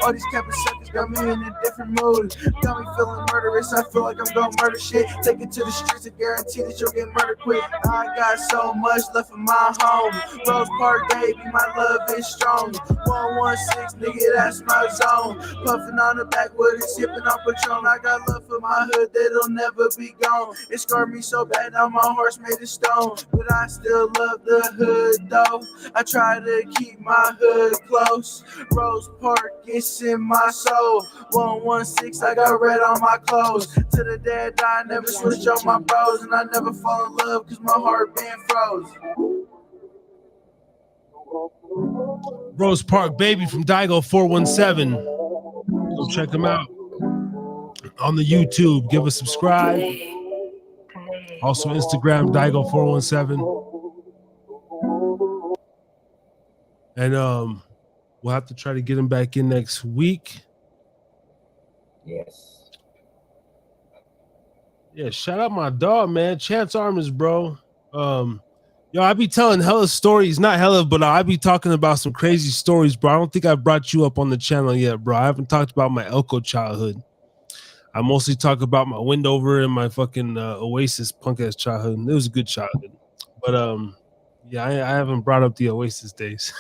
All these capping suckers got me in a different mood. Got me feeling murderous. I feel like I'm gonna murder shit. Take it to the streets and guarantee that you'll get murdered quick. I got so much left in my home. Rose Park, baby, my love is strong. 116, nigga, that's my zone. Puffing on the backwood and sipping on Patron. I got love for my hood that'll never be gone. It scarred me so bad, now my heart's made of stone. But I still love the hood, though. I try to keep my hood close. Rose Park, it's in my soul. 116, I got red on my clothes. To the day I die, I never switch on my bros. And I never fall in love cause my heart been froze. Rose Park baby from Daigo 417. Go check them out on the YouTube. Give us subscribe. Also Instagram Daigo 417. And we'll have to try to get him back in next week. Yes. Yeah, shout out my dog, man. Chance Armis, bro. I be telling hella stories, not hella, but I be talking about some crazy stories, bro. I don't think I brought you up on the channel yet, bro. I haven't talked about my Elko childhood. I mostly talk about my Windover and my fucking Oasis punk ass childhood. It was a good childhood, but I haven't brought up the Oasis days.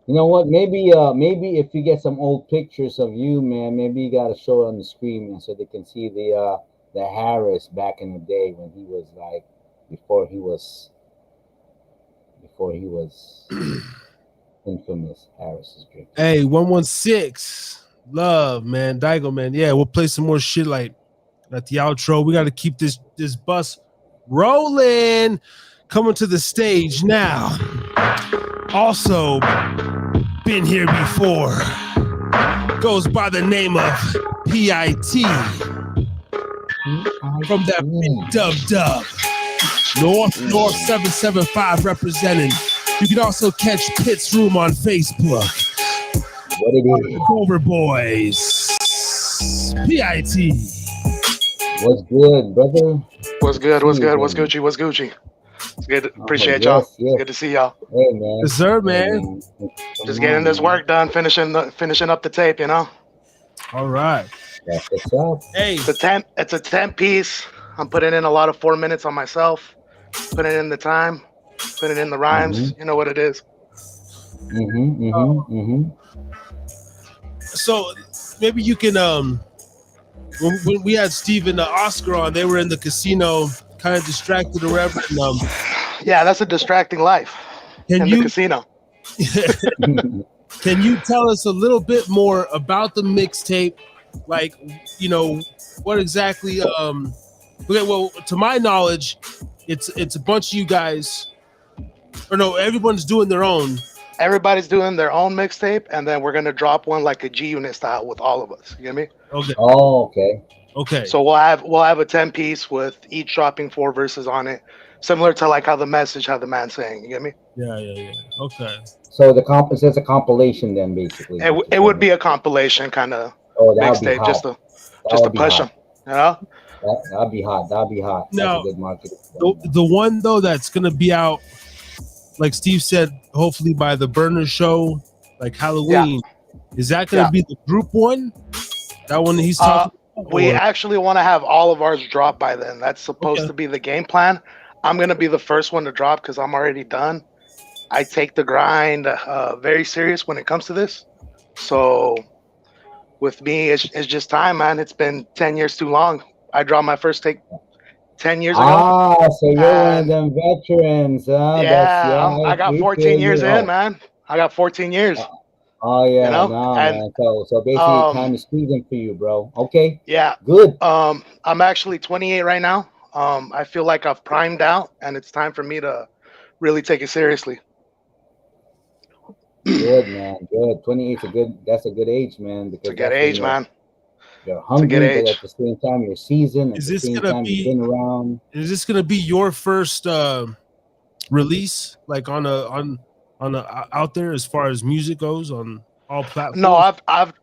You know what? Maybe if you get some old pictures of you, man, maybe you gotta show it on the screen, man, so they can see the Harris back in the day when he was like before he was infamous. Harris is drinking. Hey, 116, love, man, Daigo, man. Yeah, we'll play some more shit like at the outro. We got to keep this bus rolling. Coming to the stage now. Also been here before. Goes by the name of PIT. From that big dub. North 775 representing. You can also catch Pitt's Room on Facebook. What it is? Clover Boys. PIT. What's good, brother? What's good? What's good? What's Gucci? What's Gucci? It's good. Appreciate y'all. Yes. Good to see y'all. Hey, man. Yes, sir, man. Just getting this work done, finishing up the tape, you know. All right. That's what's up. Hey, It's a 10 piece. I'm putting in a lot of 4 minutes on myself. Putting in the time, putting in the rhymes. You know what it is. So maybe you can when we had Steve and Oscar on, they were in the casino, kind of distracted or whatever. And, yeah, that's a distracting life. Can in you the casino. can you tell us a little bit more about the mixtape? Like, you know, what exactly? Okay, well, to my knowledge, it's a bunch of you guys, or no, everyone's doing their own. Everybody's doing their own mixtape, and then we're gonna drop one like a G Unit style with all of us. You get me? Okay, Oh, okay. okay, So we'll have a 10-piece with each dropping 4 verses on it, similar to like how the message had the man saying. You get me? yeah. Okay, So it's a compilation then, basically. It would be a compilation kind of Oh, that would be mixtape, hot. just That to would be push them. hot. You know? That'd be hot. That'd be hot. That's a now good marketing. the one though that's gonna be out, like Steve said, hopefully by the Burner Show, like Halloween. Is that gonna Yeah. be the group one? That one he's Uh, talking about? we or- actually want to have all of ours drop by then. That's supposed Okay. to be the game plan. I'm gonna be the first one to drop because I'm already done. I take the grind very serious when it comes to this. So with me, it's just time, man. It's been 10 years too long. I dropped my first take 10 years ago. Ah, so you're one of And them veterans. I got 14 years in, Oh, man. I got 14 years. oh yeah, You know? no, And man. So basically, time is squeezing for you, bro. Okay, yeah, good. I'm actually 28 right now. I feel like I've primed out, and it's time for me to really take it seriously. Good, man. Good. 28's that's a good age, man. It's a Because good that's when age, man. you're It's a good hungry, but age. at the same time, you're seasoned. At Is the this same gonna time, be- you've been around. Is this gonna be your first release, like on a out there as far as music goes on all platforms? No,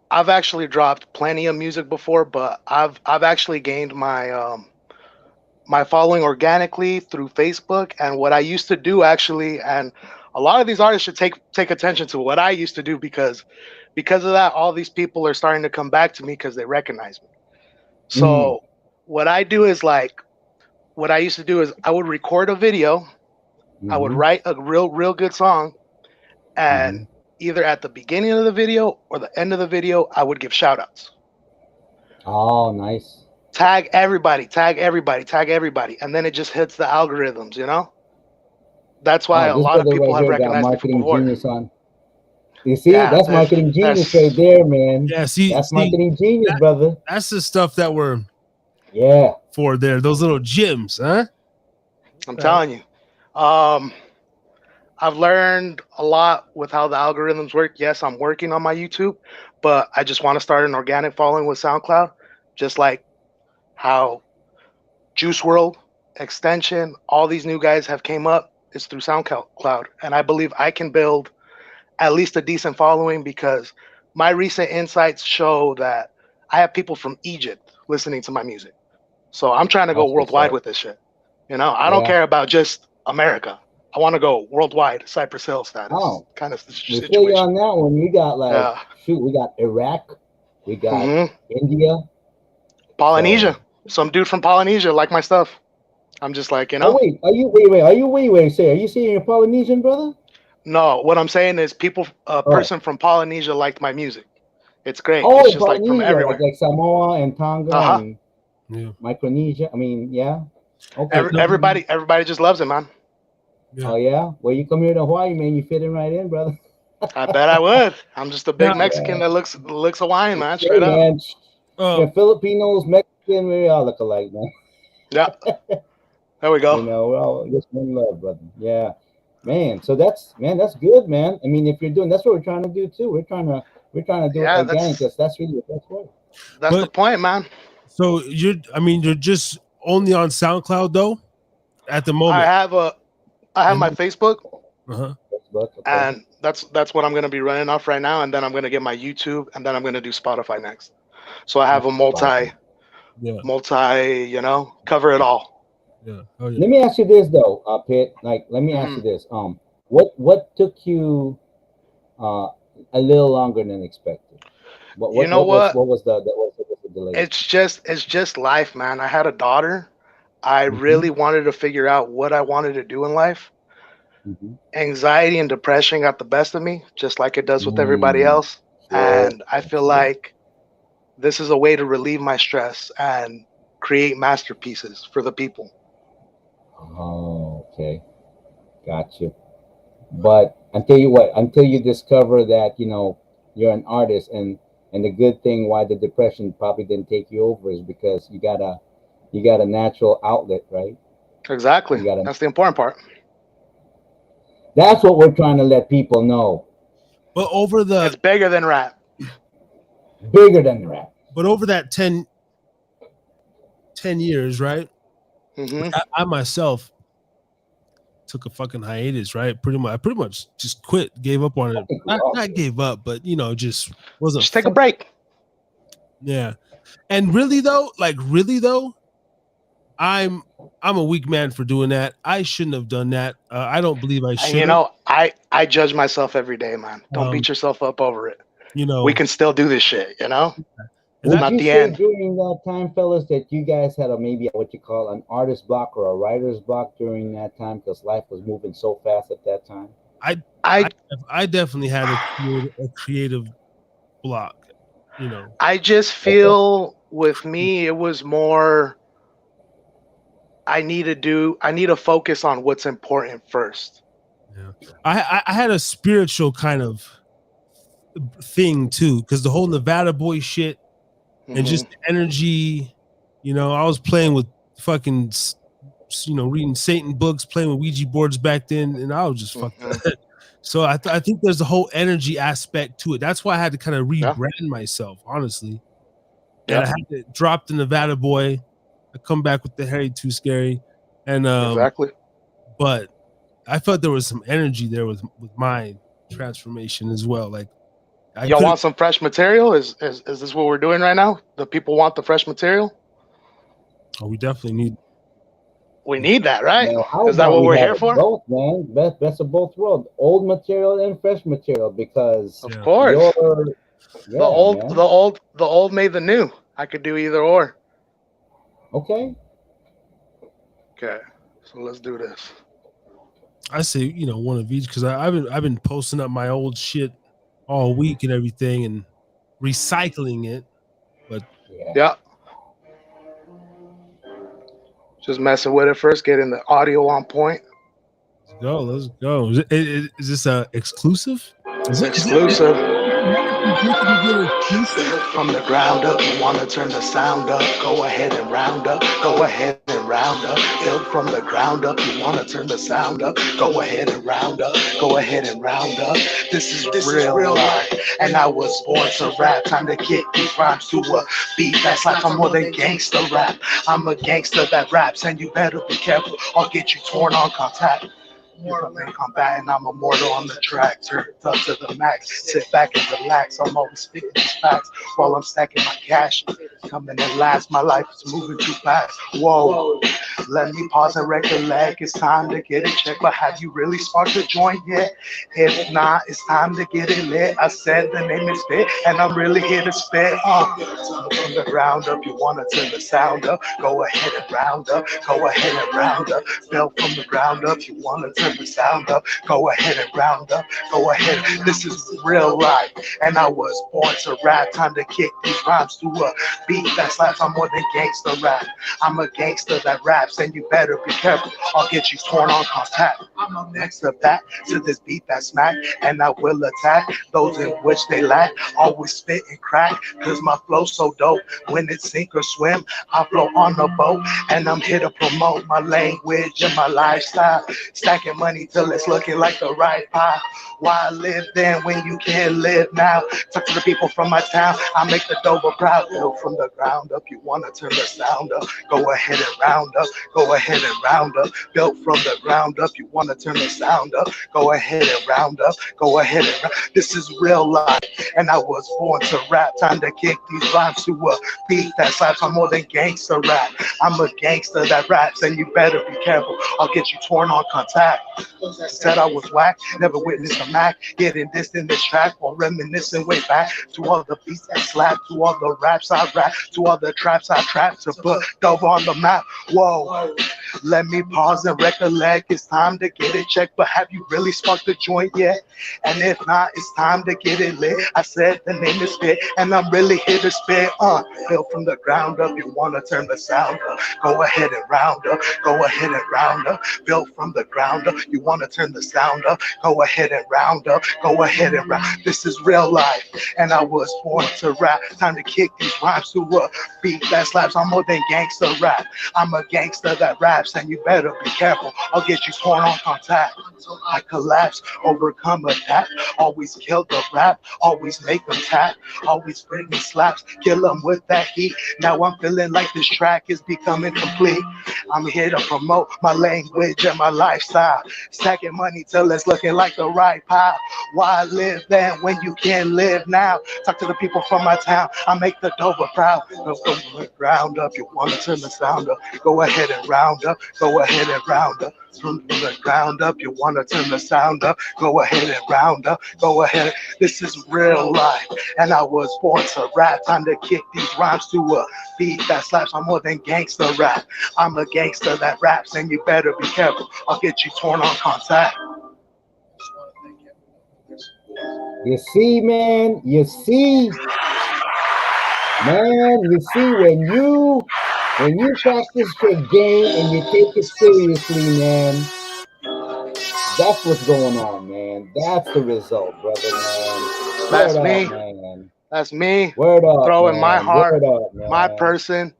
I've actually dropped plenty of music before, but I've actually gained my my following organically through Facebook. And what I used to do actually, and a lot of these artists should take attention to what I used to do because of that, all these people are starting to come back to me because they recognize me. So what I do is like what I used to do is I would record a video, I would write a real good song, and either at the beginning of the video or the end of the video, I would give shout outs. Oh, nice. Tag everybody, and then it just hits the algorithms, you know? That's why Oh, a this lot of brother people right have here got recognized me from marketing before. genius on. You see, Yeah, that's marketing genius right there, man. Yeah, see, That's marketing genius, brother. That's the stuff that we're Yeah. for there. Those little gems, huh? I'm telling you. I've learned a lot with how the algorithms work. Yes, I'm working on my YouTube, but I just want to start an organic following with SoundCloud, just like how Juice World, Extension, all these new guys have came up is through SoundCloud. And I believe I can build at least a decent following because my recent insights show that I have people from Egypt listening to my music. So I'm trying to go That's what's worldwide up. with this shit. You know, I don't Yeah. care about just America. I want to go worldwide, Cypress Hill status Oh, kind of we situation. feel you on that one. We got like, Yeah. shoot, we got Iraq, we got Mhm. India. Polynesia. Some dude from Polynesia like my stuff. I'm just like, you know. Oh wait, are you saying you're Polynesian, brother? No, what I'm saying is a person from Polynesia liked my music. It's great. Oh, It's just like from Polynesia, everywhere. like Samoa and Tonga Uh-huh. and Yeah. Micronesia. I mean, yeah. Okay. Everybody just loves it, man. Yeah. Oh yeah. Well, you come here to Hawaii, man. You fit in right in, brother. I bet I would. I'm just a big Yeah. Mexican that looks Hawaiian, man. Hey, Straight up. man. Oh, Yeah, Filipinos, Mexican, we all look alike, man. Yeah. There we go. You know, we're all just one love, brother. Yeah, man. So that's good, man. I mean, if you're doing, that's what we're trying to do too. We're trying to do Yeah, it organic. That's really the best way. That's the But- point, man. so you're just only on SoundCloud though, at the I moment. have my Facebook, Uh-huh. Facebook, okay. and that's what I'm gonna be running off right now, and then I'm gonna get my YouTube, and then I'm gonna do Spotify next. So I have a multi, you know, cover it all. Yeah. Oh yeah. Let me ask you this though, Pitt. Like, let me ask you this. What took you a little longer than expected? What was the delay? It's just life, man. I had a daughter. I really wanted to figure out what I wanted to do in life. Anxiety and depression got the best of me, just like it does with everybody else. And I feel like this is a way to relieve my stress and create masterpieces for the people. Oh, okay. Got you. But until you discover that you're an artist, and the good thing why the depression probably didn't take you over is because you got a natural outlet, right? Exactly. You got a That's the important part. That's what we're trying to let people know. But over It's the bigger than rap. Bigger than the rap. but over that 10 years, right? Hmm. I myself took a fucking hiatus, right? I pretty much just quit, gave up on I it. think we Not, all not did. gave up, but just wasn't Just take a break. yeah. And really though, I'm a weak man for doing that. I shouldn't have done that. I don't believe I And should have. I judge myself every day, man. Don't Um, beat yourself up over it. you We know, can still do this shit, and It's Would that not you the say end. during that time, fellas, that you guys had maybe what you call an artist block or a writer's block during that time because life was moving so fast at that time? I I I definitely had a creative block. You know, I just Okay. feel with me it was more I need to focus on what's important first. yeah. I had a spiritual kind of thing too, because the whole Nevada boy shit and Hmm. just the energy. I was playing with fucking, reading Satan books, playing with Ouija boards back then, and I was just fucked Hmm. up. So I think there's a whole energy aspect to it. That's why I had to kind of Yeah. rebrand myself, honestly. And I Yep. had to drop the Nevada boy. I come back with the Harry Too Scary, and Exactly. but I felt there was some energy there with my transformation as well. Like I Y'all could, want some fresh material? Is this what we're doing right now? The people want the fresh material? we definitely need. We need that, right? Well, how Is that about what we we're have here it for? both, man? Best of both worlds, old material and fresh material, because Of Yeah. course. you're, The yeah, old the man. old the old made the new. I could do either or. Okay. Okay. So let's do this. I say one of each because I've been posting up my old shit all week and everything and recycling it. But Yeah. Yeah. Just messing with it first, getting the audio on point. let's go. Is this a exclusive? It's Is it exclusive. exclusive? Built from the ground up, you wanna turn the sound up. Go ahead and round up, go ahead and round up. Built from the ground up, you wanna turn the sound up. Go ahead and round up, go ahead and round up. This is real life, and I was born to rap. Time to kick these rhymes to a beat that's like I'm more than gangster rap. I'm a gangster that raps, and you better be careful. I'll get you torn on contact. Mortal in combat, and I'm immortal on the track. Turn it up to the max. Sit back and relax. I'm always speaking these facts while I'm stacking my cash. Coming in last, my life is moving too fast. Whoa, let me pause and recollect. It's time to get it checked. But have you really sparked the joint yet? If not, it's time to get it lit. I said the name is Spit, and I'm really here to spit. From the ground up, you wanna turn the sound up. Go ahead and round up. Go ahead and round up. Built from the ground up, you wanna turn the sound up. Go ahead and round up. Go ahead. This is real life, and I was born to rap. Time to kick these rhymes to a beat that slaps. I'm more than gangster rap. I'm a gangster that raps, and you better be careful. I'll get you torn on contact. I'm next to back to this beat that smack, and I will attack those in which they lack. Always spit and crack, cause my flow's so dope. When it's sink or swim, I float on the boat, and I'm here to promote my language and my lifestyle. Stacking money till it's looking like the right pile. Why live then when you can't live now? Talk to the people from my town, I make the Dover proud. Built from the ground up, you wanna turn the sound up. Go ahead and round up, go ahead and round up. Built from the ground up, you wanna turn the sound up. Go ahead and round up, go ahead and round. This is real life, and I was born to rap. Time to kick these rhymes to a beat that slaps. I'm more than gangster rap. I'm a gangster that raps, and you better be careful. I'll get you torn on contact. Said I was whack, never witnessed a Mac. Getting this in this track while reminiscing way back to all the beats that slap, to all the raps I rap, to all the traps I trap to put Dover on the map. Whoa, Let me pause and recollect. It's time to get it checked, but have you really sparked the joint yet? And if not, it's time to get it lit. I said the name is Fit, and I'm really here to spit. Built from the ground up, you wanna turn the sound up. Go ahead and round up, go ahead and round up. Built from the ground up, you wanna turn the sound up. Go ahead and round up, go ahead and round. This is real life, and I was born to rap. Time to kick these rhymes to a beat that slaps. I'm more than gangster rap. I'm a gangster that raps, and you better be careful. I'll get you torn on contact. I collapse, overcome attack. Always kill the rap, always make them tap. Always bring me slaps, kill them with that heat. Now I'm feeling like this track is becoming complete. I'm here to promote my language and my lifestyle. Stacking money till it's looking like the right pile. Why live then when you can live now? Talk to the people from my town, I make the Dover proud. Go from the ground up, you wanna turn the sound up. Go ahead and round up, go ahead and round up. From the ground up, you wanna turn the sound up. Go ahead and round up, go ahead. This is real life, and I was born to rap. Time to kick these rhymes to a beat that slaps. I'm more than gangster rap. I'm a gangster that raps, and you better be careful. I'll get you torn on contact. You see, man. You see, man. You see when you practice your game and you take it seriously, man. That's what's going on, man. That's the result, brother, man. That's Word me. up, man. That's me. Word up, Throwing man. my heart, Word up, man. my person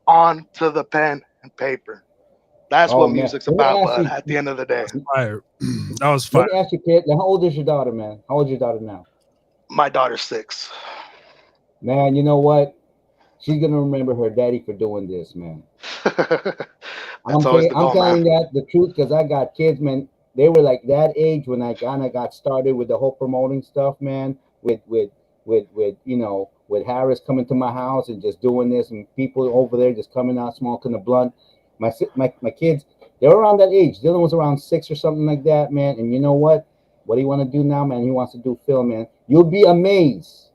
onto the pen and paper. That's what man. music's Let me about, ask bud, you- at the end of the day. Fire. That was Let fire. me ask you, kid. How old is your daughter, man? How old is your daughter now? My daughter's 6. Man, you know what? She's gonna remember her daddy for doing this, man. That's always the I'm goal, telling man. that the truth because I got kids, man. They were like that age when I kind of got started with the whole promoting stuff, man. With with Harris coming to my house and just doing this, and people over there just coming out smoking a blunt. My kids, they were around that age. Dylan was around 6 or something like that, man. And you know what? What do you want to do now, man? He wants to do film, man. You'll be amazed.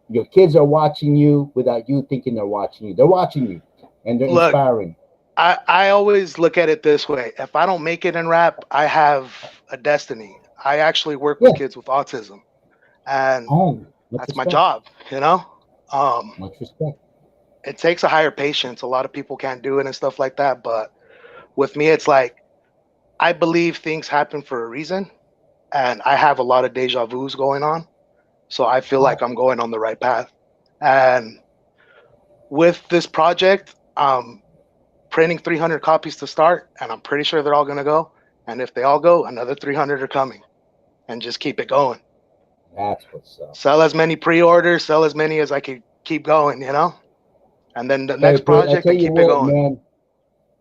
Your kids are watching you without you thinking they're watching you. They're watching you, and they're Look, inspiring. I always look at it this way. If I don't make it in rap, I have a destiny. I actually work with kids with autism, and that's my job, you know? Much respect. It takes a higher patience. A lot of people can't do it and stuff like that. But with me, it's like I believe things happen for a reason, and I have a lot of deja vus going on. So I feel like I'm going on the right path. And with this project, printing 300 copies to start, and I'm pretty sure they're all going to go. And if they all go, another 300 are coming. And just keep it going. That's what's up. Sell as many pre-orders, sell as many as I could keep going, you know? And then the next project, I keep it going. Man,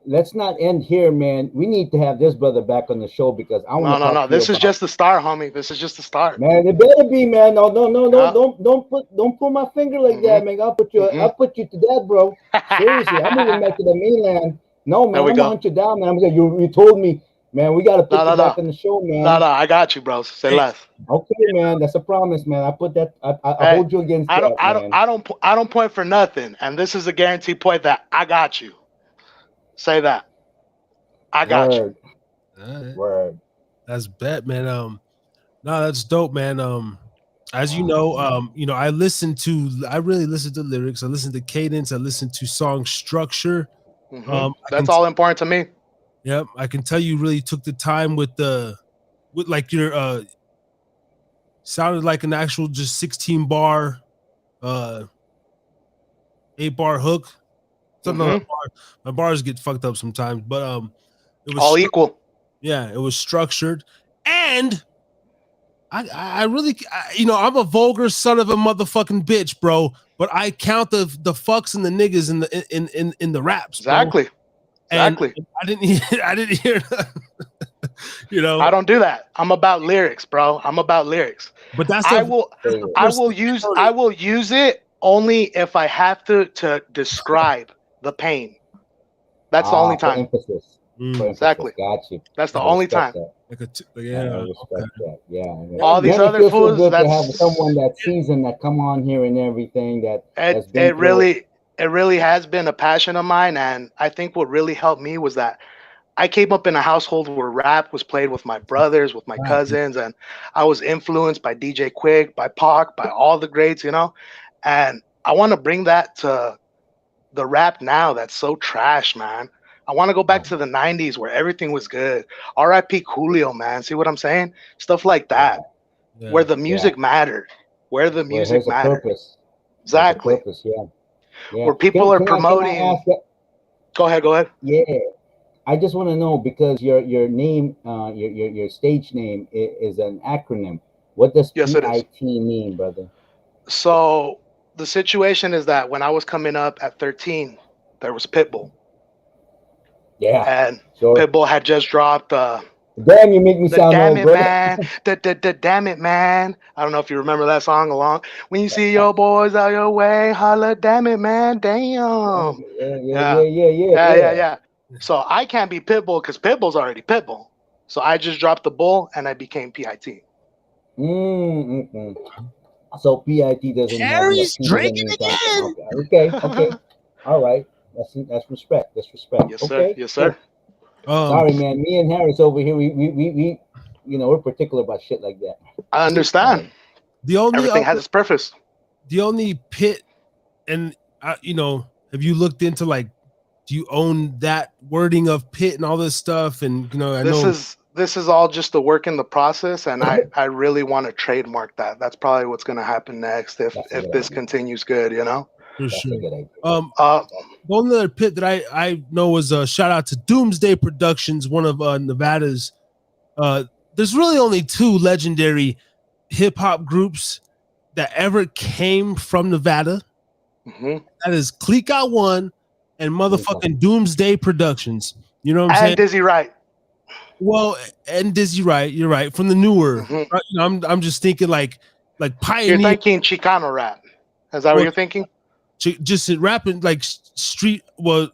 let's not end here, man. We need to have this brother back on the show because I want to No. This is just the start, homie. This is just the start. Man, it better be, man. No. Don't pull my finger like that, man. I'll put you to death, bro. Seriously, I'm moving back to the mainland. No, man, I'm gonna hunt you down, man. I'm gonna, you told me, man, we gotta put you back on the show, man. No, I got you, bro. Say less. Okay, man, that's a promise, man. I put that. I hold you against that, man. I don't point for nothing, and this is a guaranteed point that I got you. Say that. I got you. Word. That's bet, man. No, that's dope, man. As you know, I really listen to lyrics. I listen to cadence. I listen to song structure. That's all important to me. Yep, I can tell you really took the time with like your sounded like an actual just 16 bar, 8 bar hook. Something on my bars get fucked up sometimes, but it was all equal. Yeah, it was structured, and I really, I'm a vulgar son of a motherfucking bitch, bro. But I count the fucks and the niggas in the raps. Exactly. Bro. Exactly. I didn't hear that. I don't do that. I'm about lyrics, bro. I'm about lyrics. But that's I will use it only if I have to describe the pain. That's the only time. Emphasis. Exactly. Got you. That's the only time. Yeah. All these other fools. Good to have someone that's seasoned that come on here and everything. it really has been a passion of mine, and I think what really helped me was that I came up in a household where rap was played with my brothers, with my cousins, and I was influenced by DJ Quick, by Pac, by all the greats, you know. And I want to bring that to the rap now that's so trash, man. I want to go back to the 90s where everything was good. R.I.P. Coolio, man. See what I'm saying? Stuff like that, where the music mattered, where the music mattered. Purpose. Exactly. Purpose, yeah. Where people are promoting. Can I ask that? Go ahead. Yeah. I just want to know, because your name, your stage name is an acronym. What does PIT mean, brother? So the situation is that when I was coming up at 13, there was Pitbull. Yeah. And Pitbull had just dropped Damn, you make me sound Damn old, It brother. Man. Damn It Man. I don't know if you remember that song along. When you see your boys out your way, holla, damn it, man. Damn. Yeah. So I can't be Pitbull because Pitbull's already Pitbull. So I just dropped the bull and I became PIT. So PIT doesn't Harry's have drinking again. Okay. All right. That's respect. Yes, sir. Yes, sir. Sorry, man. Me and Harris over here, we we're particular about shit like that. I understand. Everything has its purpose. The only pit, and have you looked into, like, do you own that wording of pit and all this stuff? And this is all just a work in the process, and I really want to trademark that. That's probably what's going to happen next if this continues good, you know. For sure. The only other pit that I know was a shout out to Doomsday Productions, one of Nevada's. There's really only two legendary hip hop groups that ever came from Nevada. Mm-hmm. That is Clique Out One and motherfucking Doomsday Productions. You know what I'm saying? And Dizzy Wright. Well, and Dizzy Wright, you're right. From the newer, I'm just thinking like Pioneer. You're thinking Chicano rap. Is that what you're thinking? Just rapping like street. Well,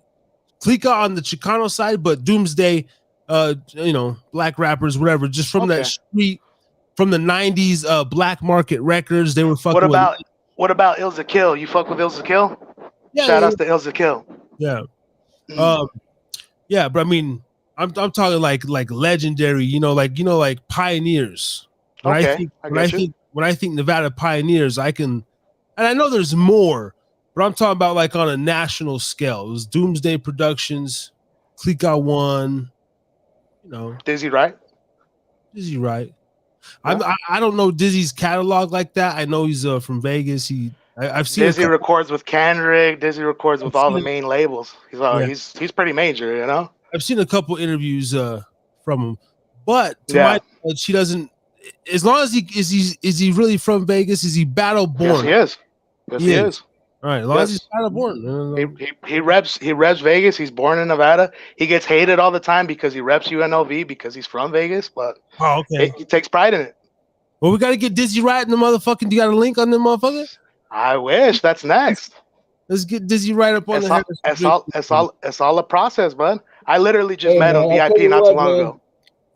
Clique on the Chicano side, but Doomsday, black rappers, whatever. Just from that street, from the '90s, black market records. They were fucking. What about Ilza Kill? You fuck with Ilza Kill? Yeah. Shout outs to Ilza Kill. Yeah. Yeah, but I mean, I'm talking like legendary, like pioneers. When I think Nevada pioneers, and I know there's more, but I'm talking about like on a national scale. It was Doomsday Productions, Clique Out One, Dizzy Wright. Yeah. I don't know Dizzy's catalog like that. I know he's from Vegas. I've seen Dizzy records with Kendrick. Dizzy records with all the main labels. He's pretty major, you know. I've seen a couple interviews from him, but to my knowledge, he doesn't. As long as is he really from Vegas? Is he battle born? Yes, he is. All right, as long as he's battle born. He reps Vegas. He's born in Nevada. He gets hated all the time because he reps UNLV because he's from Vegas, but he takes pride in it. Well, we got to get Dizzy Wright in the motherfucking. Do you got a link on the motherfucker? I wish. That's next. Let's get Dizzy Wright up on the. It's all a process, bud. I literally just met him VIP not too long ago.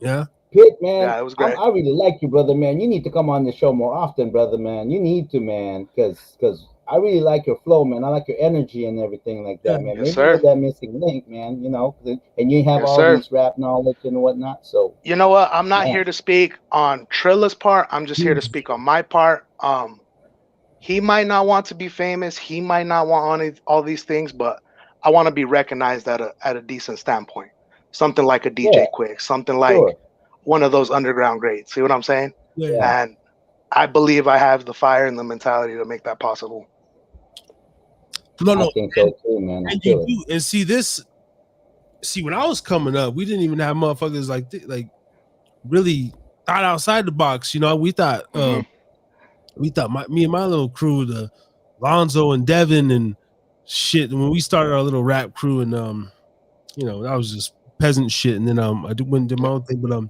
Yeah. Pit, man. Yeah, it was great. I really like you, brother, man. You need to come on the show more often, brother, man. You need to, man, because I really like your flow, man. I like your energy and everything like that, man. Maybe you're that missing link, man, and you have all this rap knowledge and whatnot. So you know what? I'm not here to speak on Trilla's part. I'm just here to speak on my part. He might not want to be famous. He might not want all these things, but I want to be recognized at a decent standpoint. Something like a DJ Quick, something like one of those underground greats. See what I'm saying? Yeah. And I believe I have the fire and the mentality to make that possible. No. I think so too, man. And you do. And see, when I was coming up, we didn't even have motherfuckers like really thought outside the box. We thought me and my little crew, the Lonzo and Devin and shit. When we started our little rap crew, and that was just peasant shit. And then I went and did my own thing, but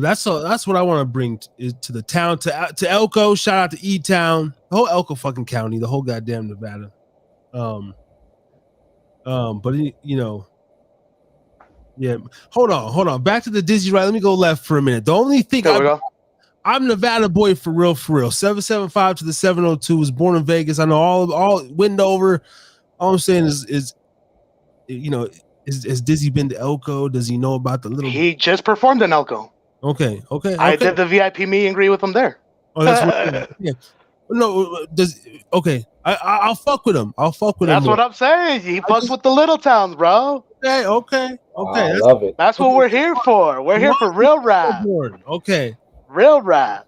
that's what I want to bring to the town, to Elko. Shout out to E-Town, the whole Elko fucking county, the whole goddamn Nevada. But yeah. Hold on. Back to the Dizzy Wright. Let me go left for a minute. The only thing I'm Nevada boy for real, for real. 775 to the 702. Was born in Vegas. I know all Windover. All I'm saying is has Dizzy been to Elko? Does he know about the little? He just performed in Elko. Okay. I did the VIP meet and greet with him there. Oh, that's what. Yeah. No, I'll fuck with him. I'll fuck with him. That's what I'm saying. He fucks with the little towns, bro. Okay. I love it. That's what we're here for. We're here for real rap. Okay. Real rap.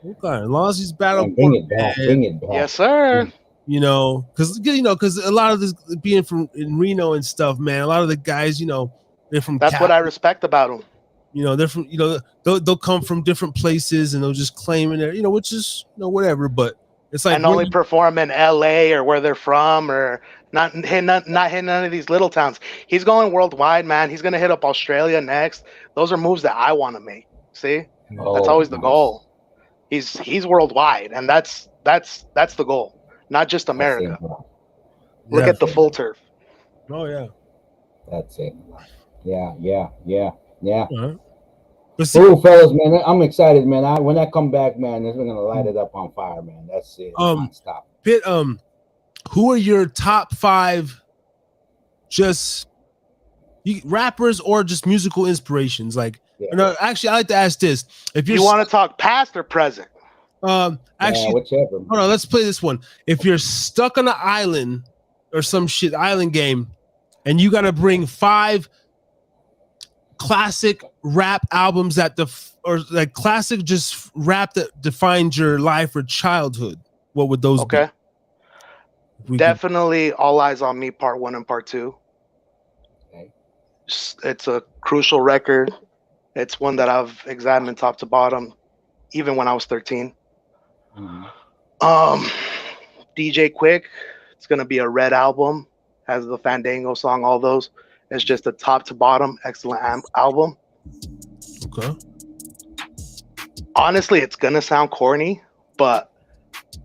Okay. As long as he's battle. Bring it back. Bring it back. Yes, sir. Because a lot of this being from in Reno and stuff, man. A lot of the guys, they're from. That's what I respect about them. They're from. They'll come from different places and they'll just claim in there. Which is whatever. But it's like and only perform in L.A. or where they're from, or not hitting none of these little towns. He's going worldwide, man. He's gonna hit up Australia next. Those are moves that I want to make. See, that's always the goal. He's worldwide, and that's the goal. Not just America. Look at the full turf. Oh yeah. That's it. Yeah. Uh-huh. Ooh, fellas, man, I'm excited, man. When I come back, man, we're gonna light it up on fire, man. That's it. Stop. Pitt, who are your top 5 just rappers or just musical inspirations? Like, actually, I like to ask this: if you want to talk past or present? Actually, whichever. Hold on, let's play this one. If you're stuck on an island or some shit island game, and you got to bring 5 classic rap albums classic just rap that defined your life or childhood, what would those be? Definitely All Eyes on Me Part 1 and Part 2. Okay. It's a crucial record. It's one that I've examined top to bottom even when I was 13. DJ Quick, it's gonna be a Red album, has the Fandango song, all those. It's just a top to bottom excellent album. Okay. Honestly, it's gonna sound corny, but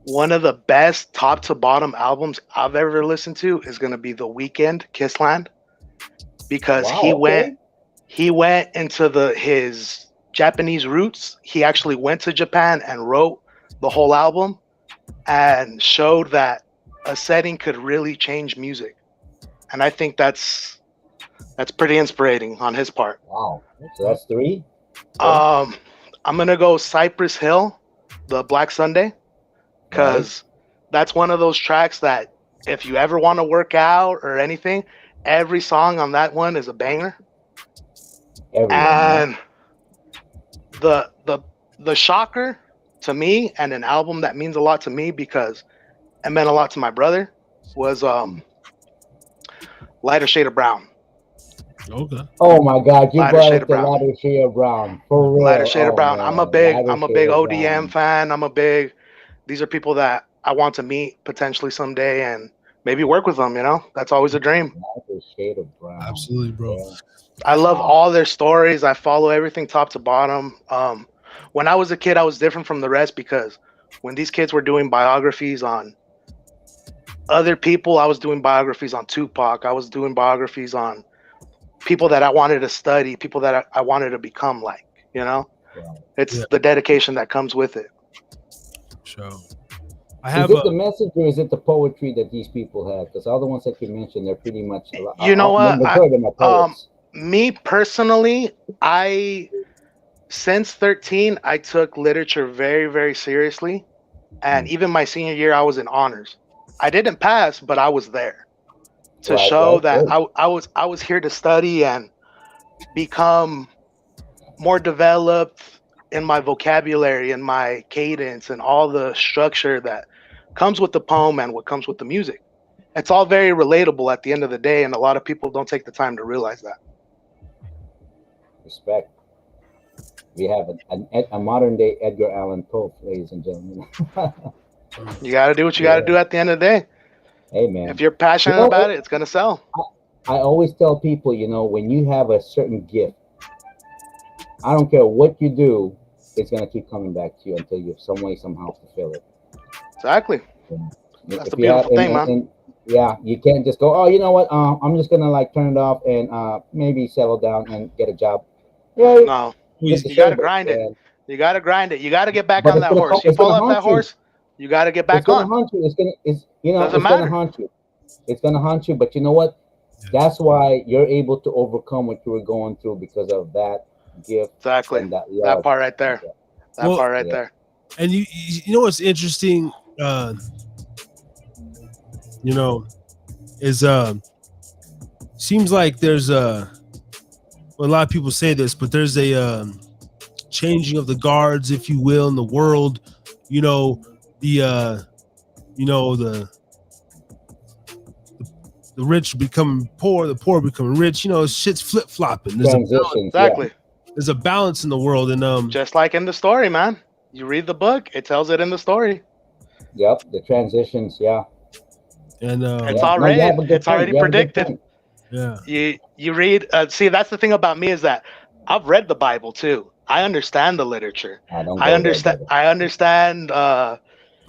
one of the best top to bottom albums I've ever listened to is gonna be The Weeknd, Kissland, because he went into his Japanese roots. He actually went to Japan and wrote the whole album and showed that a setting could really change music. And I think that's pretty inspiring on his part. Wow. So that's 3? I'm going to go Cypress Hill, the Black Sunday, because that's one of those tracks that if you ever want to work out or anything, every song on that one is a banger. And the shocker to me, and an album that means a lot to me because it meant a lot to my brother, was Lighter Shade of Brown. Okay. Oh my God, you brought it to Lighter Shade of Brown. For real. Lighter Shade of Brown. Man. I'm a big ODM fan. These are people that I want to meet potentially someday and maybe work with them, That's always a dream. Lighter Shade of Brown. Absolutely, bro. Yeah. I love all their stories. I follow everything top to bottom. When I was a kid, I was different from the rest because when these kids were doing biographies on other people, I was doing biographies on Tupac. I was doing biographies on people that I wanted to study, people that I wanted to become like, It's the dedication that comes with it. Sure. Is it the message or is it the poetry that these people have? Because all the ones that you mentioned, they're pretty much. You know what? Me personally, since 13, I took literature very, very seriously. And even my senior year, I was in honors. I didn't pass, but I was there to show that I was here to study and become more developed in my vocabulary and my cadence and all the structure that comes with the poem and what comes with the music. It's all very relatable at the end of the day, and a lot of people don't take the time to realize that. Respect. We have a modern day Edgar Allan Poe, ladies and gentlemen. You got to do what you got to do at the end of the day. Hey, man. If you're passionate about it, it's going to sell. I always tell people, when you have a certain gift, I don't care what you do, it's going to keep coming back to you until you some way, somehow fulfill it. Exactly. That's the beautiful thing, man. Yeah, you can't just go, oh, you know what? I'm just going to turn it off and maybe settle down and get a job. Yeah, no. You got to grind it. You gotta grind it. You gotta get back But on it's that gonna horse. You it's gonna fall off that haunt you. horse, you gotta get It's back gonna on. haunt you. It's Doesn't gonna matter. haunt you. It's gonna haunt you. But you know what? That's why you're able to overcome what you were going through because of that gift Exactly. and that That love. part right there. Yeah. That Well, part right yeah. there. And you know what's interesting, you know, is seems like there's a lot of people say this, but there's a changing of the guards, if you will, in the world. You know, the the rich becoming poor, the poor becoming rich. You know, shit's flip flopping. Transitions. Exactly. There's a balance in the world, and Just like in the story, man. You read the book, it tells it in the story. Yep. The transitions. Yeah. and It's Yeah. No, you have a good it's point. already You have a good predicted. point. yeah, You read. See, that's the thing about me is that I've read the Bible too. I understand the literature. I don't I go there, understand. brother. I understand. all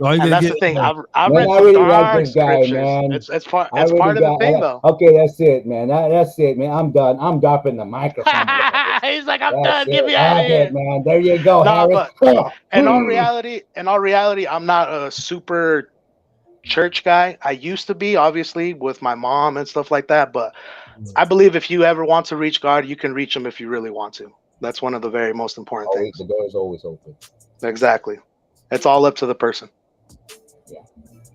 you And gotta that's get. the thing. I've Man, read I some really like dark this guy, scriptures. man. It's part. I It's really part of the got. thing, though. Okay, that's it, man. That's it, man. I'm done. I'm dropping the microphone. motherfuckers. He's like, I'm That's done. Get it. me out of That's it, here. man. There you go, Nah, Harris. but in all reality, I'm not a super church guy. I used to be, obviously, with my mom and stuff like that. But I believe if you ever want to reach God, you can reach Him if you really want to. That's one of the very most important Always, things. the door is always open. Exactly. It's all up to the person. Yeah,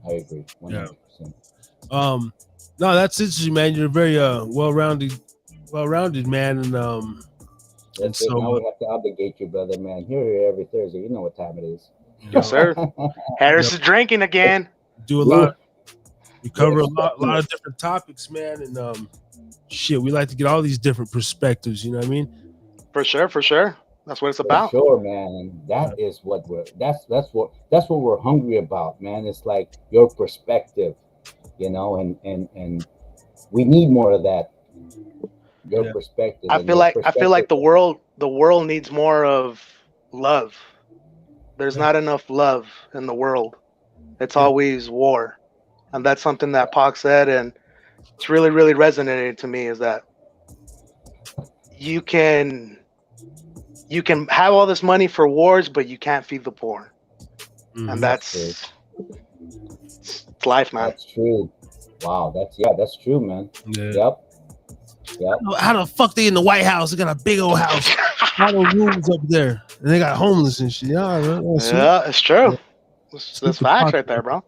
I agree. 100%. No, that's interesting, man. You're very well-rounded man, and That's it. so Now we have to obligate you, brother, man. Here every Thursday. You know what time it is. Yes, sir. Harris is drinking again. do a lot. We cover a lot of different topics, man, and shit, we like to get all these different perspectives. You know what I mean? For sure. That's what it's about. For sure, man. That is what that's what we're hungry about, man. It's like your perspective, you know, and we need more of that. Your perspective. I feel like the world needs more of love. There's not enough love in the world. It's always war. And that's something that Pac said, and it's really, really resonated to me, is that you can have all this money for wars, but you can't feed the poor. And that's life, man. That's true. Wow, that's true, man. Yeah. Yep. How the fuck they in the White House? They got a big old house, all the rooms up there, and they got homeless and shit. Yeah, it's true. That's facts right there, bro.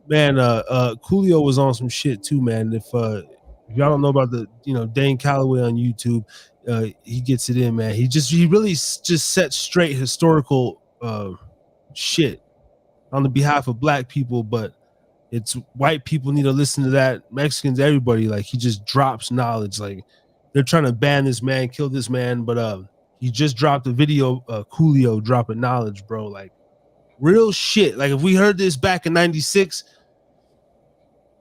Man, Coolio was on some shit too, man. If y'all don't know about the Dane Calloway on YouTube, he gets it in, man. He really just sets straight historical shit on the behalf of black people, but it's white people need to listen to that. Mexicans, everybody, like he just drops knowledge. Like they're trying to ban this man, kill this man, but he just dropped a video, Coolio dropping knowledge, bro. Like real shit. Like if we heard this back in '96,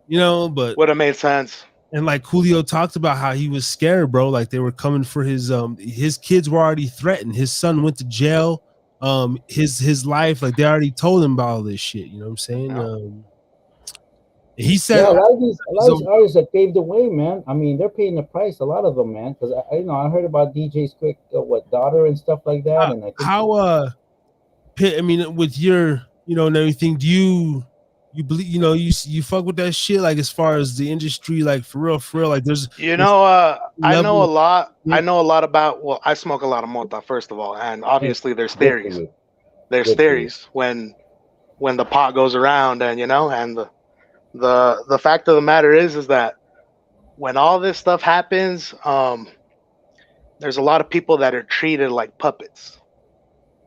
but would have made sense. And like Coolio talked about how he was scared, bro. Like they were coming for his kids were already threatened. His son went to jail. His life, like they already told him about all this shit. You know what I'm saying? Yeah. He said, a lot of these artists that paved the way, man. I mean, they're paying the price. A lot of them, man. Because I heard about DJ's quick daughter and stuff like that. And I think I mean, with your and everything, do you believe you fuck with that shit? Like as far as the industry, like for real, like there's I know a lot. I know a lot about. Well, I smoke a lot of mota, first of all, and obviously there's theories. There's theories when the pot goes around, and and the fact of the matter is that when all this stuff happens, there's a lot of people that are treated like puppets,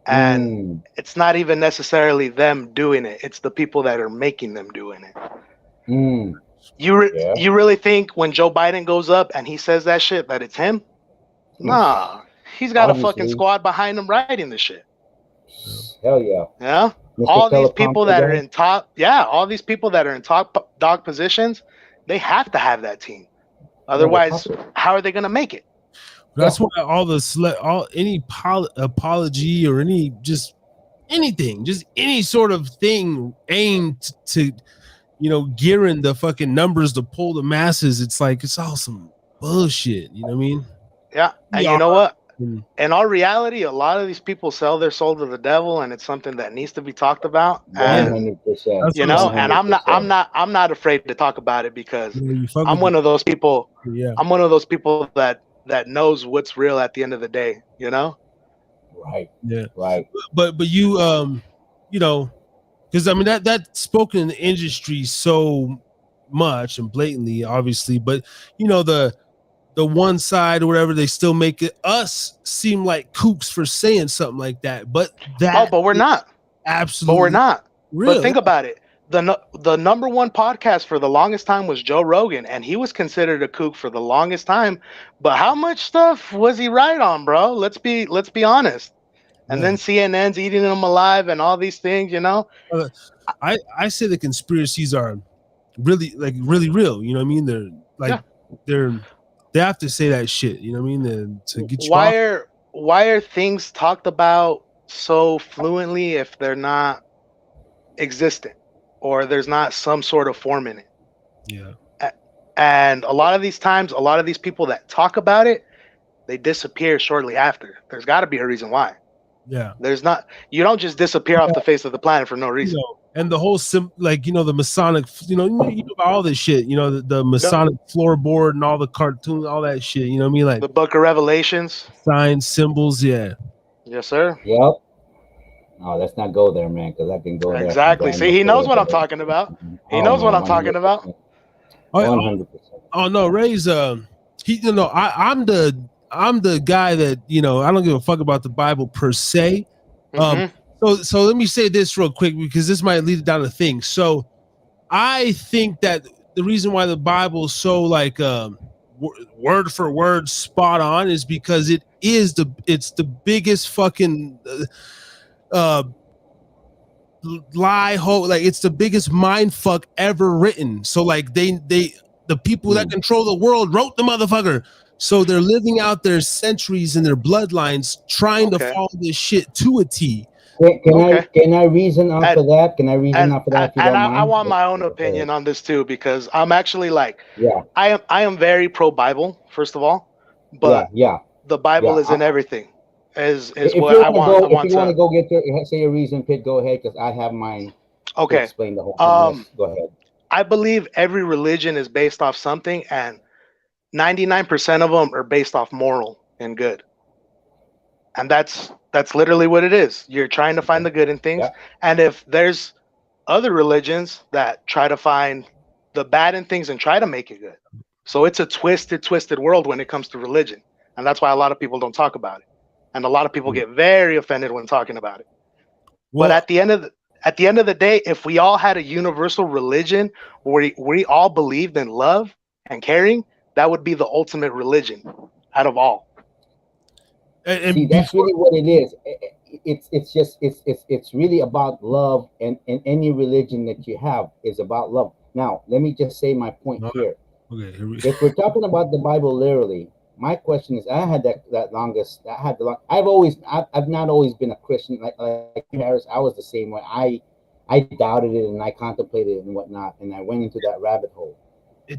and it's not even necessarily them doing it; it's the people that are making them doing it. You really think when Joe Biden goes up and he says that shit that it's him? Nah, he's got a fucking squad behind him writing the shit. Hell yeah. Yeah. All these people that are in top, all these people that are in top dog positions, they have to have that team. Otherwise, how are they gonna make it? That's why any apology or any anything, just any sort of thing aimed to gearing the fucking numbers to pull the masses, it's like it's all some bullshit. You know what I mean? Yeah. And you know what? Mm. in all reality, a lot of these people sell their soul to the devil, and it's something that needs to be talked about. And 100%. That's you what I'm know, saying. and I'm not afraid to talk about it because You know, you fuck I'm with one of those people. it. Yeah. I'm one of those people that knows what's real at the end of the day. You know. Right. Yeah. Right. But you you know, because I mean that's spoken in the industry so much and blatantly, obviously, but you know, the one side or whatever, they still make it us seem like kooks for saying something like that. But Oh, that but we're not. But we're absolutely not. But real. think about it. The number one podcast for the longest time was Joe Rogan, and he was considered a kook for the longest time. But how much stuff was he right on, bro? Let's be honest. And Yeah. then CNN's eating him alive and all these things, you know. I say the conspiracies are really really real. You know what I mean? They're like Yeah. they have to say that shit. You know what I mean? To get you off. Why are things talked about so fluently if they're not existent or there's not some sort of form in it? Yeah. And a lot of these times, a lot of these people that talk about it, they disappear shortly after. There's got to be a reason why. Yeah. There's not. You don't just disappear off the face of the planet for no reason. You know, and the whole like, you know, the Masonic, you know about all this shit, you know, the Masonic floorboard and all the cartoons, all that shit, you know what I mean? Like the Book of Revelations, signs, symbols. Yeah. Yes, sir. Yep. Oh, let's not go there, man, because I can go there. Exactly. See, he knows what I'm talking about. He knows what I'm talking about. 100%. Oh no, Ray's he, you know, I'm the guy that, you know, I don't give a fuck about the Bible per se. So let me say this real quick because this might lead down to things. So I think that the reason why the Bible is so like word for word spot on is because it's the biggest fucking lie like it's the biggest mind fuck ever written. So like the people that control the world wrote the motherfucker. So they're living out their centuries and their bloodlines trying to follow this shit to a T. Can I reason off of that? Can I reason off of that? If you don't mind? I want my own opinion on this too because I'm actually like, I am very pro Bible first of all, but the Bible is in everything. Is if what I want. If you want to go get say your reason, Pit, go ahead because I have mine. Okay. To explain the whole thing. Go ahead. I believe every religion is based off something, and 99% of them are based off moral and good. And that's literally what it is. You're trying to find the good in things. And if there's other religions that try to find the bad in things and try to make it good. So it's a twisted world when it comes to religion. And that's why a lot of people don't talk about it. And a lot of people get very offended when talking about it. Well, but at the end of the day, if we all had a universal religion where we all believed in love and caring, that would be the ultimate religion out of all. And see, that's really what it is. It's really about love, and any religion that you have is about love. Now, let me just say my point here. Okay, if we're talking about the Bible literally, my question is, I've not always been a Christian like Harris. I was the same way. I doubted it and I contemplated it and whatnot, and I went into that rabbit hole.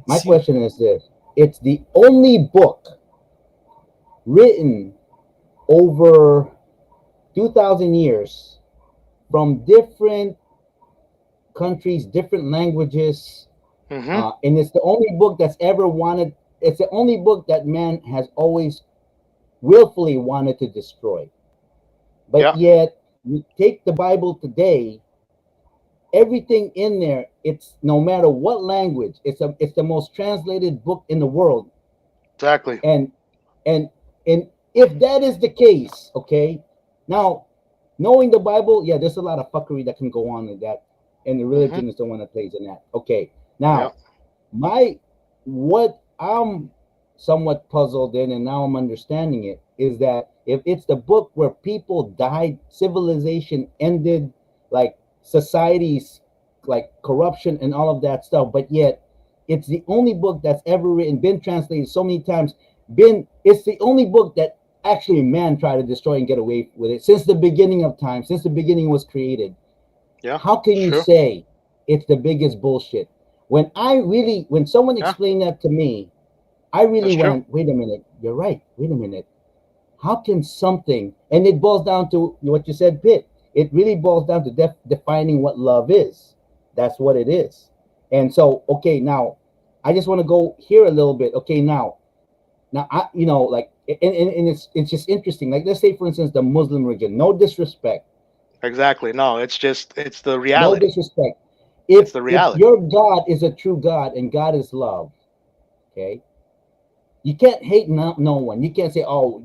My question is this: it's the only book written over 2,000 years from different countries, different languages, and it's the only book that's ever wanted. It's the only book that man has always willfully wanted to destroy. But yet, you take the Bible today, everything in there, it's no matter what language, it's the most translated book in the world. Exactly. And if that is the case, okay, now knowing the Bible, there's a lot of fuckery that can go on in that, and the religion is the one that plays in that. Okay, now what I'm somewhat puzzled in, and now I'm understanding it, is that if it's the book where people died, civilization ended, like societies, like corruption and all of that stuff, but yet it's the only book that's ever written, been translated so many times, it's the only book that actually man tried to destroy and get away with it since the beginning of time, since the beginning was created. How can you say it's the biggest bullshit? When someone explained that to me, I really went, wait a minute, you're right. Wait a minute. How can something, and it boils down to what you said, Pitt. It really boils down to defining what love is. That's what it is. And so, okay, now I just want to go here a little bit. Okay, now I, like, and it's just interesting. Like, let's say, for instance, the Muslim religion. No disrespect. Exactly. No, it's the No reality. disrespect. It's If the if reality. your God is a true God and God is love, okay, you can't hate no one. You can't say, oh,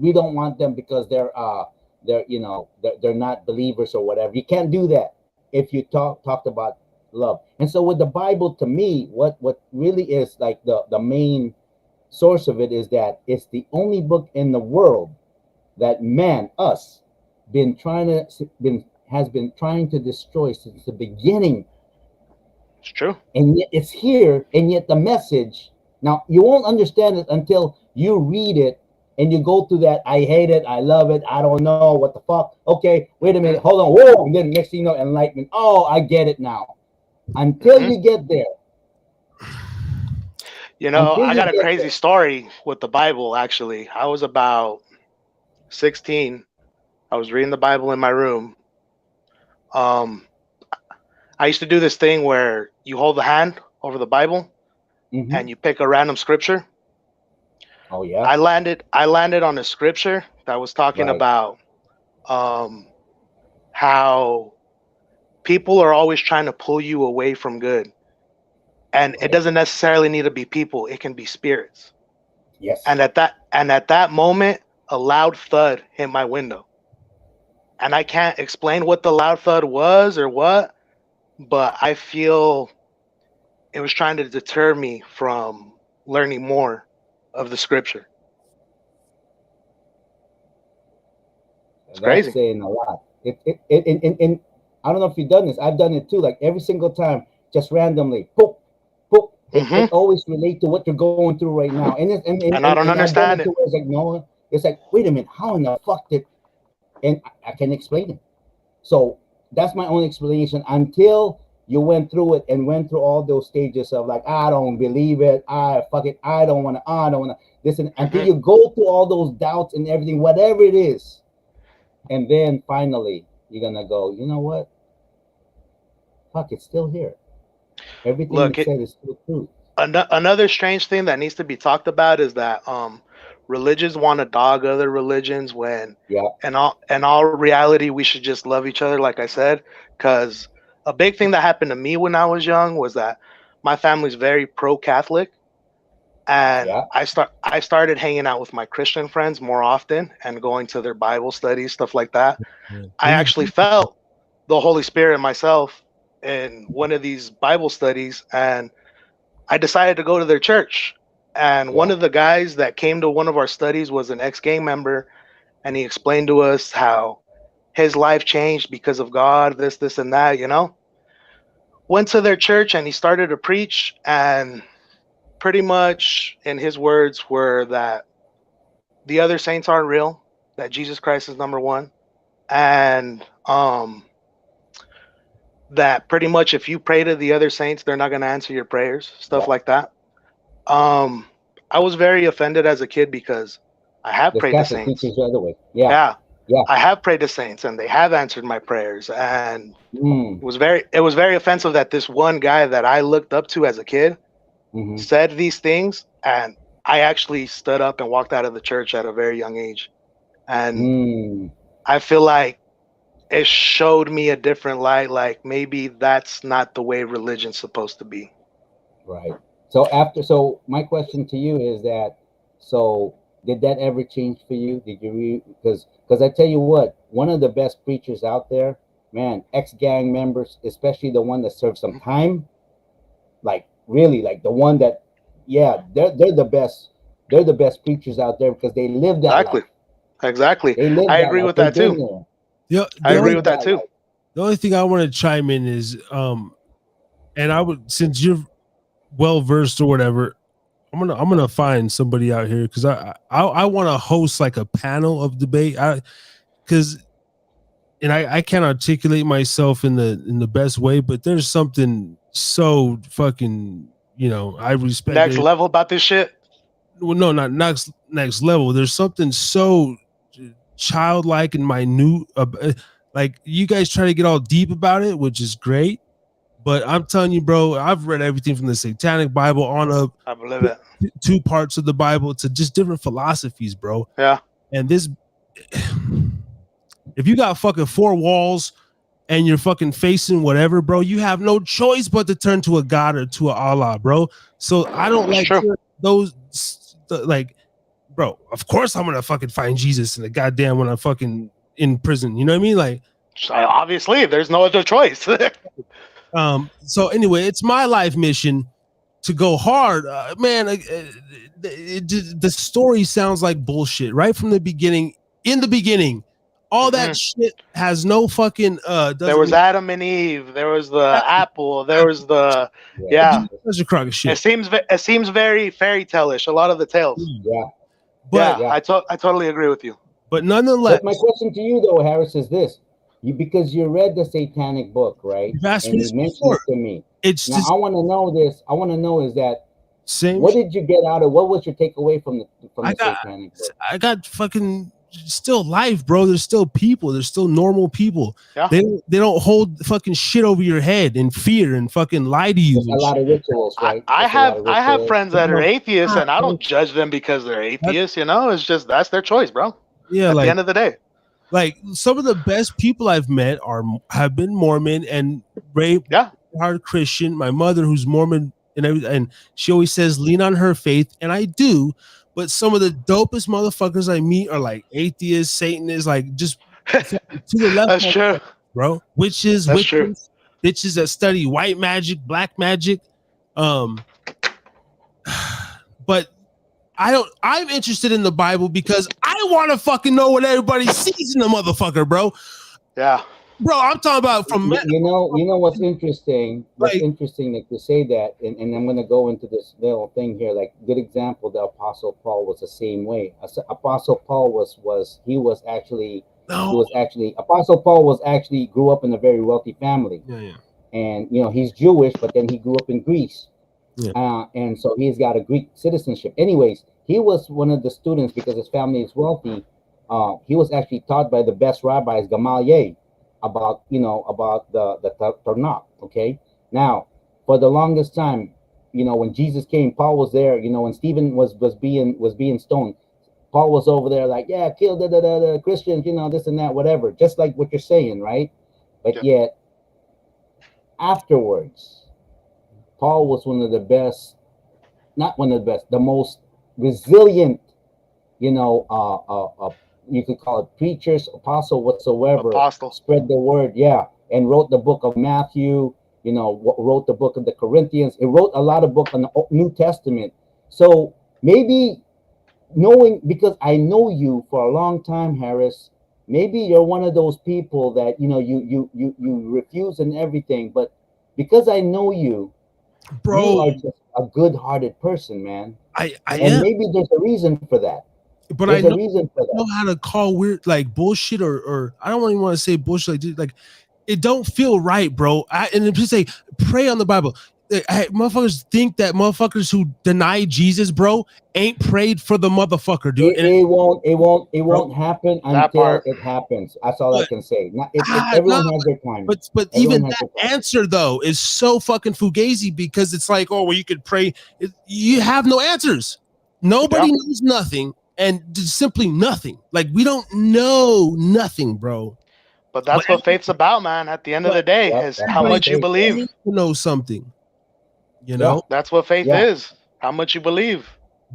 we don't want them because they're not believers or whatever. You can't do that if you talked about love. And so with the Bible, to me, what really is like the main source of it is that it's the only book in the world that man, us, been has been trying to destroy since the beginning. It's true. And yet it's here, and yet the message, now you won't understand it until you read it and you go through that. I hate it, I love it, I don't know what the fuck. Okay, wait a minute, hold on, whoa. And then next thing you know, enlightenment. Oh, I get it now. Until you get there. Until I you got a get crazy there. story with the Bible. Actually, I was about 16. I was reading the Bible in my room. Um, I used to do this thing where you hold the hand over the Bible and you pick a random scripture. Oh yeah. I landed on a scripture that was talking Right. about how people are always trying to pull you away from good. And it Right. doesn't necessarily need to be people, it can be spirits. Yes. And at that moment, a loud thud hit my window. And I can't explain what the loud thud was or what, but I feel it was trying to deter me from learning more of the scripture. It's That's crazy. saying a lot. And I don't know if you've done this. I've done it too. Like every single time, just randomly, poop, poop. It Hmm. always relate to what you're going through right now. And I don't And I've done understand it too. it. Where it's like no, it's like wait a minute, how in the fuck did? And I can explain it. So that's my own explanation until you went through it and went through all those stages of like I don't believe it. I fuck it. I don't wanna. Listen until Hmm. you go through all those doubts and everything, whatever it is. And then finally, you're gonna go. You know what? Fuck, it's still here. Everything Look, it said is still true. another strange thing that needs to be talked about is that religions want to dog other religions when Yeah, in all reality we should just love each other, like I said. Because a big thing that happened to me when I was young was that my family's very pro Catholic, and yeah. I started hanging out with my Christian friends more often and going to their Bible studies, stuff like that. I There's actually felt the Holy Spirit myself in one of these Bible studies, and I decided to go to their church. And one Yeah. of the guys that came to one of our studies was an ex-gang member, and he explained to us how his life changed because of God, this, and that. Went to their church and he started to preach, and pretty much in his words were that the other saints aren't real, that Jesus Christ is number one, and that pretty much if you pray to the other saints, they're not going to answer your prayers, stuff Yeah. like that. Um, I was very offended as a kid because I have There's prayed to Catholic saints. teachers the other way. Yeah. Yeah, Yeah. I have prayed to saints, and they have answered my prayers. And Mm. it was very offensive that this one guy that I looked up to as a kid Mm-hmm. said these things, and I actually stood up and walked out of the church at a very young age. And Mm. I feel like it showed me a different light. Like maybe that's not the way religion's supposed to be. Right. So my question to you is that, so did that ever change for you? Did you because I tell you what, one of the best preachers out there, man, ex-gang members, especially the one that served some time, like really like the one that, yeah, they're the best. They're the best preachers out there because they live that Exactly. life. Exactly. They live I that agree life. with They've that been too. there. I the They agree only with live that that too. life. thing I want to chime in is and I would, since you're well versed or whatever, I'm gonna find somebody out here because I want to host like a panel of debate. Because I can't articulate myself in the best way, but there's something so fucking I respect Next it. level about this shit. well, no, not next level. There's something so childlike and minute. Like you guys try to get all deep about it, which is great. But I'm telling you, bro, I've read everything from the Satanic Bible on up I believe it. two parts of the Bible to just different philosophies, bro. Yeah. And this, if you got fucking four walls and you're fucking facing whatever, bro, you have no choice but to turn to a God or to a Allah, bro. So I don't It's like true. those, like, bro, of course I'm gonna fucking find Jesus in the goddamn when I'm fucking in prison. You know what I mean? Like, Obviously, there's no other choice. so anyway, it's my life mission to go hard, man. The story sounds like bullshit right from the beginning. In the beginning, all that shit has no fucking. There was Adam and Eve. There was the apple. There was the That's a crock of shit. It seems very fairy tale-ish. A lot of the tales. Yeah. But I totally agree with you. But nonetheless, But my question to you though, Harris, is this: because you read the Satanic book, right? And you mentioned it to me. It's now just, I want to know this. I want to know is that same. What did you get out of? What was your takeaway from the Satanic book? I got fucking still life, bro. There's still people. There's still normal people. Yeah. They don't hold fucking shit over your head and fear and fucking lie to you. There's a lot of rituals, right? I have friends that are atheists, and I don't judge them because they're atheists. You know, it's just that's their choice, bro. Yeah, at like, the end of the day, like some of the best people I've met have been Mormon and hard Christian. My mother, who's Mormon, and she always says lean on her faith, and I do. But some of the dopest motherfuckers I meet are like atheists, Satanists, like just to the left. That's true, bro. Witches bitches that study white magic, black magic. But I'm interested in the Bible because I want to fucking know what everybody sees in the motherfucker, bro. Yeah. Bro, I'm talking about from you know what's interesting. What's interesting that you say that, and I'm going to go into this little thing here. Like, good example, the Apostle Paul was the same way. Apostle Paul Apostle Paul was actually grew up in a very wealthy family. Yeah. And he's Jewish, but then he grew up in Greece. Yeah. And so he's got a Greek citizenship. Anyways, he was one of the students because his family is wealthy. He was actually taught by the best rabbis, Gamaliel, about the T.N.R. Okay, now for the longest time, when Jesus came, Paul was there. When Stephen was being stoned, Paul was over there like, yeah, kill the Christians, this and that, whatever, just like what you're saying, right? But yet afterwards, Paul was one of the best, not one of the best, the most resilient, you could call it preachers, apostle, whatsoever. Apostle. Spread the word, and wrote the book of Matthew, wrote the book of the Corinthians. It wrote a lot of books on the New Testament. So maybe because I know you for a long time, Harris, maybe you're one of those people that, you refuse and everything, but because I know you, bro, you are just a good-hearted person, man. I and am. Maybe there's a reason for that. But there's I a reason for that. know how to call weird like bullshit or I don't even want to say bullshit like it don't feel right, bro. And if you say pray on the Bible, motherfuckers think that motherfuckers who deny Jesus, bro, ain't prayed for the motherfucker, dude. It won't happen until it happens. That's all I can say. Everyone has their time. But even that answer though is so fucking fugazi because it's like, oh well, you could pray. You have no answers. Nobody knows nothing. And simply nothing. Like we don't know nothing, bro. But that's what faith's about, man. At the end of the day, is how much you believe. You know something. That's what faith is. How much you believe.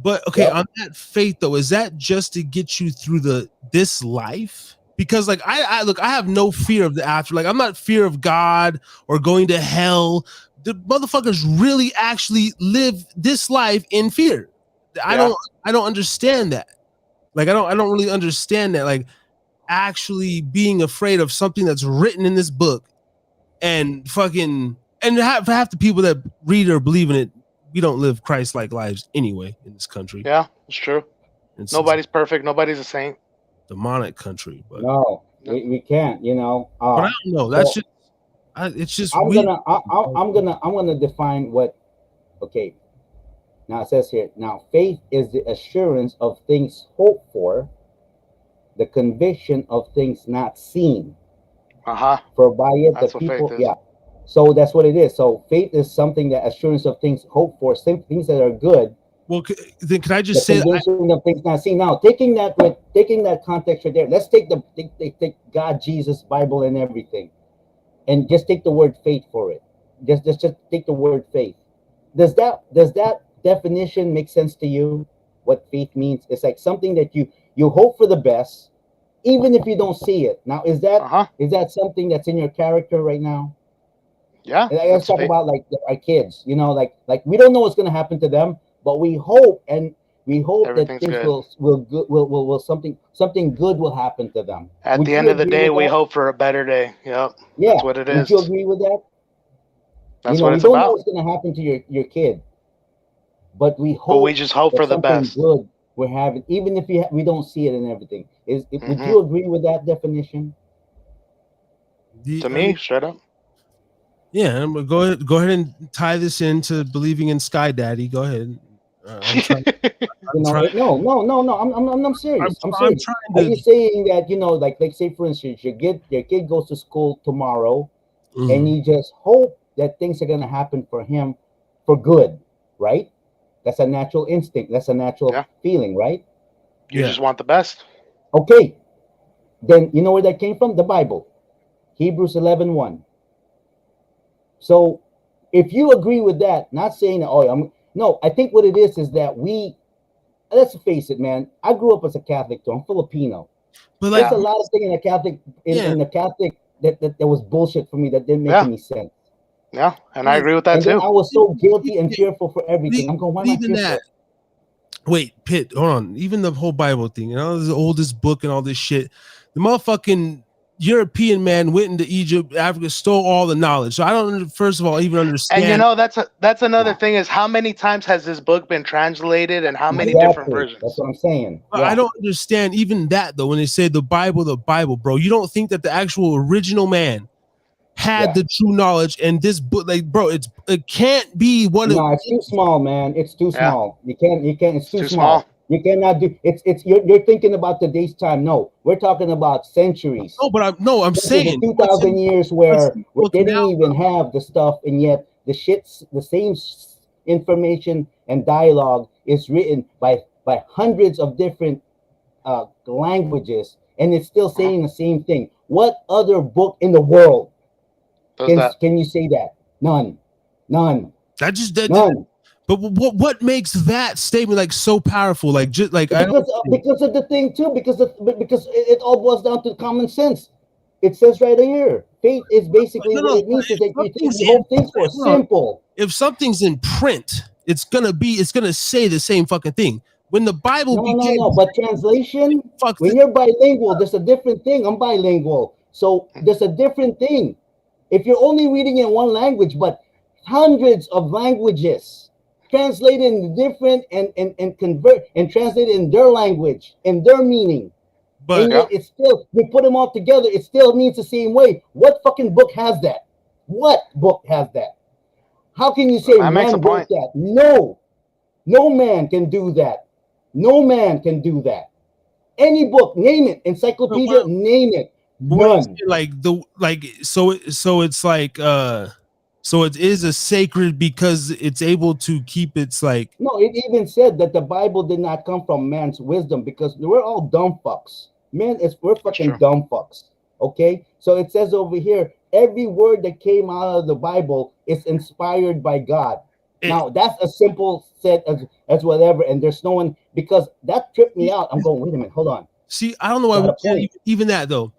But okay, on that faith though, is that just to get you through this life? Because like I have no fear of the after. Like I'm not fear of God or going to hell. The motherfuckers really actually live this life in fear. I don't understand that. Like I don't really understand that. Like actually being afraid of something that's written in this book, and fucking half the people that read or believe in it, we don't live Christ-like lives anyway in this country. Yeah, it's true. Nobody's perfect. Nobody's a saint. Demonic country, but no, we can't. But I don't know. That's just. It's just. I'm gonna define what. Okay. Now it says here, now faith is the assurance of things hoped for, the conviction of things not seen. Uh-huh. For by it the That's what faith people, is. yeah. So that's what it is. So faith is something that assurance of things hoped for, things that are good, Well, then can I the just say, conviction of things not seen. Now taking that context right there, let's take God, Jesus, Bible, and everything, and just take the word faith for it. Just take the word faith. Does that definition make sense to you? What faith means? It's like something that you hope for the best, even if you don't see it. Now, is that Uh-huh. is that something that's in your character right now? Yeah, And let's that's talk faith. about like our kids. Like we don't know what's going to happen to them, but we hope that Everything's things good. will something good will happen to them. At Would the you end of the agree day, with we that? hope for a better day. Yep. Yeah. That's what it Would you is. agree with that? That's what We it's don't know about. what's going to happen to your kid, but we But we hope just hope that for the something best. good we're having, even if we don't see it and everything. Would Hmm. you agree with that definition? To I mean, me, straight up. yeah, go ahead and tie this into believing in Sky Daddy. Go ahead. I'm trying. I'm trying. No. I'm serious. I'm I'm serious. trying Are to. you saying that like say for instance, your kid goes to school tomorrow, and Mm, you just hope that things are gonna happen for him, for good, right? That's a natural instinct. That's a natural Yeah. feeling, right? You yeah. just want the best. Okay, then you know where that came from? The Bible, Hebrews 11:1. So, if you agree with that, not saying that, oh, no, I think what it is that let's face it, man. I grew up as a Catholic too. I'm Filipino. But like, There's a lot of things in the Catholic yeah, in the Catholic that was bullshit for me, that didn't make Yeah. any sense. Yeah. And I like agree with that And then too. I was so guilty and fearful for everything. I'm going, why am I even that. fearful? Wait, Pitt, hold on. Even the whole Bible thing, the oldest book and all this shit. The motherfucking European man went into Egypt, Africa, stole all the knowledge. So I don't, first of all, even And understand. that's another Yeah, thing, is how many times has this book been translated and how many different exactly. That's versions? what I'm saying. But I Yeah, don't understand even that though. When they say the Bible, bro, you don't think that the actual original man had yeah. the true knowledge, and this book, like, bro, it can't be what it No, it's too was. small, man. It's too Yeah. small. You can't. It's It's too too small. small. You cannot do. You're thinking about today's time. No, we're talking about centuries. No, but I'm Centuries of saying two thousand years what's where in the book they didn't now. even have the stuff, and yet the same information and dialogue is written by hundreds of different languages, and it's still Uh-huh. saying the same thing. What other book in the world Does can that? can you say that? None, none, That just that. none. But what makes that statement like so powerful? Like just like I don't. Because of the thing too, because it all boils down to common sense. It says right here, faith is basically No, what no. it means is If that something's you in hope things for. hold on. Simple. If something's in print, it's gonna say the same fucking thing. When the Bible No. begins, But translation, fuck when this. you're bilingual, there's a different thing. I'm bilingual, so there's a different thing. If you're only reading in one language, but hundreds of languages translated in different and convert and translated in their language and their meaning, and But Yeah. yet it's still, we put them all together, it still means the same way. What fucking book has that? What book has that? How can you say That makes a man wrote point. that? No man can do that. No man can do that. Any book, name it, encyclopedia, name it, what is none. it like the like so it's like so it is a sacred because it's able to keep its like No, it even said that the Bible did not come from man's wisdom, because we're all dumb fucks. We're That's fucking true. dumb fucks. Okay? So it says over here, every word that came out of the Bible is inspired by God. it, Now that's a simple set as whatever, and there's no one, because that tripped me out. I'm going, wait a minute, hold on. see, I don't know why Got we a can't point. even that though.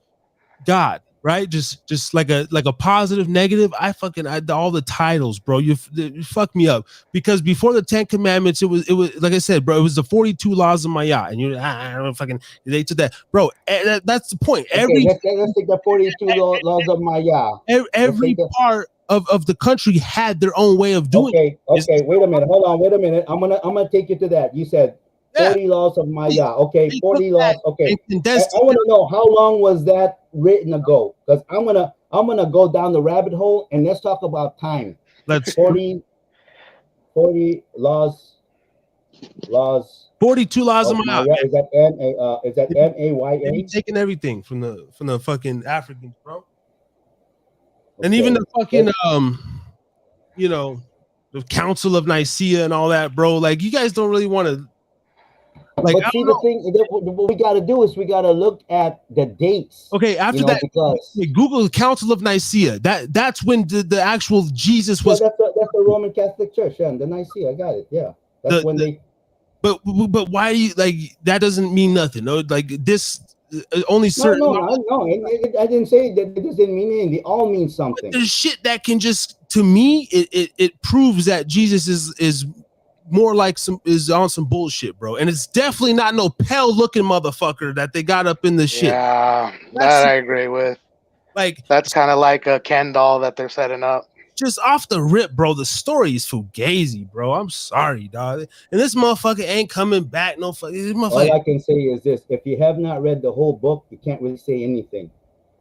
God, right? Just like a positive, negative. All the titles, bro. You fuck me up because before the 10 Commandments, it was like I said, bro. It was the 42 laws of Maya, and you I don't fucking they to that, bro. That's the point. Okay, let's take the 42 laws of Maya. Let's Every take the part of the country had their own way of doing Okay, it. It's okay, wait a minute. Hold on, wait a minute. I'm gonna take you to that. You said yeah, 40 laws of Maya. Okay, they took 40 that laws. Okay. and I, condensed I want to know how long was that written ago? Because I'm gonna go down the rabbit hole, and let's talk about time. let's 40 40 laws Laws 42 laws of of Ma'at. Maya. Is that They be MAYA? taking everything from the fucking Africans, bro. And Okay. even the fucking you know, the Council of Nicaea and all that, bro. Like, you guys don't really want to. Like, But see, the thing, what we got to do is we got to look at the dates. Okay, after you know, that, because Google the Council of Nicaea. That's when the actual Jesus was. that's the Roman Catholic Church, yeah, the Nicaea. I got it. Yeah, that's when they. But why do you like that? Doesn't mean nothing. No, like this only certain. No. I didn't say that it doesn't mean anything. They all mean something. There's shit that can just, to me, it proves that Jesus is more like is on some bullshit, bro. And it's definitely not no pale looking motherfucker that they got up in the shit. Yeah, that I agree with. Like, that's kind of like a Ken doll that they're setting up. Just off the rip, bro, the story is fugazi, bro. I'm sorry, dog. And this motherfucker ain't coming back. No fucking motherfucker. All I can say is this: if you have not read the whole book, you can't really say anything.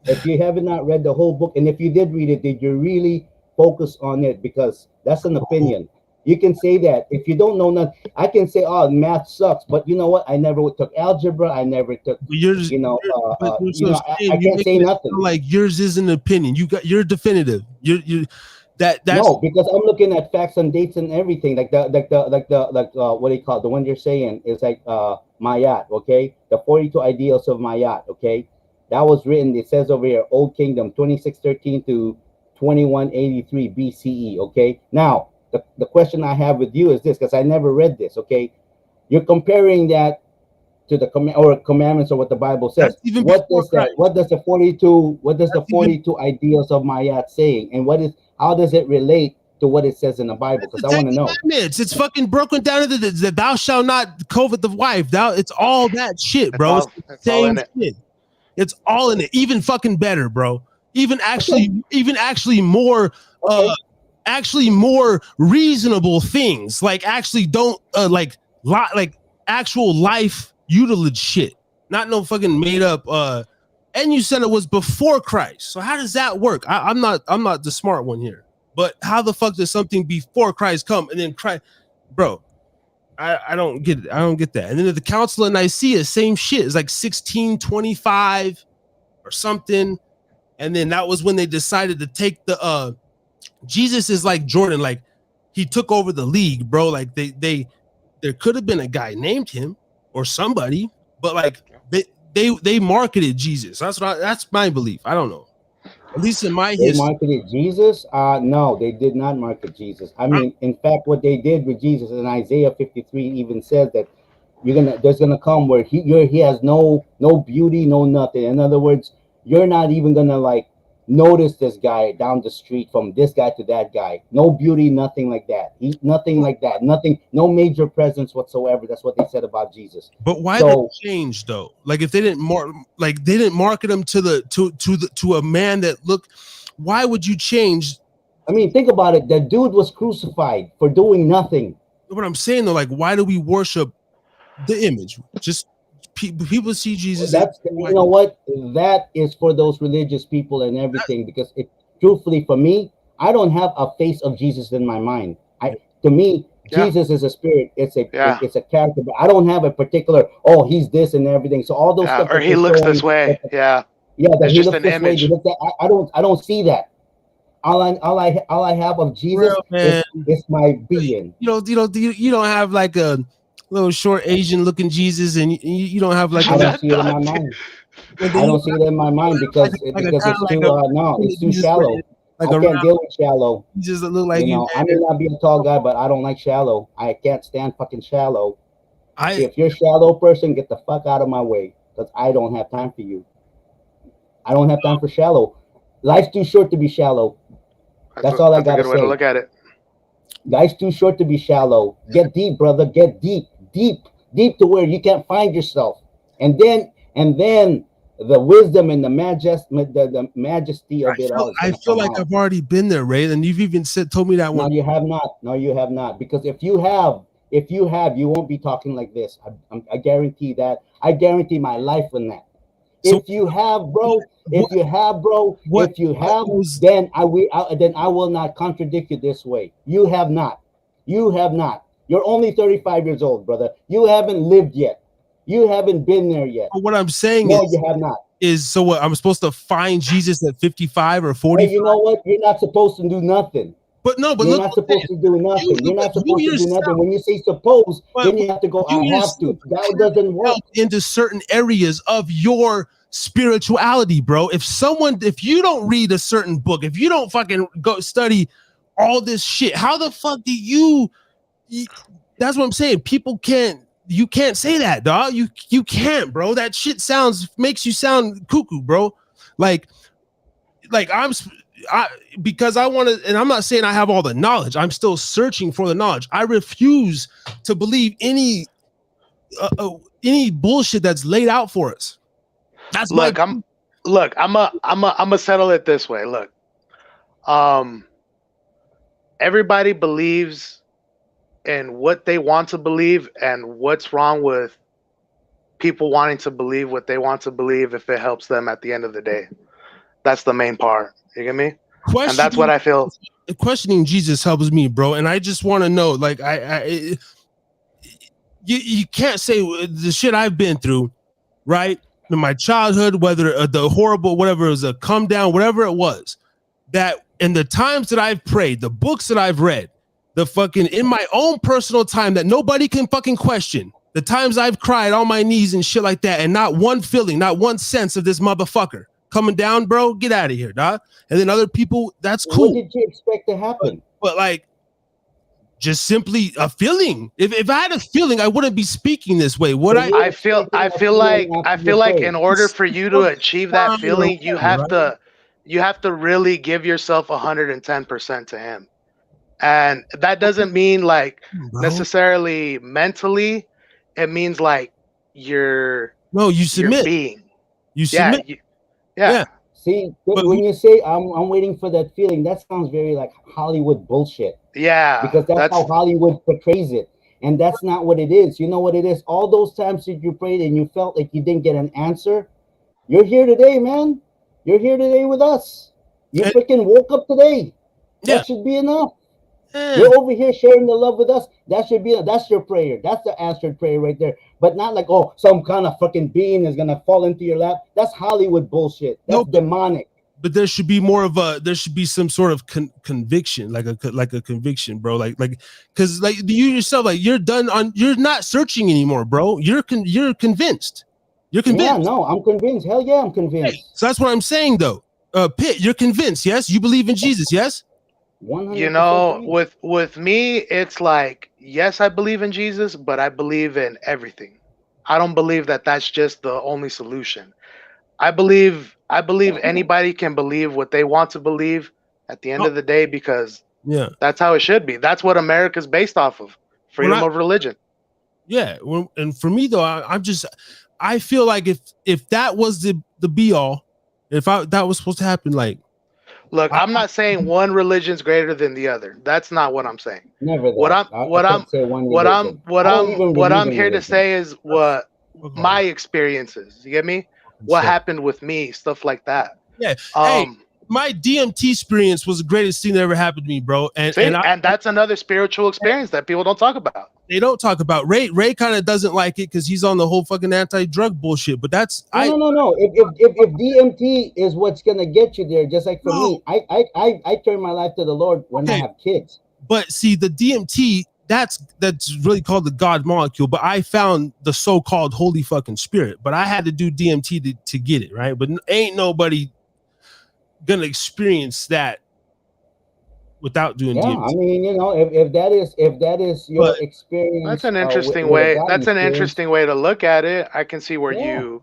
If you have not read the whole book, and if you did read it, did you really focus on it? Because that's an opinion. You can say that. If you don't know nothing, I can say, "Oh, math sucks," but you know what? I never took algebra. I never took. I can't say nothing. Like, yours is an opinion. You're definitive. That's no, because I'm looking at facts and dates and everything. Like what do you call it? The one you're saying is like Mayat, okay? The 42 ideals of Mayat, okay? That was written, it says over here, Old Kingdom, 2613 to 2183 BCE, okay? Now, the question I have with you is this, because I never read this, okay? You're comparing that to the commandments or what the Bible says. What does the 42 ideals of Mayat saying, and how does it relate to what it says in the Bible? Because I want to know. It's fucking broken down into the thou shalt not covet the wife. It's all that shit, bro. It's same shit. It's all in it. Even fucking better, bro. Even actually more more reasonable things. Like, actually don't like actual life utilage shit. Not no fucking made up and you said it was before Christ. So how does that work? I'm not the smart one here. But how the fuck does something before Christ come and then Christ, bro? I don't get it. I don't get that. And then the Council of Nicaea, same shit. It's like 1625 or something. And then that was when they decided to take the Jesus is like Jordan, like he took over the league, bro. Like there could have been a guy named him or somebody, but like they marketed Jesus. That's my belief. I don't know. At least in my history. They marketed Jesus? No, they did not market Jesus. I mean, in fact, what they did with Jesus in Isaiah 53 even says that there's gonna come where he has no beauty, no nothing. In other words, you're not even gonna like notice this guy down the street from this guy to that guy. No beauty, nothing like that. Nothing like that. Nothing, no major presence whatsoever. That's what they said about Jesus. But why did it change though? Like, if they didn't market him to a man that looked, why would you change? I mean, think about it. The dude was crucified for doing nothing. What I'm saying though, like, why do we worship the image? Just people see Jesus. You know what? That is for those religious people and everything. Because truthfully, for me, I don't have a face of Jesus in my mind. To me, Jesus is a spirit. It's a character. But I don't have a particular. Oh, he's this and everything. So all those stuff. Or he looks this way. Yeah. Yeah, that it's he just looks an this image. way. I don't see that. All I have of Jesus is my being. You don't have like a little short Asian looking Jesus, and you don't have like. I don't see it in my mind. I don't see it in my mind because it's too shallow. I can't deal with shallow. You just look like I may not be a tall guy, but I don't like shallow. I can't stand fucking shallow. If you're a shallow person, get the fuck out of my way because I don't have time for you. I don't have time for shallow. Life's too short to be shallow. That's all I gotta say. That's a good way to look at it. Life's too short to be shallow. Get deep, brother. Get deep to where you can't find yourself, and then the wisdom and the majesty of it all. I feel like I've already been there, Ray, and you've even told me that one. No, you have not. No, you have not. Because if you have, you won't be talking like this. I guarantee that. I guarantee my life on that. If you have, bro, then I will not contradict you this way. You have not. You're only 35 years old, brother. You haven't lived yet. You haven't been there yet. But what I'm saying No, you have not. is so what I'm supposed to find Jesus at 55 or 45? Hey, you know what? You're not supposed to do nothing. But no, but You're look, not supposed to do nothing. You're not supposed to do yourself, nothing. When you say suppose, but then you have to go, I you have to. That doesn't work. into certain areas of your spirituality, bro. If you don't read a certain book, if you don't fucking go study all this shit, how the fuck do you that's what I'm saying. You can't say that, dog. You can't, bro. That shit makes you sound cuckoo, bro. Like because I want to, and I'm not saying I have all the knowledge. I'm still searching for the knowledge. I refuse to believe any bullshit that's laid out for us. That's I'm gonna settle it this way. Look, everybody believes in what they want to believe, and what's wrong with people wanting to believe what they want to believe if it helps them at the end of the day. That's the main part. You get me? And that's what I feel. Questioning Jesus helps me, bro. And I just want to know, like, you can't say the shit I've been through, right? In my childhood, whether the horrible, whatever it was, a come down, whatever it was, that in the times that I've prayed, the books that I've read, the fucking in my own personal time that nobody can fucking question, the times I've cried on my knees and shit like that, and not one feeling, not one sense of this motherfucker coming down, bro, get out of here, dog. And then other people, that's cool. What did you expect to happen? But like, just simply a feeling. If I had a feeling, I wouldn't be speaking this way. I feel like in order for you to achieve that feeling, you have to really give yourself 110% to him. And that doesn't mean like necessarily mentally. It means like you submit. You submit. Yeah. See, when you say I'm waiting for that feeling, that sounds very like Hollywood bullshit. Yeah. Because that's how Hollywood portrays it. And that's not what it is. You know what it is? All those times that you prayed and you felt like you didn't get an answer, you're here today, man. You're here today with us. You freaking woke up today. That should be enough. You're over here sharing the love with us. That's your prayer. That's the answered prayer right there. But not like, oh, some kind of fucking being is gonna fall into your lap. That's Hollywood bullshit. That's demonic. But there should be some sort of conviction, like a conviction, bro. Like, because like you yourself, like you're not searching anymore, bro. You're convinced. You're convinced. Yeah, no, I'm convinced. Hell yeah, I'm convinced. Hey, so that's what I'm saying, though. Pitt, you're convinced, yes? You believe in Jesus, yes? 100%. You know, with me, it's like, yes, I believe in Jesus, but I believe in everything. I don't believe that that's just the only solution. I believe anybody can believe what they want to believe at the end of the day, because that's how it should be. That's what America's based off of, freedom of religion. Yeah, and for me though, I feel like if that was the be all, that was supposed to happen, like. Look, I'm not saying one religion's greater than the other. That's not what I'm saying. Never. What I'm here to say is what my experiences. You get me? What happened with me, stuff like that. Yeah. Hey, my DMT experience was the greatest thing that ever happened to me, bro. And that's another spiritual experience that people don't talk about. They don't talk about. Ray kind of doesn't like it because he's on the whole fucking anti-drug bullshit. But that's no. If DMT is what's gonna get you there, just like for me, I turn my life to the Lord when I have kids. But see, the DMT, that's really called the God molecule. But I found the so-called Holy fucking Spirit. But I had to do DMT to get it, right? But ain't nobody gonna experience that without doing DMT. I mean, you know, if that is your experience, that's an interesting way. That's an interesting way to look at it. I can see where you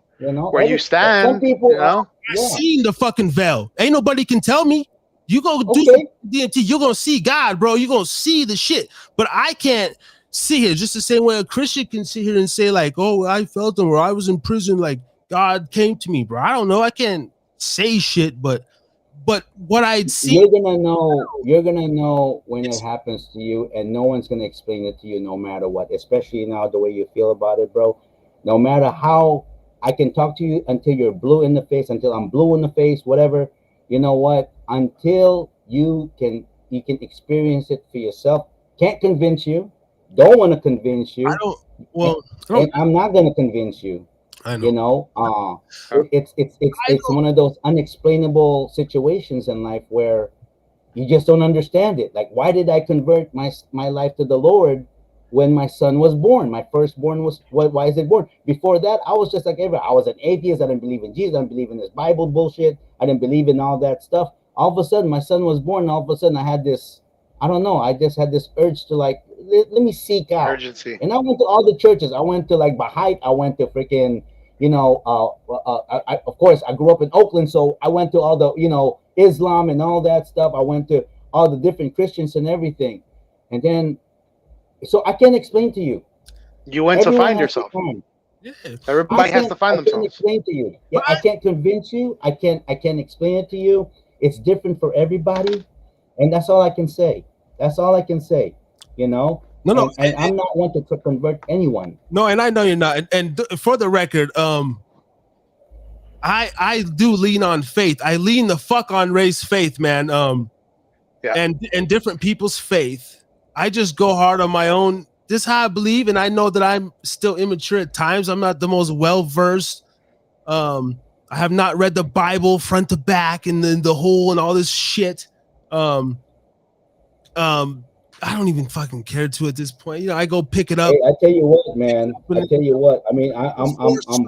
stand. Some people, I've seen the fucking veil. Ain't nobody can tell me. You go do DMT, you're gonna see God, bro. You're gonna see the shit. But I can't see it just the same way a Christian can sit here and say, like, oh, I felt him, or I was in prison, like God came to me, bro. I don't know. I can't say shit, but what I'd see, you're gonna know when it happens to you, and no one's gonna explain it to you no matter what, especially now the way you feel about it, bro. No matter how I can talk to you until you're blue in the face, until I'm blue in the face, whatever, you know what, until you can experience it for yourself. Can't convince you, don't want to convince I you, don't. and, Well, I don't. and I'm not going to convince you. I You know. know, Yeah. I it's don't. one of those unexplainable situations in life where you just don't understand it. Like, why did I convert my life to the Lord when my son was born? My firstborn was, why is it born? Before that, I was just like everyone. I was an atheist. I didn't believe in Jesus. I didn't believe in this Bible bullshit. I didn't believe in all that stuff. All of a sudden, my son was born. And all of a sudden, I had this, I don't know, I just had this urge to like, let me seek out. Urgency. And I went to all the churches. I went to like Baha'i. I went to freaking, of course, I grew up in Oakland, so I went to all the, Islam and all that stuff. I went to all the different Christians and everything. And then, so I can't explain to you. You went to Everyone find has a yourself. time. Yeah. Everybody has to I find can't themselves. explain to you. Yeah, But I can't convince you. I can't explain it to you. It's different for everybody, and that's all I can say. That's all I can say. You know, no, no, and I'm not one to convert anyone. no, and I know you're not. And for the record, I do lean on faith. I lean the fuck on Ray's faith, man. Yeah. And different people's faith. I just go hard on my own. This is how I believe, and I know that I'm still immature at times. I'm not the most well versed. I have not read the Bible front to back and then the whole and all this shit. I don't even fucking care to at this point. You know, I go pick it up. Hey, I tell you what, man. I tell you what. I mean, I'm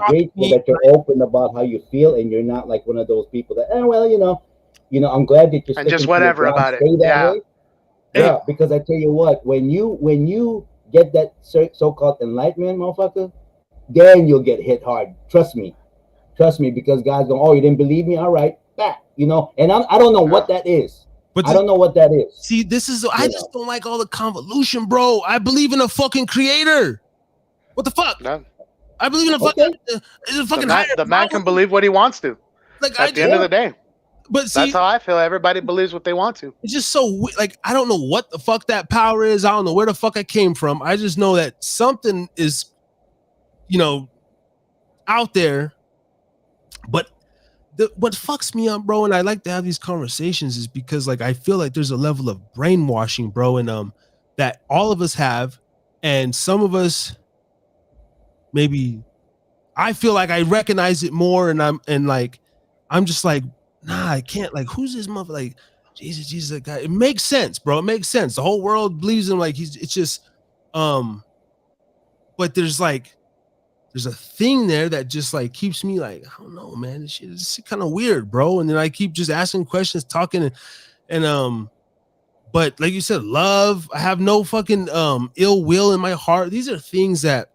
grateful that you're open about how you feel, and you're not like one of those people that, well, I'm glad that you're And just sticking to your whatever ground. about it. Stay that Yeah. way. Yeah, because I tell you what, when you get that so-called enlightenment, motherfucker, then you'll get hit hard. Trust me, because God's going, oh, you didn't believe me, all right, back, and I don't know what that is. But I don't know what that is. See, this is I just don't like all the convolution, bro. I believe in a fucking creator. What the fuck? No. I believe in a fucking The man can believe what he wants to. Like at the end of the day. But see, that's how I feel. Everybody believes what they want to. It's just so like I don't know what the fuck that power is. I don't know where the fuck I came from. I just know that something is, out there. But what fucks me up, bro, and I like to have these conversations is because like I feel like there's a level of brainwashing, bro, and that all of us have, and some of us maybe I feel like I recognize it more, and I'm just like, nah, I can't. Like, who's this mother? Like, Jesus, that guy. It makes sense, bro. It makes sense. The whole world believes him. Like, it's just, but there's a thing there that just like keeps me like, I don't know, man. This shit is kind of weird, bro. And then I keep just asking questions, talking, and but like you said, love. I have no fucking ill will in my heart. These are things that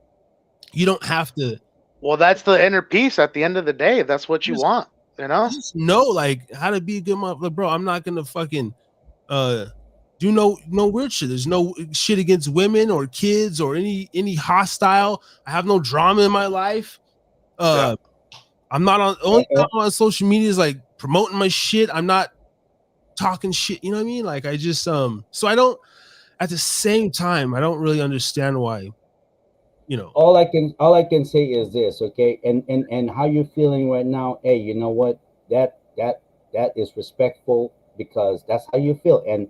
you don't have to. Well, that's the inner peace at the end of the day. That's what you want, Just know like how to be a good mother, bro. I'm not gonna fucking do no weird shit. There's no shit against women or kids or any hostile. I have no drama in my life. I'm not on only time I'm on social media is like promoting my shit. I'm not talking shit. You know what I mean? Like I just so I don't. At the same time, I don't really understand why. All I can say is this, okay, and how you're feeling right now. Hey, you know what? That is respectful because that's how you feel, and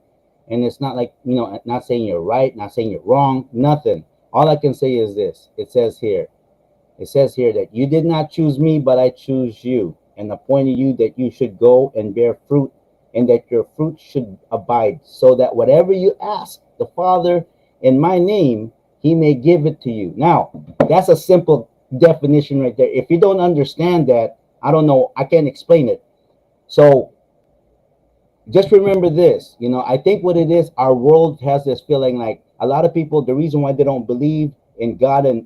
it's not like not saying you're right, not saying you're wrong, nothing. All I can say is this. It says here that you did not choose me, but I choose you, and appointed you that you should go and bear fruit, and that your fruit should abide, so that whatever you ask the Father in my name, he may give it to you. Now, that's a simple definition right there. If you don't understand that, I don't know. I can't explain it. So just remember this. I think what it is, our world has this feeling like a lot of people, the reason why they don't believe in God and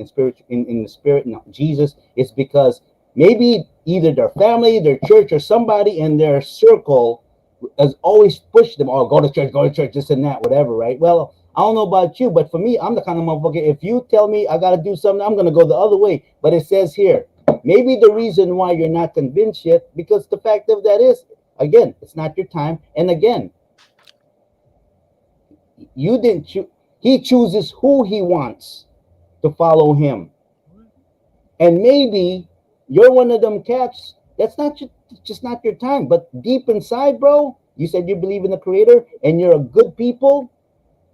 spirit, in the spirit and Jesus is because maybe either their family, their church, or somebody in their circle has always pushed them, go to church, this and that, whatever, right? Well, I don't know about you, but for me, I'm the kind of motherfucker, if you tell me I got to do something, I'm going to go the other way. But it says here, maybe the reason why you're not convinced yet, because the fact of that is, again, it's not your time. And again, you didn't choose. He chooses who he wants to follow him. And maybe you're one of them cats. That's just not your time. But deep inside, bro, you said you believe in the creator and you're a good people.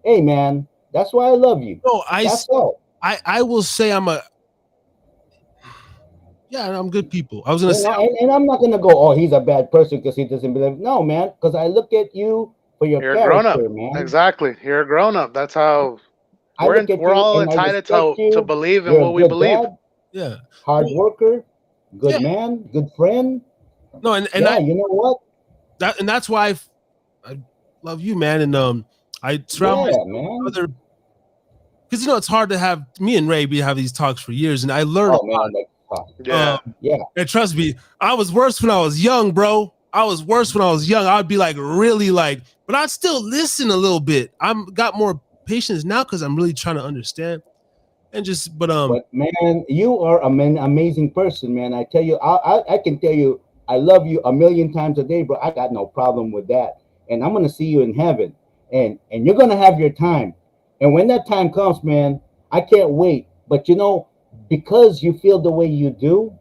Hey, man, That's why I love you. No, That's all. I will say I'm good people. I was gonna You say know, and I'm not gonna go, oh, he's a bad person because he doesn't believe. No, man, because I look at you for your You're a grown up. character, man. Exactly. You're a grown up. That's how I look at we're you all and I entitled respect to you. believe in You're a what we good believe. dad, yeah. hard worker, good Yeah. man, good friend. No, and Yeah, you know what? that's why I love you, man. And I surround Yeah, myself man. with other, because it's hard to have me and Ray. We have these talks for years, and I learn a Oh man, lot. Yeah. Yeah. And trust me, I was worse when I was young, bro. I was worse when I was young. I'd be like really like, but I'd still listen a little bit. I'm got more patience now because I'm really trying to understand and just. But man, you are an amazing person, man. I tell you, I can tell you, I love you a million times a day, bro. I got no problem with that, and I'm gonna see you in heaven, and you're gonna have your time, and when that time comes, man, I can't wait. But you know, because you feel the way you do,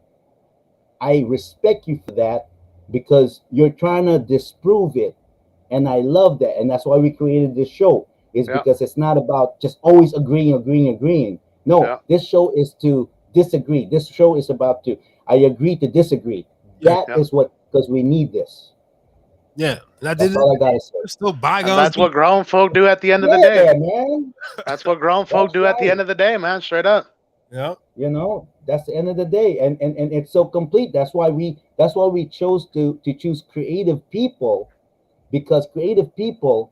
I respect you for that because you're trying to disprove it. And I love that. And that's why we created this show, is Yeah. because it's not about just always agreeing. No, Yeah. this show is to disagree. This show is about to, I agree to disagree. Yeah. That is what, because we need this. yeah, and I That's did all I gotta say. still And bygones. that's what grown folk do at the end of the Yeah, day. man. That's what grown folk That's do at the right. end of the day, man. Straight up. Yeah. You know, that's the end of the day. And it's so complete. That's why we chose to choose creative people, because creative people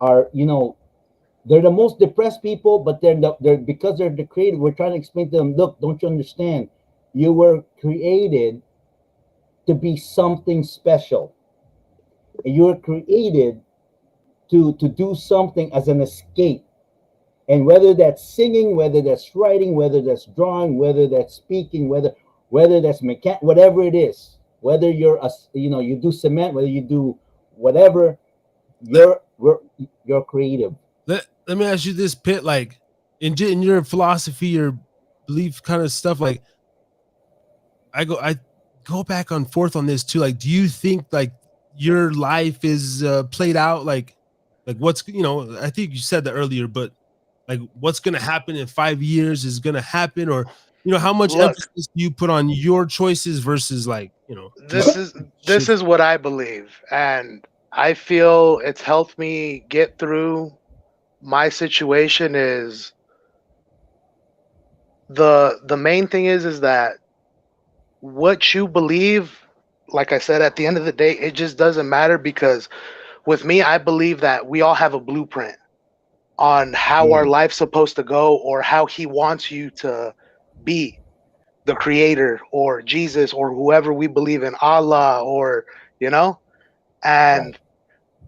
are, they're the most depressed people, but they're because they're the creative. We're trying to explain to them, look, don't you understand? You were created to be something special. And you were created to do something as an escape. And whether that's singing, whether that's writing, whether that's drawing, whether that's speaking, whether that's whatever it is, whether you do cement, whether you do whatever, you're creative. Let me ask you this, Pitt. Like in your philosophy, your belief kind of stuff. Like I go back and forth on this too. Like, do you think like your life is played out? Like what's I think you said that earlier, but like what's gonna happen in 5 years is gonna happen, or how much Look. emphasis do you put on your choices versus like This is what I believe, and I feel it's helped me get through my situation. Is the main thing is that what you believe, like I said, at the end of the day, it just doesn't matter, because with me, I believe that we all have a blueprint on how our life's supposed to go, or how he wants you to be, the creator or Jesus or whoever we believe in, Allah, or and Right.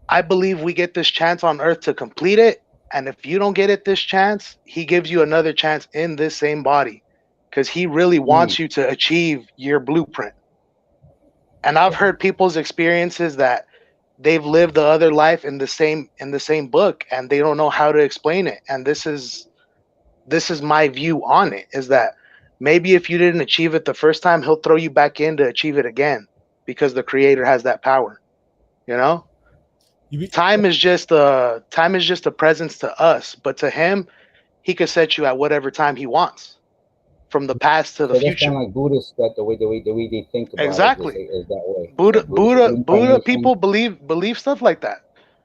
I believe we get this chance on earth to complete it. And if you don't get it this chance, he gives you another chance in this same body, because he really wants you to achieve your blueprint. And I've heard people's experiences that they've lived the other life in the same book, and they don't know how to explain it. And this is my view on it, is that maybe if you didn't achieve it the first time, he'll throw you back in to achieve it again, because the creator has that power. Time is just a presence to us, but to him, he could set you at whatever time he wants, from the past to the So that's future. kind of like Buddhists, that the way they think about Exactly. it is that way. Buddha Reincarnation. people believe stuff like that.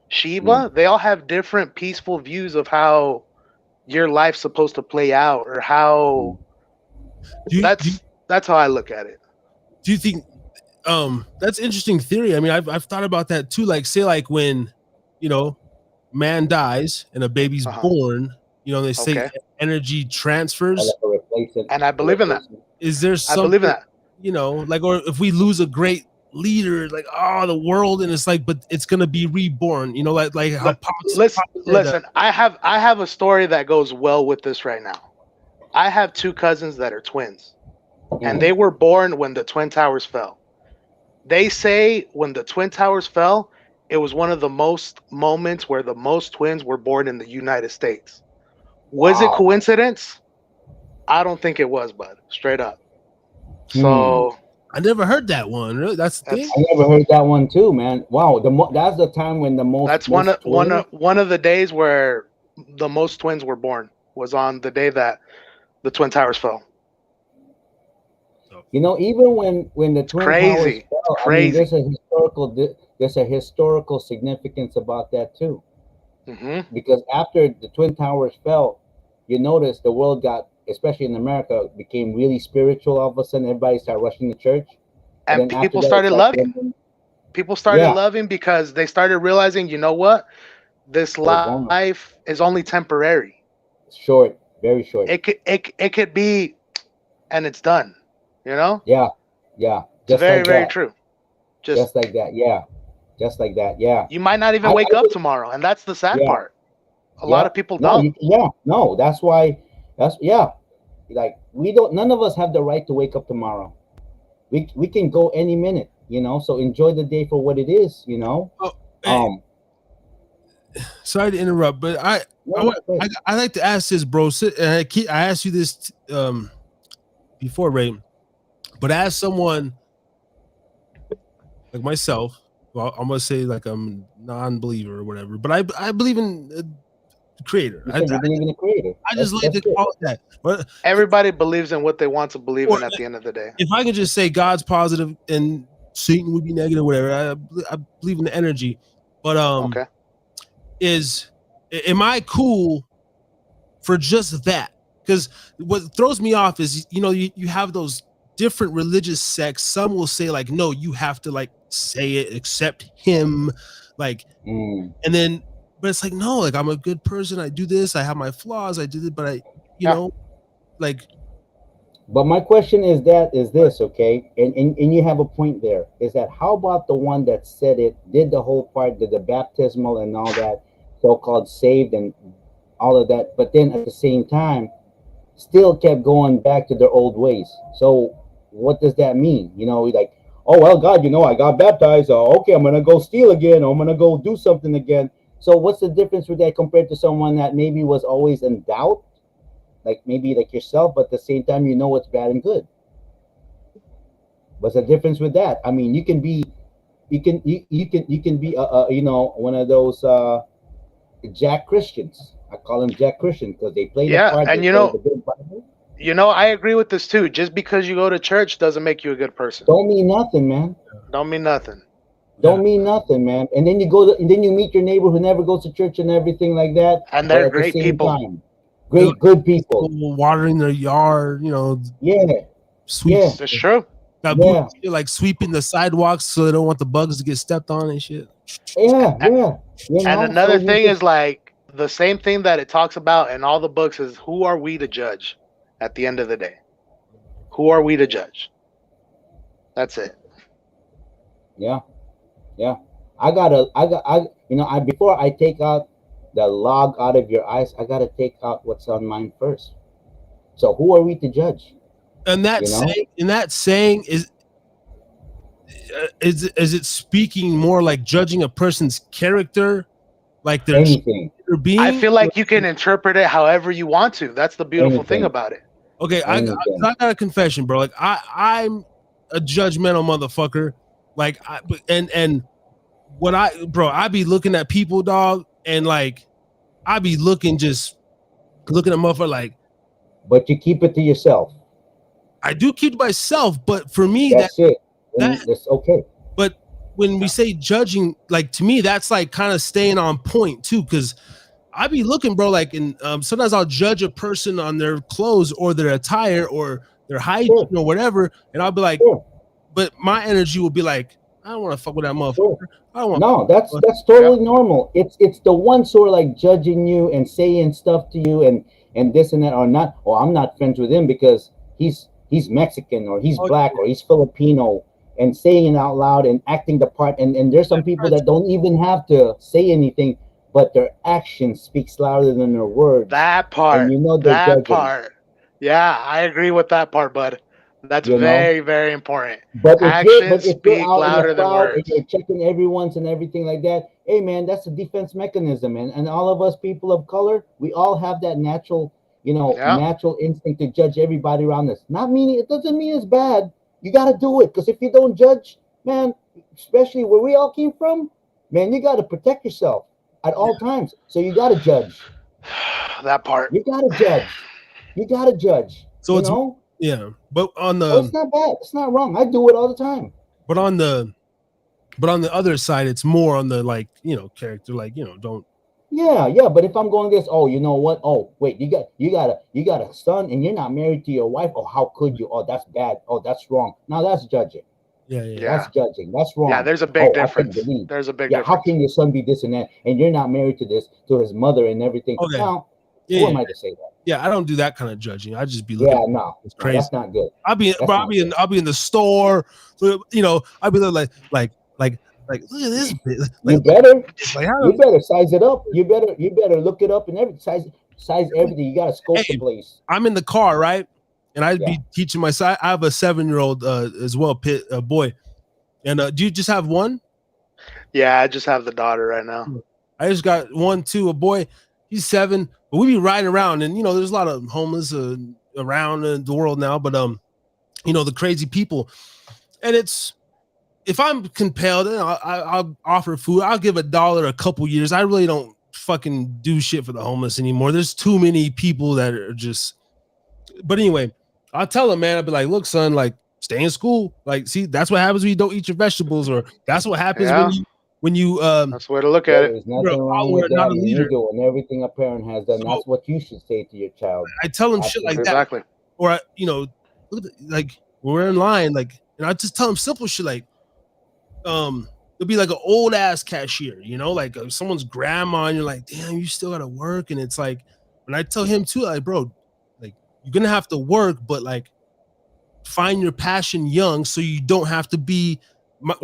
Shiva, they all have different peaceful views of how your life's supposed to play out, or how that's how I look at it. Do you think that's interesting theory? I mean, I've thought about that too. Like, say like when man dies and a baby's born, they say energy transfers, and I believe in that. Is there something, I believe in that. Like, or if we lose a great leader, like, the world, and it's like, but it's gonna be reborn, like how listen, I have a story that goes well with this right now. I have two cousins that are twins, and they were born when the Twin Towers fell. They say when the Twin Towers fell, it was one of the most moments where the most twins were born in the United States. Was it coincidence? I don't think it was, bud. Straight up. So I never heard that one. Really, that's the thing. I never heard that one too, man. Wow, that's the time when the most. That's most one of the days where the most twins were born was on the day that the Twin Towers fell. You know, even when the Twin Towers Crazy. fell, I mean, Crazy. there's a historical significance about that too. Hmm. Because after the Twin Towers fell, you notice the world got, especially in America, became really spiritual. All of a sudden, everybody started rushing to church, and And then after people that, it's started like, loving. People started yeah, loving because they started realizing, you know what? This we're vulnerable. life is only temporary. Short, very short. It could be, and it's done. You know, Yeah, yeah, it's just very like very that, true. Just just like that. Yeah, just like that. Yeah, you might not even I wake up would, tomorrow, and that's the sad yeah, part. A lot yeah. of people No, don't. yeah, no. That's why. That's yeah. Like we don't. None of us have the right to wake up tomorrow. We can go any minute. You know. So enjoy the day for what it is. You know. Oh, hey, sorry to interrupt, but No, no, please. I like to ask this, bro. I asked you this before, Ray, but as someone like myself, well, I'm gonna say like I'm a non-believer or whatever, but I believe in the creator. You said you believe in a creator. I just like That's to good. call it that. But Everybody believes in what they want to believe or in at the end of the day. if I could just say God's positive and Satan would be negative, whatever. I believe in the energy, but Okay. am I cool for just that? Because what throws me off is, you know, you have those different religious sects. Some will say like, no, you have to like say it, accept him, like, and then, but it's like, no, like I'm a good person. I do this. I have my flaws. I did it, but you know, like. But my question is this, okay? And you have a point there. Is that how about the one that said it, did the whole part, did the baptismal and all that, so-called saved and all of that, but then at the same time, still kept going back to their old ways. So what does that mean? You know, like, oh well, God, you know, I got baptized. Okay, I'm gonna go steal again. Or I'm gonna go do something again. So what's the difference with that compared to someone that maybe was always in doubt, like maybe like yourself, but at the same time you know what's bad and good? What's the difference with that? I mean, you can be, you can be, you know, one of those Jack Christians. I call them Jack Christian because they play the Yeah, part, they and play the good Bible. I agree with this too. Just because you go to church doesn't make you a good person. Don't mean nothing, man. Don't mean nothing. Don't mean nothing, man. And then you go to, and then you meet your neighbor who never goes to church and everything like that. And But they're at the great same people. time, great, good people. Watering their yard, you know. Yeah, sweep. yeah. It's true. Got Yeah. like sweeping the sidewalks so they don't want the bugs to get stepped on and shit. Yeah, yeah. You know, And another so thing is like the same thing that it talks about in all the books is who are we to judge at the end of the day? Who are we to judge? That's it. Yeah, yeah. You know, before I take out the log out of your eyes, I gotta take out what's on mine first. So who are we to judge? And that You know? saying is it speaking more like judging a person's character, like their Anything. being? I feel like you can interpret it however you want to. That's the beautiful thing Anything. about it. Okay, I got a confession, bro. Like I'm a judgmental motherfucker. Like and what I be looking at people, dog, and like I be looking at motherfucker like. But you keep it to yourself. I do keep to myself, but for me, That's it. That's okay. But when we say judging, like to me, that's like kind of staying on point too, because I be looking, bro. Like, and sometimes I'll judge a person on their clothes or their attire or their hygiene or whatever, and I'll be like, but my energy will be like, I don't want to fuck with that motherfucker. I don't want. No, that's totally normal. It's the ones who are like judging you and saying stuff to you and this and that, or not. Or I'm not friends with him because he's Mexican or he's black or he's Filipino, and saying it out loud and acting the part. And there's some people that don't even have to say anything, but their action speaks louder than their words. That part. And you know they're that judging. part. Yeah, I agree with that part, bud. That's You know? very, very important. But Actions if you're speak out in louder the than crowd and words. you're checking everyone's and everything like that, hey man, that's a defense mechanism, and all of us people of color, we all have that natural, natural instinct to judge everybody around us. Not meaning it doesn't mean it's bad. You got to do it, because if you don't judge, man, especially where we all came from, man, you got to protect yourself at all times. So you got to judge. That part. You gotta judge. You gotta judge. So You it's know? yeah, but on Oh, the it's not bad. It's not wrong. I do it all the time. but on the but on the other side, it's more on the like character, like don't. Yeah, yeah. But if I'm going this, oh, you know what? Oh, wait, you got a son and you're not married to your wife. Oh, how could you? Oh, that's bad. Oh, that's wrong. Now that's judging. Yeah, yeah. That's Yeah. judging. That's Yeah, wrong. there's a big Oh, I couldn't difference. believe. There's a big Yeah, how difference. can your son be this and that, and you're not married to his mother and everything? Okay. Now, Yeah, who yeah. am I to say that? Yeah, I don't do that kind of judging. I just be looking. Yeah, no, It's no, crazy. that's not good. I'll be That's not good. I'll be in the store. I'll be like look at this bit. You Like, better, like how you better size it up. You better look it up and everything. Size everything. You gotta scope the place. I'm in the car, right? And I'd Yeah. be teaching my son. I have a 7-year-old as well, boy. And do you just have one? Yeah, I just have the daughter right now. I just got one, too. A boy, he's 7. But we be riding around, and there's a lot of homeless around the world now. But the crazy people, and it's if I'm compelled, I'll offer food. I'll give $1 a couple years. I really don't fucking do shit for the homeless anymore. There's too many people that are just. But anyway, I'll tell him, man. I'll be like, look, son, like stay in school. Like, see, that's what happens when you don't eat your vegetables, or that's what happens Yeah. when you That's the way to look at it. There's nothing wrong with not that. a And leader. you're doing everything a parent has done. So- That's what you should say to your child. I tell him shit like that. Exactly. Or look at like we're in line, like, and I just tell him simple shit like, it'll be like an old ass cashier, like someone's grandma, and you're like, damn, you still gotta work, and it's like, when I tell him too, like, bro, like you're gonna have to work, but like find your passion young, so you don't have to be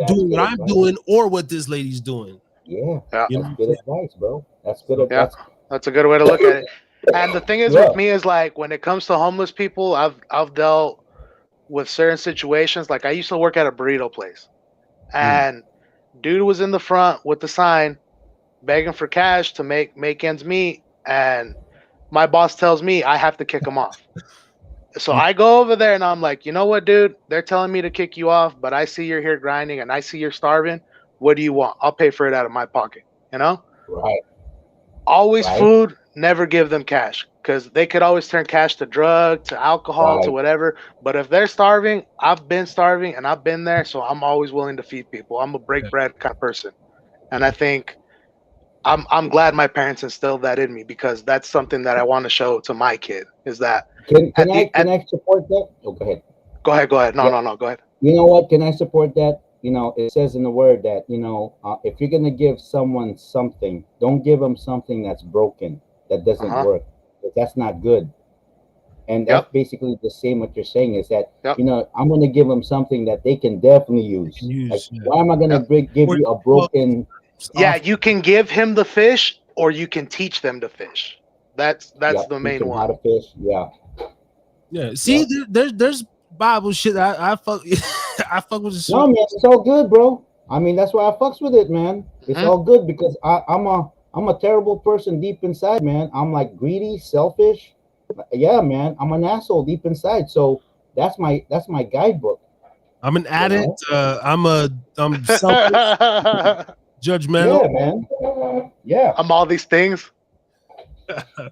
doing what I'm doing or what this lady's doing. Yeah, Yeah. that's good advice, bro. That's good Yeah. advice. That's a good way to look at it. And the thing is Yeah. with me is like when it comes to homeless people, I've dealt with certain situations. Like I used to work at a burrito place, and dude was in the front with the sign, begging for cash to make ends meet, and my boss tells me I have to kick him off. So I go over there and I'm like, you know what, dude? They're telling me to kick you off, but I see you're here grinding and I see you're starving. What do you want? I'll pay for it out of my pocket. Right. Always Right. food, never give them cash, because they could always turn cash to drug, to alcohol, to Right. whatever. But if they're starving, I've been starving and I've been there, so I'm always willing to feed people. I'm a break bread kind of person. And I think I'm glad my parents instilled that in me, because that's something that I want to show to my kid, is that Can I support that? Oh, go ahead. Go ahead. No, Yeah. no, go ahead. You know what? Can I support that? It says in the word that, if you're going to give someone something, don't give them something that's broken, that doesn't work. That's not good. And that's basically the same what you're saying is that, I'm going to give them something that they can definitely use. Why am I going to give you a broken... Yeah, you can give him the fish or you can teach them to fish. That's the main one. How to fish, yeah. Yeah. See, there's Bible shit. I fuck I fuck with the No, man, it's all good, bro. I mean, that's why I fucks with it, man. It's all good because I'm a terrible person deep inside, man. I'm like greedy, selfish. Yeah, man. I'm an asshole deep inside. So that's my guidebook. I'm an addict. I'm selfish, judgmental. Yeah, man. Yeah. I'm all these things. But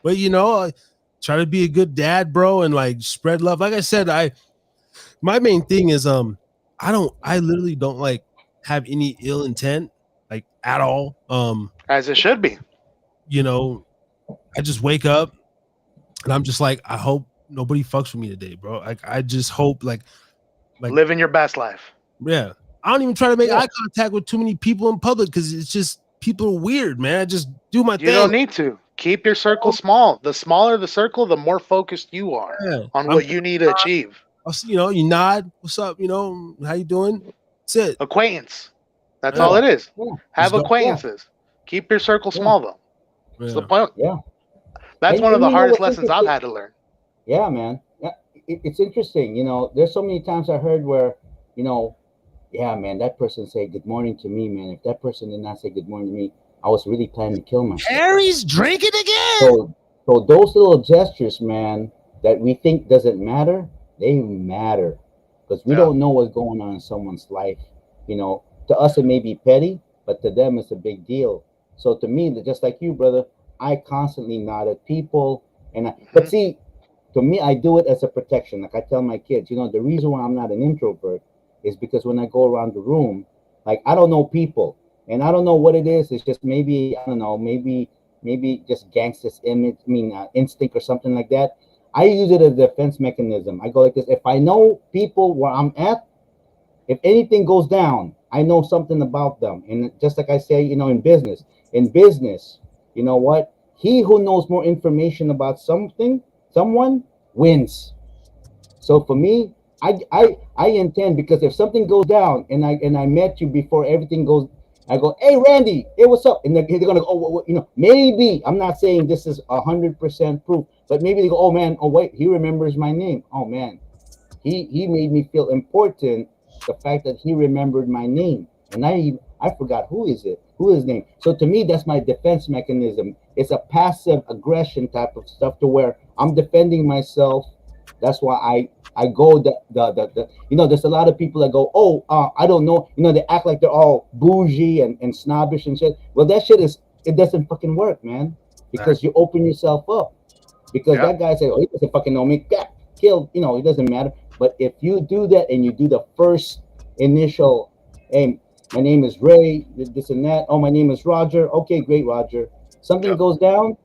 I try to be a good dad, bro, and like spread love. Like I said, my main thing is I literally don't like have any ill intent, like at all. As it should be. I just wake up and I'm just like, I hope nobody fucks with me today, bro. Like I just hope like living your best life. Yeah. I don't even try to make eye contact with too many people in public because it's just people are weird, man. I just do my thing. You don't need to. Keep your circle small. The smaller the circle, the more focused you are on what you need to achieve. You nod. What's up? How you doing? That's it. Acquaintance. That's all it is. Yeah. Have acquaintances. Keep your circle small, though. That's the point. Yeah. That's one of the hardest lessons I've had to learn. Yeah, man. Yeah, it's interesting. There's so many times I heard where, yeah, man, that person say good morning to me, man. If that person did not say good morning to me, I was really planning to kill myself. Harry's drinking again. So those little gestures, man, that we think doesn't matter, they matter because we don't know what's going on in someone's life. To us it may be petty, but to them it's a big deal. So to me, just like you, brother, I constantly nod at people, but see, to me, I do it as a protection. Like I tell my kids, the reason why I'm not an introvert is because when I go around the room, like I don't know people, and I don't know what it is. It's just maybe I don't know, maybe just gangster's image, instinct or something like that. I use it as a defense mechanism. I go like this: if I know people where I'm at, if anything goes down, I know something about them. And just like I say, in business, you know what? He who knows more information about someone wins. So for me, I intend, because if something goes down and I met you before everything goes, I go, hey Randy, hey, what's up? And they're gonna go, oh, maybe I'm not saying this is 100% proof, but maybe they go, oh man, oh wait, he remembers my name. Oh man, he made me feel important. The fact that he remembered my name, and I forgot who his name. So to me, that's my defense mechanism. It's a passive aggression type of stuff to where I'm defending myself. That's why I go there's a lot of people that go, oh, I don't know, they act like they're all bougie and snobbish and shit. Well, that shit it doesn't fucking work, man, because you open yourself up. Because that guy said, oh, he doesn't fucking know me. Yeah, killed, it doesn't matter. But if you do that and you do the first initial, hey, my name is Ray, this and that. Oh, my name is Roger. Okay, great, Roger. Something goes down.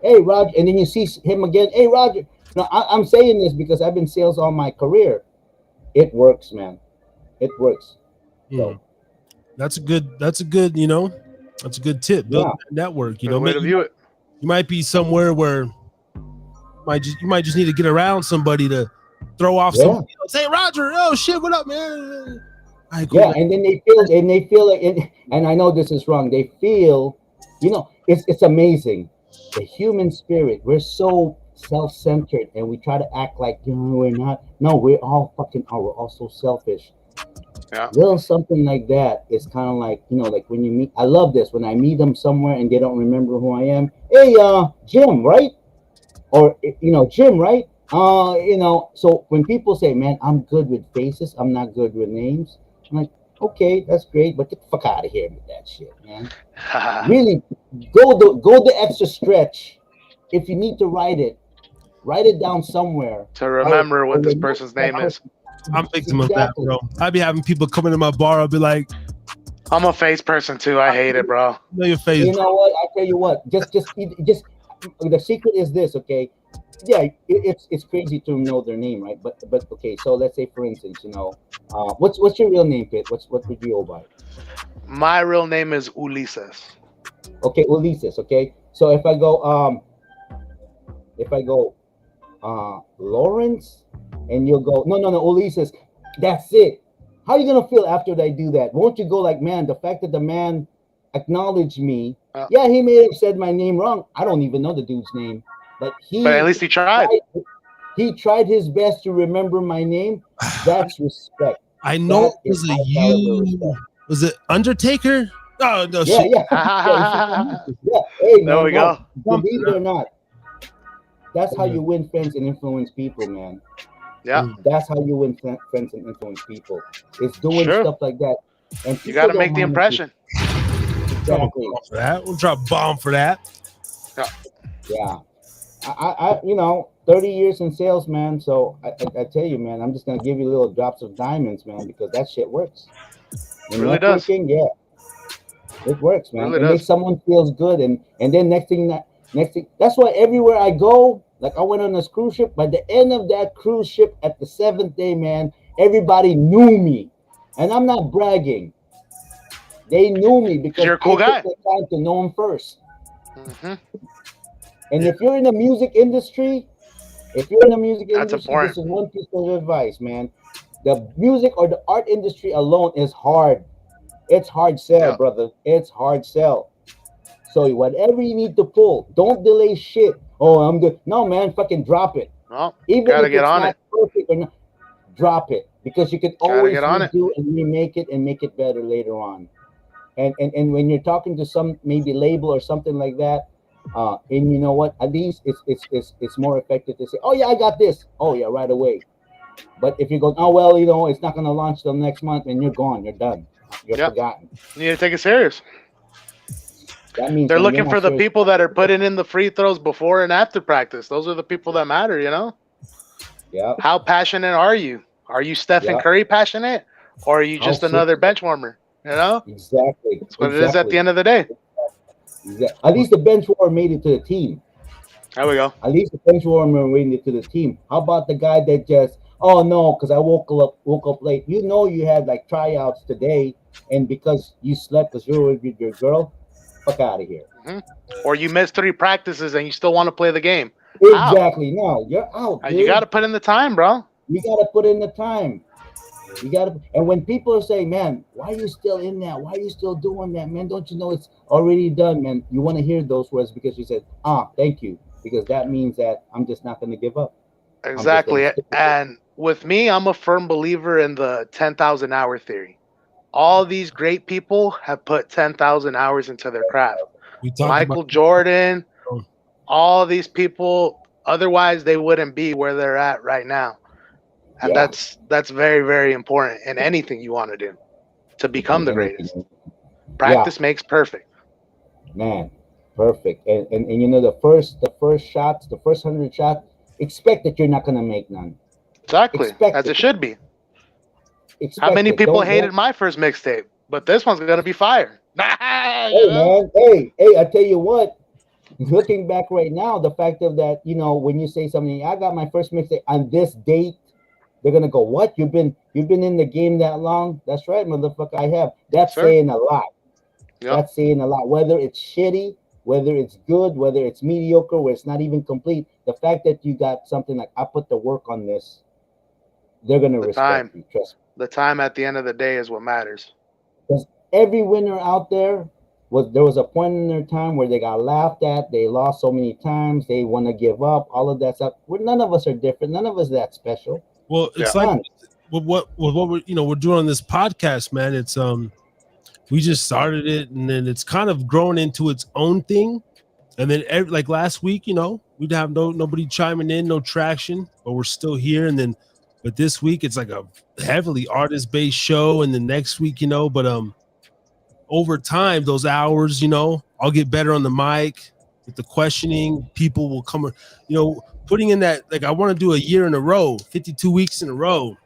Hey, Roger. And then you see him again. Hey, Roger. I'm saying this because I've been sales all my career. It works, man. It works. So that's a good that's a good tip. Build a network. Way to view it. You might be somewhere where you might just need to get around somebody to throw off some. Say, Roger, oh shit, what up, man? Right, cool. Yeah, and then they feel like, and I know this is wrong. They feel, it's amazing. The human spirit. We're so self-centered, and we try to act like we're not. No, we're all so selfish. Yeah. Little something like that is kind of like, like when you meet. I love this when I meet them somewhere and they don't remember who I am. Hey, Jim, right? Or Jim, right? So when people say, man, I'm good with faces, I'm not good with names, I'm like, okay, that's great, but get the fuck out of here with that shit, man. Really, go the extra stretch. If you need to write it down somewhere to remember what this person's name is. I'm victim of that, bro. I be having people come into my bar. I'll be like, I'm a face person too. I hate it, bro. Know your face. You know what? I tell you what. Just the secret is this, okay? Yeah, it's crazy to know their name, right? But okay. So let's say, for instance, what's your real name, Pit? What would you go by? My real name is Ulises. Okay, Ulises. Okay. So if I go Lawrence, and you'll go no Ulises, that's it. How are you gonna feel after I do that? Won't you go like, man, the fact that the man acknowledged me, yeah, he may have said my name wrong. I don't even know the dude's name, but at least he tried. He tried his best to remember my name. That's respect. I know it was it Undertaker? Oh no, yeah, shit. Yeah. Hey, man, there we go. Believe it or not, that's how you win friends and influence people, man. Yeah, that's how you win friends and influence people. It's doing stuff like that, and you got to make the impression. Exactly. We'll drop bomb for that. Yeah. I 30 years in sales, man. So I tell you, man, I'm just gonna give you little drops of diamonds, man, because that shit works. It really does. Yeah, it works, man. Really it makes someone feels good, and then next thing. That's why everywhere I go, like I went on this cruise ship. By the end of that cruise ship, at the 7th day, man, everybody knew me, and I'm not bragging. They knew me because you're a cool guy. Took the time to know them first. Mm-hmm. And if you're in the music industry, this is one piece of advice, man. The music or the art industry alone is hard. It's hard sell, brother. It's hard sell. So whatever you need to pull, don't delay shit. Oh, I'm good. No, man, fucking drop it. Well, even gotta if get it's on not it. Perfect or not, drop it, because you can always redo and remake it and make it better later on. And when you're talking to some maybe label or something like that, and you know what, at least it's more effective to say, oh yeah, I got this. Oh yeah, right away. But if you go, oh well, it's not gonna launch till next month, and you're gone, you're done, you're forgotten. You need to take it serious. That means They're when you're looking not for the serious, people that are putting in the free throws before and after practice. Those are the people that matter, you know? yeah, How passionate are you? Are you Stephen yeah. Curry passionate? Or are you How just serious? another bench warmer? You know? Exactly, That's what it is at the exactly. end of the day. At least the bench warmer made it to the team. There we go. At least the bench warmer made it to the team. How about the guy that just, oh no, because I woke up late. You know you had like tryouts today, and because you slept because you were with your girl, fuck out of here. Hmm. Or you missed 3 practices and you still want to play the game. How? Exactly. No, you're out, You got dude. to put in the time, bro. You got to put in the time. You got to. And when people are saying, "Man, why are you still in that? Why are you still doing that, man? Don't you know it's already done, man?" You want to hear those words because you said, "Ah, thank you," because that means that I'm just not going to give up. I'm just going to Exactly. stick with it. And with me, I'm a firm believer in the 10,000 hour theory. All these great people have put 10,000 hours into their craft. We talked about Michael Jordan, oh, all these people, otherwise they wouldn't be where they're at right now. And Yeah, that's very, very important in anything you want to do to become in the greatest. anything. Yeah, Practice makes perfect. man, perfect. And you know the first shots, the first 100 shots, expect that you're not going to make none. Exactly. Expect As it. it should be. How Expect many it. people Don't. hated my first mixtape? But this one's gonna be fire. You Hey know? man, hey, I tell you what. Looking back right now, the fact of that, when you say something, I got my first mixtape on this date, they're gonna go, "What? You've been in the game that long?" That's right, motherfucker. I have. That's Sir? saying a lot. Yep. That's saying a lot. Whether it's shitty, whether it's good, whether it's mediocre, where it's not even complete. The fact that you got something like I put the work on this, they're gonna The time. respect you. Trust me. The time at the end of the day is what matters. Because every winner out there was a point in their time where they got laughed at, they lost so many times, they want to give up, all of that stuff. None of us are different. None of us are that special. well, it's Yeah. like None. what we're doing on this podcast, man. It's we just started it and then it's kind of grown into its own thing. And then like last week, we'd have nobody chiming in, no traction, but we're still here. And then but this week it's like a heavily artist-based show, and the next week, but over time, those hours, I'll get better on the mic with the questioning. People will come, putting in that, like I want to do a year in a row, 52 weeks in a row.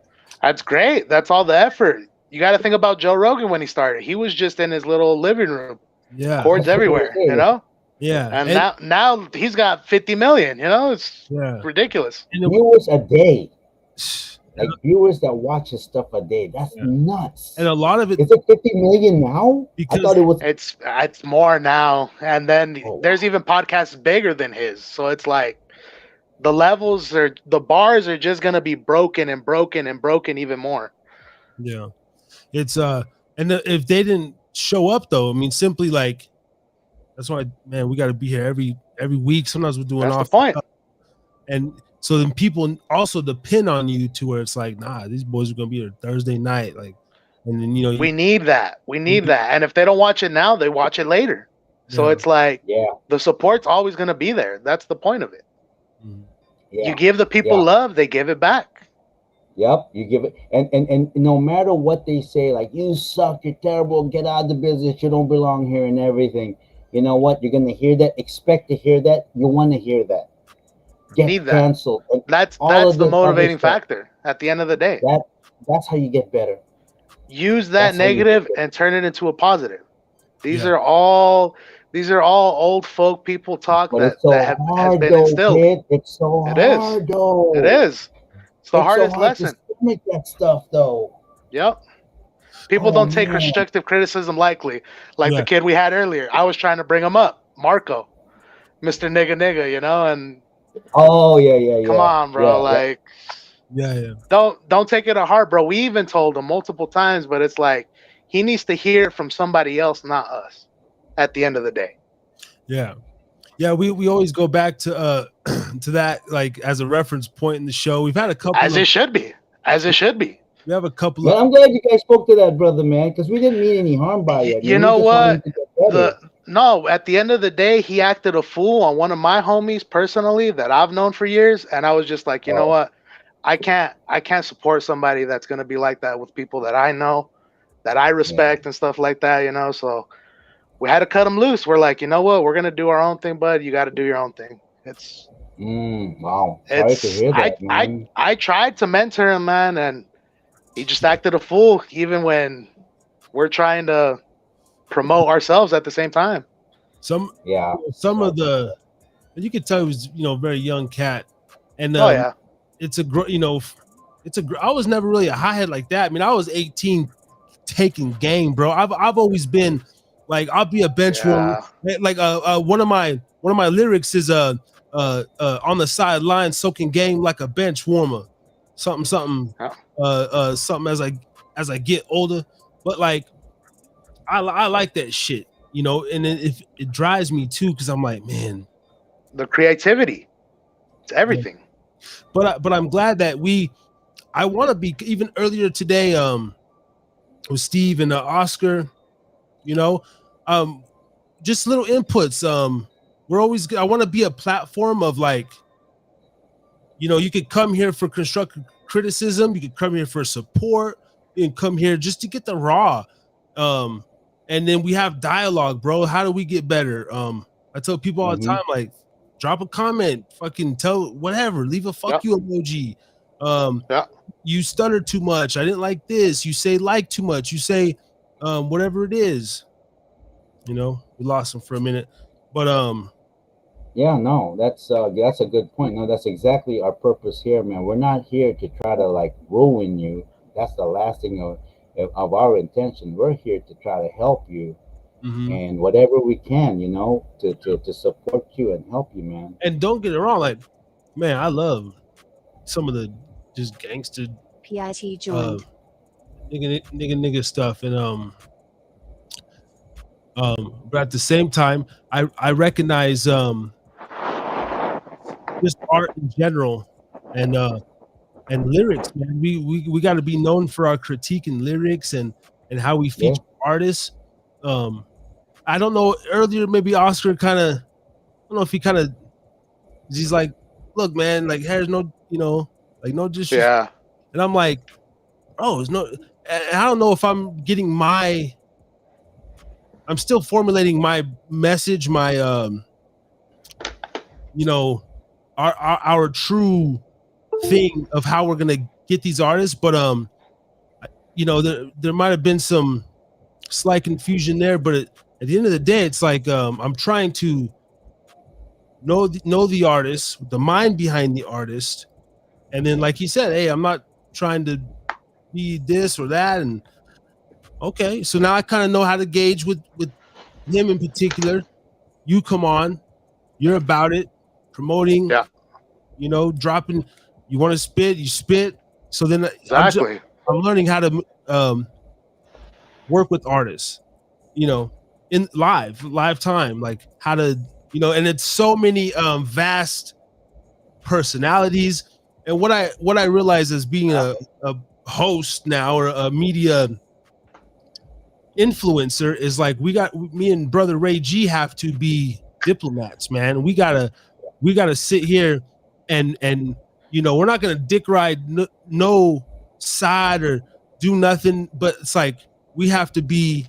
That's great. That's all the effort. You got to think about Joe Rogan when he started. He was just in his little living room, Yeah. cords That's what I'm everywhere, you saying. know. Yeah. And now he's got 50 million. You know, it's yeah. ridiculous. And Viewers a day. Like viewers that watch his stuff a day. That's nuts. a lot of it Is it 50 million now? I because thought it was. It's more now. And then Oh, there's wow. even podcasts bigger than his. So it's like the bars are just gonna be broken and broken and broken even more. yeah, it's if they didn't show up though, I mean, simply like that's why, man, we got to be here every week. Sometimes we're doing That's the off point. and so then people also depend on you to where it's like, nah, these boys are gonna be here Thursday night, like, and then We need that. We need that. And if they don't watch it now, they watch it later. So it's like the support's always gonna be there. That's the point of it. Yeah. You give the people love, they give it back. Yep, you give it, and no matter what they say, like you suck, you're terrible, get out of the business, you don't belong here, and everything. You know what? You're gonna hear that. Expect to hear that. You want to hear that. Get Need that. canceled. And That's all of the this motivating other stuff. factor at the end of the day. That's how you get better. Use that That's how you negative get better. and turn it into a positive. These are all old folk people talk But that it's so has hard been though, instilled. kid. It's so It is. hard though. It is. It's the It's so hardest hard to lesson. stomach that stuff though. Yep. People Oh, don't take man. constructive criticism lightly. Like Yeah. the kid we had earlier. I was trying to bring him up, Marco, Mr. Nigga, you know, and Oh yeah. come on, bro. Yeah. Like yeah. don't take it to heart, bro. We even told him multiple times, but it's like he needs to hear it from somebody else, not us, at the end of the day. Yeah. We always go back to to that, like, as a reference point in the show. We've had a couple As it should be. As it should be. we have a couple Man, of I'm glad you guys spoke to that brother, man, because we didn't mean any harm by it. You Man. know We just wanted him what? to get better. No, at the end of the day, he acted a fool on one of my homies personally that I've known for years, and I was just like, you know what? I can't support somebody that's gonna be like that with people that I know, that I respect and stuff like that, you know. So we had to cut them loose. We're like, you know what? We're gonna do our own thing, bud. You got to do your own thing. Wow. Sorry to It's hear that, man. I tried to mentor him, man, and he just acted a fool, even when we're trying to promote ourselves at the same time. Some Yeah. some of the, you could tell he was, very young cat, and Oh yeah, it's a I was never really a hothead like that. I mean, I was 18 taking game, bro. I've always been like, I'll be a bench warmer. yeah, Like one of my lyrics is on the sideline soaking game like a bench warmer. Something something as I get older. But like I like that shit, and it drives me too, because I'm like, man, the creativity, it's everything. but I'm glad that I want to be, even earlier today with Steve and Oscar, just little inputs. I want to be a platform of, like, you could come here for constructive criticism, you could come here for support, you can come here just to get the raw, and then we have dialogue, bro. How do we get better? I tell people all the time, like, drop a comment, fucking tell whatever, leave a fuck you emoji. You stutter too much, I didn't like this, you say like too much, you say whatever it is. We lost him for a minute, but yeah, no, that's a good point. No, that's exactly our purpose here, man. We're not here to try to, like, ruin you. That's the last thing of our intention. We're here to try to help you, and whatever we can, to support you and help you, man. And don't get it wrong, like, man, I love some of the just gangster PIT joined. nigga stuff, and but at the same time, I recognize just art in general, and lyrics, man. We got to be known for our critique and lyrics, and how we feature artists. I don't know, earlier maybe Oscar kind of, I don't know if he's like, look, man, like, there's no, like, no disrespect. And I'm like, bro, there's no, and I don't know if I'm getting I'm still formulating my message, my our true thing of how we're gonna get these artists, but there might have been some slight confusion there, but at the end of the day, it's like, I'm trying to know the artist, the mind behind the artist, and then, like he said, hey, I'm not trying to be this or that, and okay, so now I kind of know how to gauge with him in particular. You come on, you're about it, promoting, dropping. You want to spit, you spit. So then exactly, I'm learning how to work with artists, in live time, like how to, and it's so many vast personalities. And what I realize as being a host now, or a media influencer, is like, me and brother Ray G have to be diplomats, man. We gotta sit here and we're not gonna dick ride no side or do nothing, but it's like, we have to be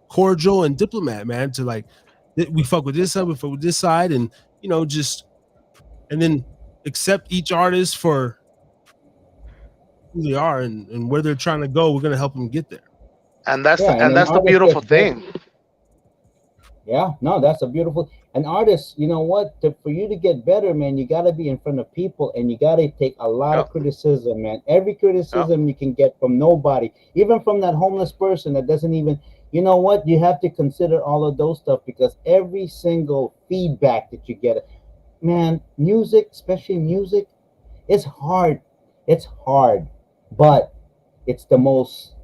cordial and diplomat, man, to, like, we fuck with this side, we fuck with this side, and and then accept each artist for who they are and where they're trying to go. We're gonna help them get there. And that's the beautiful thing. Yeah, no, that's a beautiful. An artist, you know what? For you to get better, man, you got to be in front of people, and you got to take a lot of criticism, man. Every criticism you can get from nobody, even from that homeless person that doesn't even, you know what? You have to consider all of those stuff, because every single feedback that you get, man, music, especially music, it's hard. It's hard, but it's the most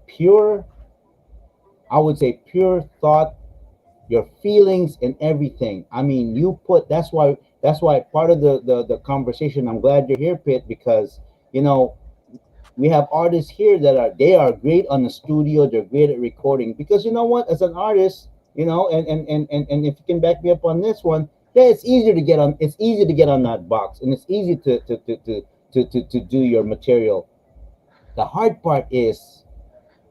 pure, I would say, pure thought, your feelings and everything. I mean, that's why part of the conversation, I'm glad you're here, Pitt, because we have artists here that they are great on the studio, they're great at recording, because you know what, as an artist, and if you can back me up on this one, yeah, it's easy to get on that box, and it's easy to do your material. The hard part is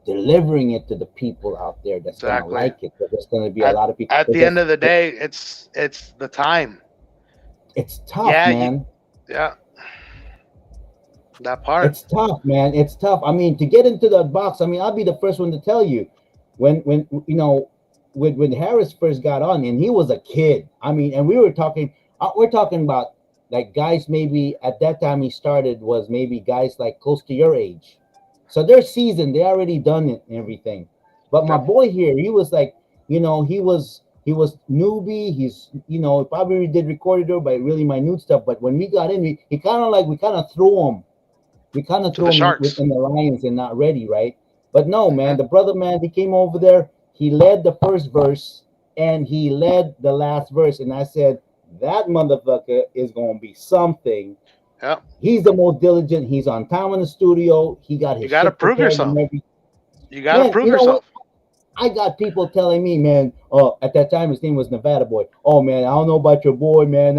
delivering it to the people out there that's gonna Exactly. like it. So there's gonna be a At lot of people. at the end of the day, it's the time. It's tough, Yeah, man. yeah, that part. It's tough, man. It's tough. I mean, to get into that box, I mean, I'll be the first one to tell you, when you know, when Harris first got on, and he was a kid. I mean, and we were talking, we're talking about like guys maybe at that time he started was maybe guys like close to your age, so they're seasoned. They already done it and everything. But my Yep. boy here, he was like, he was newbie. He's probably did recorded though, but really minute stuff. But when we got in, he kind of like we kind of threw him. We kind of To threw the him Sharks. within the Lions and not ready, right? But no, man, Mhm. the brother, man, he came over there. He led the first verse and he led the last verse. And I said, that motherfucker is going to be something. Yep. He's the most diligent. He's on time in the studio. He got his You got to shit prove prepared and yourself. everything. You got to Man, prove you know what? yourself. I got people telling me, man, at that time his name was Nevada Boy. Oh man, I don't know about your boy, man.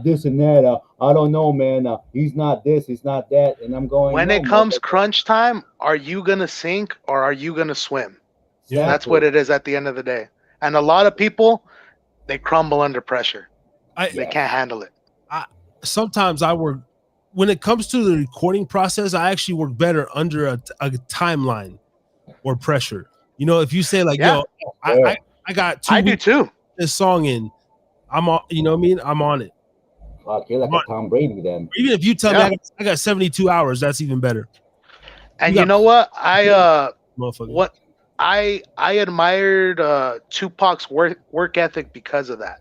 This and that. I don't know, man. He's not this, he's not that. And I'm going, When no, it comes motherfucker. crunch time, are you gonna sink or are you gonna swim? Yeah. That's what it is at the end of the day. And a lot of people, they crumble under pressure. They can't handle it. Sometimes I work when it comes to the recording process. I actually work better under a timeline or pressure. You know, if you say like, Yeah. "Yo, I got 2 I do weeks too. this song in," I'm on. You know what I mean? I'm on it. Fuck, you're like a Tom Brady then. Even if you tell Yeah. me I got 72 hours, that's even better. And You you got- know what? Motherfucker. What I admired Tupac's work ethic because of that.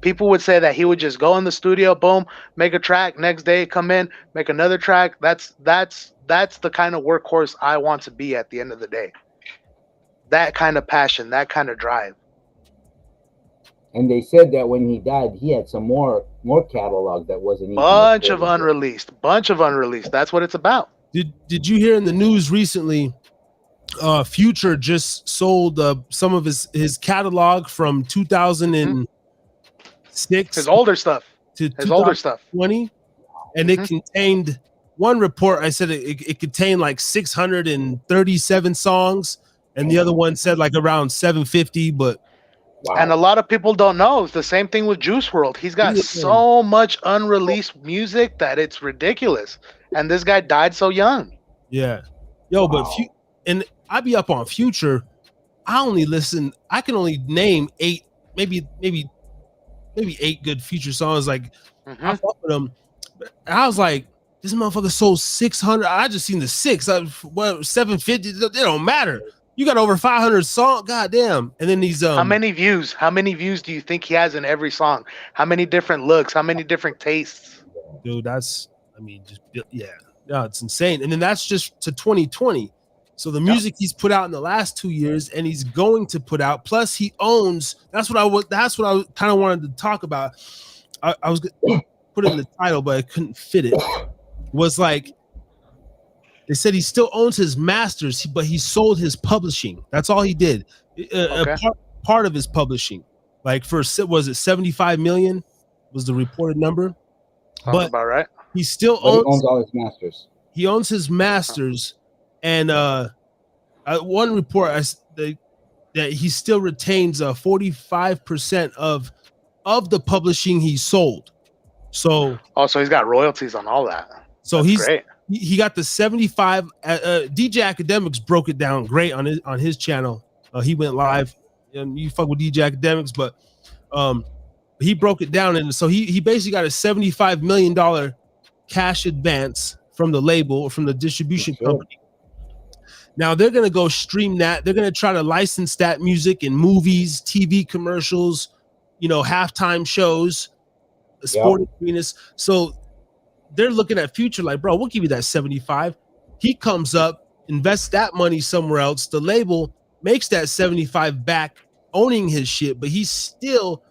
People would say that he would just go in the studio, boom, make a track, next day come in, make another track. That's the kind of workhorse I want to be at the end of the day. That kind of passion, that kind of drive. And they said that when he died, he had some more catalog that wasn't even Bunch of recorded unreleased. That's what it's about. Did you hear in the news recently? Future just sold some of his catalog from 2006 His older stuff. to His older stuff. 2020, and it contained one report. I said it contained like 637 songs, and the other one said like around 750. But Wow. And a lot of people don't know. It's the same thing with Juice WRLD. He's got so much unreleased music that it's ridiculous. And this guy died so young. yeah, yo, but and I be up on Future. I can only name 8, maybe 8 good Future songs. Like I fuck with them. I was like, this motherfucker sold 600. I just seen the 750. They don't matter. You got over 500 songs. Goddamn. And then these How many views? How many views do you think he has in every song? How many different looks? How many different tastes? dude, it's insane. And then that's just to 2020. So the music he's put out in the last 2 years, and he's going to put out. Plus, he owns. That's what I kind of wanted to talk about. I was gonna put it in the title, but I couldn't fit it. Was like they said he still owns his masters, but he sold his publishing. That's all he did. Part of his publishing, like was it 75 million? Was the reported number? Sounds about right. But He still he owns all his masters. He owns his masters, and one report that he still retains 45% of the publishing he sold. So also he's got royalties on all that. So That's great. He got the 75. DJ Academics broke it down great on his channel. He went live, and you fuck with DJ Academics, but he broke it down, and so he basically got a $75 million cash advance from the label, from the distribution company. Now they're gonna go stream that. They're gonna try to license that music in movies, TV commercials, halftime shows, sporting arenas. So they're looking at Future like, bro, we'll give you that 75. He comes up, invests that money somewhere else. The label makes that 75 back, owning his shit, but he still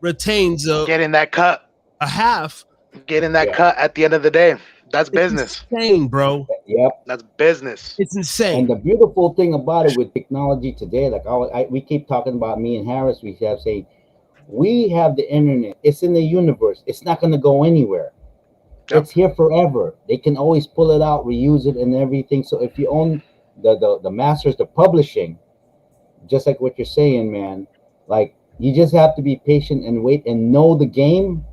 retains getting that cut, a half, getting that cut at the end of the day. That's business. Insane, bro. Yep. That's business. It's insane. And the beautiful thing about it with technology today, like we keep talking about, me and Harris, we have saying, we have the internet. It's in the universe. It's not going to go anywhere. It's here forever. They can always pull it out, reuse it, and everything. So if you own the masters, the publishing, just like what you're saying, man. Like you just have to be patient and wait and know the game.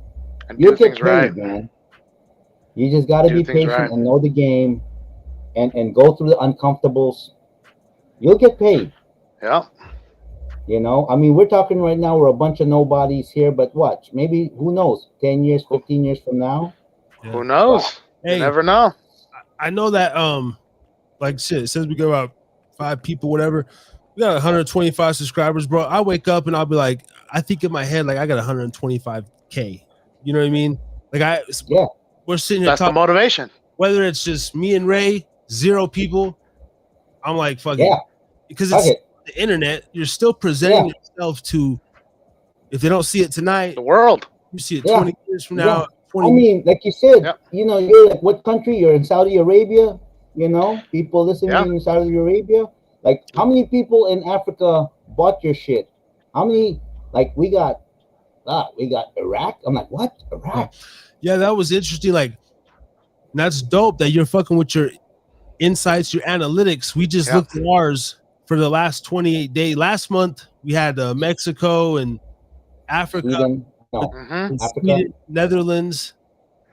And You'll do things get right. paid, man. You just got to Do be things patient right. and know the game, and go through the uncomfortables. You'll get paid. Yeah. You know, I mean, we're talking right now. We're a bunch of nobodies here, but what? Maybe who knows? 10 years, 15 years from now. Yeah. Who knows? Wow. You Hey, never know. I know that like shit, since we got about 5 people, whatever, we got 125 subscribers, bro. I wake up and I'll be like, I think in my head, like I got 125K. You know what I mean? Like Yeah. we're sitting here That's the talking, motivation. whether it's just me and Ray, 0 people. I'm like, fuck Yeah. it. Because Fuck it's it. the internet, you're still presenting yourself to, if they don't see it tonight, The world. you see it Yeah. 20 years from now. Yeah. 20 I mean, like you said, Yeah. you know, you're like what country? You're in Saudi Arabia. You know, people listening Yeah. in Saudi Arabia. Like, how many people in Africa bought your shit? How many? Like, we got Iraq. I'm like, what? Iraq? Yeah, that was interesting. Like, that's dope that you're fucking with your insights, your analytics. We just looked at ours for the last 28 days. Last month, we had Mexico and Africa, Sweden? No, Mm-hmm. Africa, Sweden, Netherlands.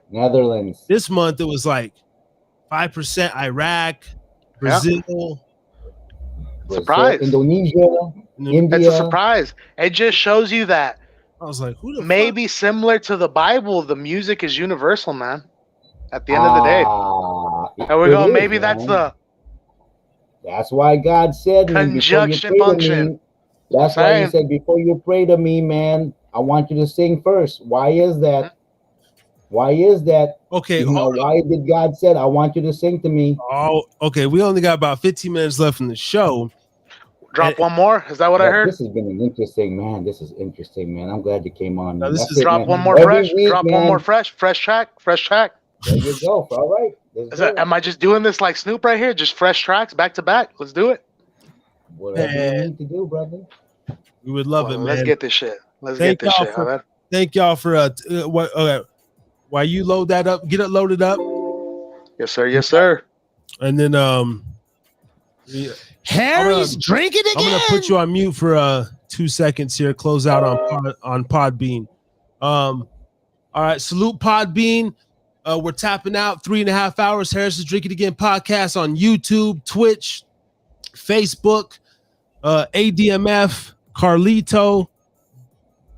Netherlands. This month, it was like 5% Iraq, Brazil. Surprise. Indonesia, India. It's a surprise. It just shows you that I was like, who the maybe similar to the Bible, the music is universal, man. At the end of the day. There we go. Maybe that's the That's why God said, man, conjunction before you pray to function. me, that's why he said, before you pray to me, man, I want you to sing first. Why is that? Why is that? Okay, you know, why did God said, I want you to sing to me? Oh, okay. We only got about 15 minutes left in the show. Drop one more. Is that what I heard? This has been an interesting, man. This is interesting, man. I'm glad you came on. No, Man. this That's is it, Drop man. one more Every fresh. week, Drop man. one more fresh. Fresh track. Fresh track. There you go. All right. Let's do it. Am I just doing this like Snoop right here? Just fresh tracks back to back? Let's do it. Whatever you need to do, brother. We would love it, man. Let's get this shit. Let's Thank get this y'all shit. for- all right? Thank y'all for while you load that up, get it loaded up. Yes, sir. Yes, sir. And then Harry's drinking again. I'm gonna put you on mute for 2 seconds here. Close out on Podbean. All right, salute Podbean. We're tapping out 3.5 hours. Harris is Drinking Again podcast on YouTube, Twitch, Facebook, ADMF, Carlito,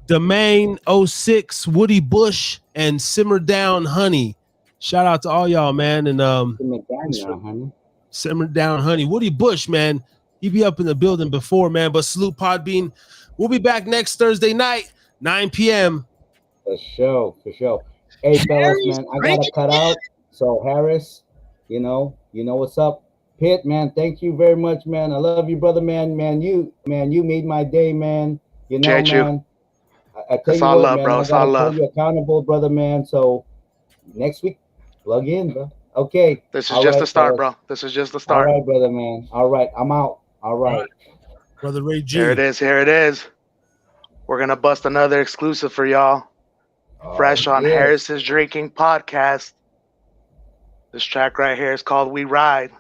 Domain 06, Woody Bush, and Simmer Down Honey. Shout out to all y'all, man. And Simmer Down Honey. Woody Bush, man. He be up in the building before, man. But salute Podbean. We'll be back next Thursday night, 9 p.m. For sure. Hey, fellas, man, I gotta cut out. So Harris, you know what's up. Pitt, man, thank you very much, man. I love you, brother, man. You made my day, man. You know, man. I tell It's you all what, love, man, bro. I It's all gotta love. hold you accountable, brother, man. So next week, plug in, bro. Okay. This is All just right, the start, fellas. bro. This is just the start. All right, brother, man. All right, I'm out. All right. Brother Ray G. Here it is. Here it is. We're gonna bust another exclusive for y'all. Fresh on yes. Harris's Drinking Podcast. This track right here is called We Ride.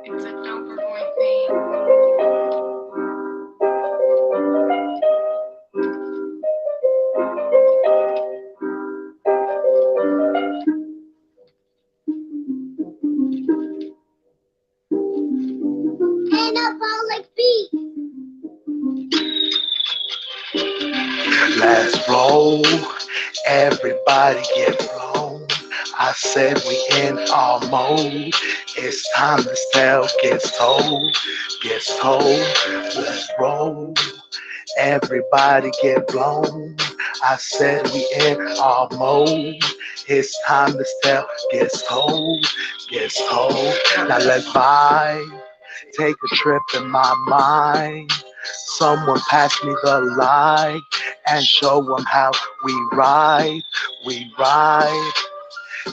It's a doper boy thing. Anabolic beat. Let's roll. Everybody get blown. I said we in our mode. It's time to sell, gets told. Let's roll. Everybody get blown. I said we in our mode. It's time to sell, gets told. Now let's vibe. Take a trip in my mind. Someone pass me the light and show them how we ride.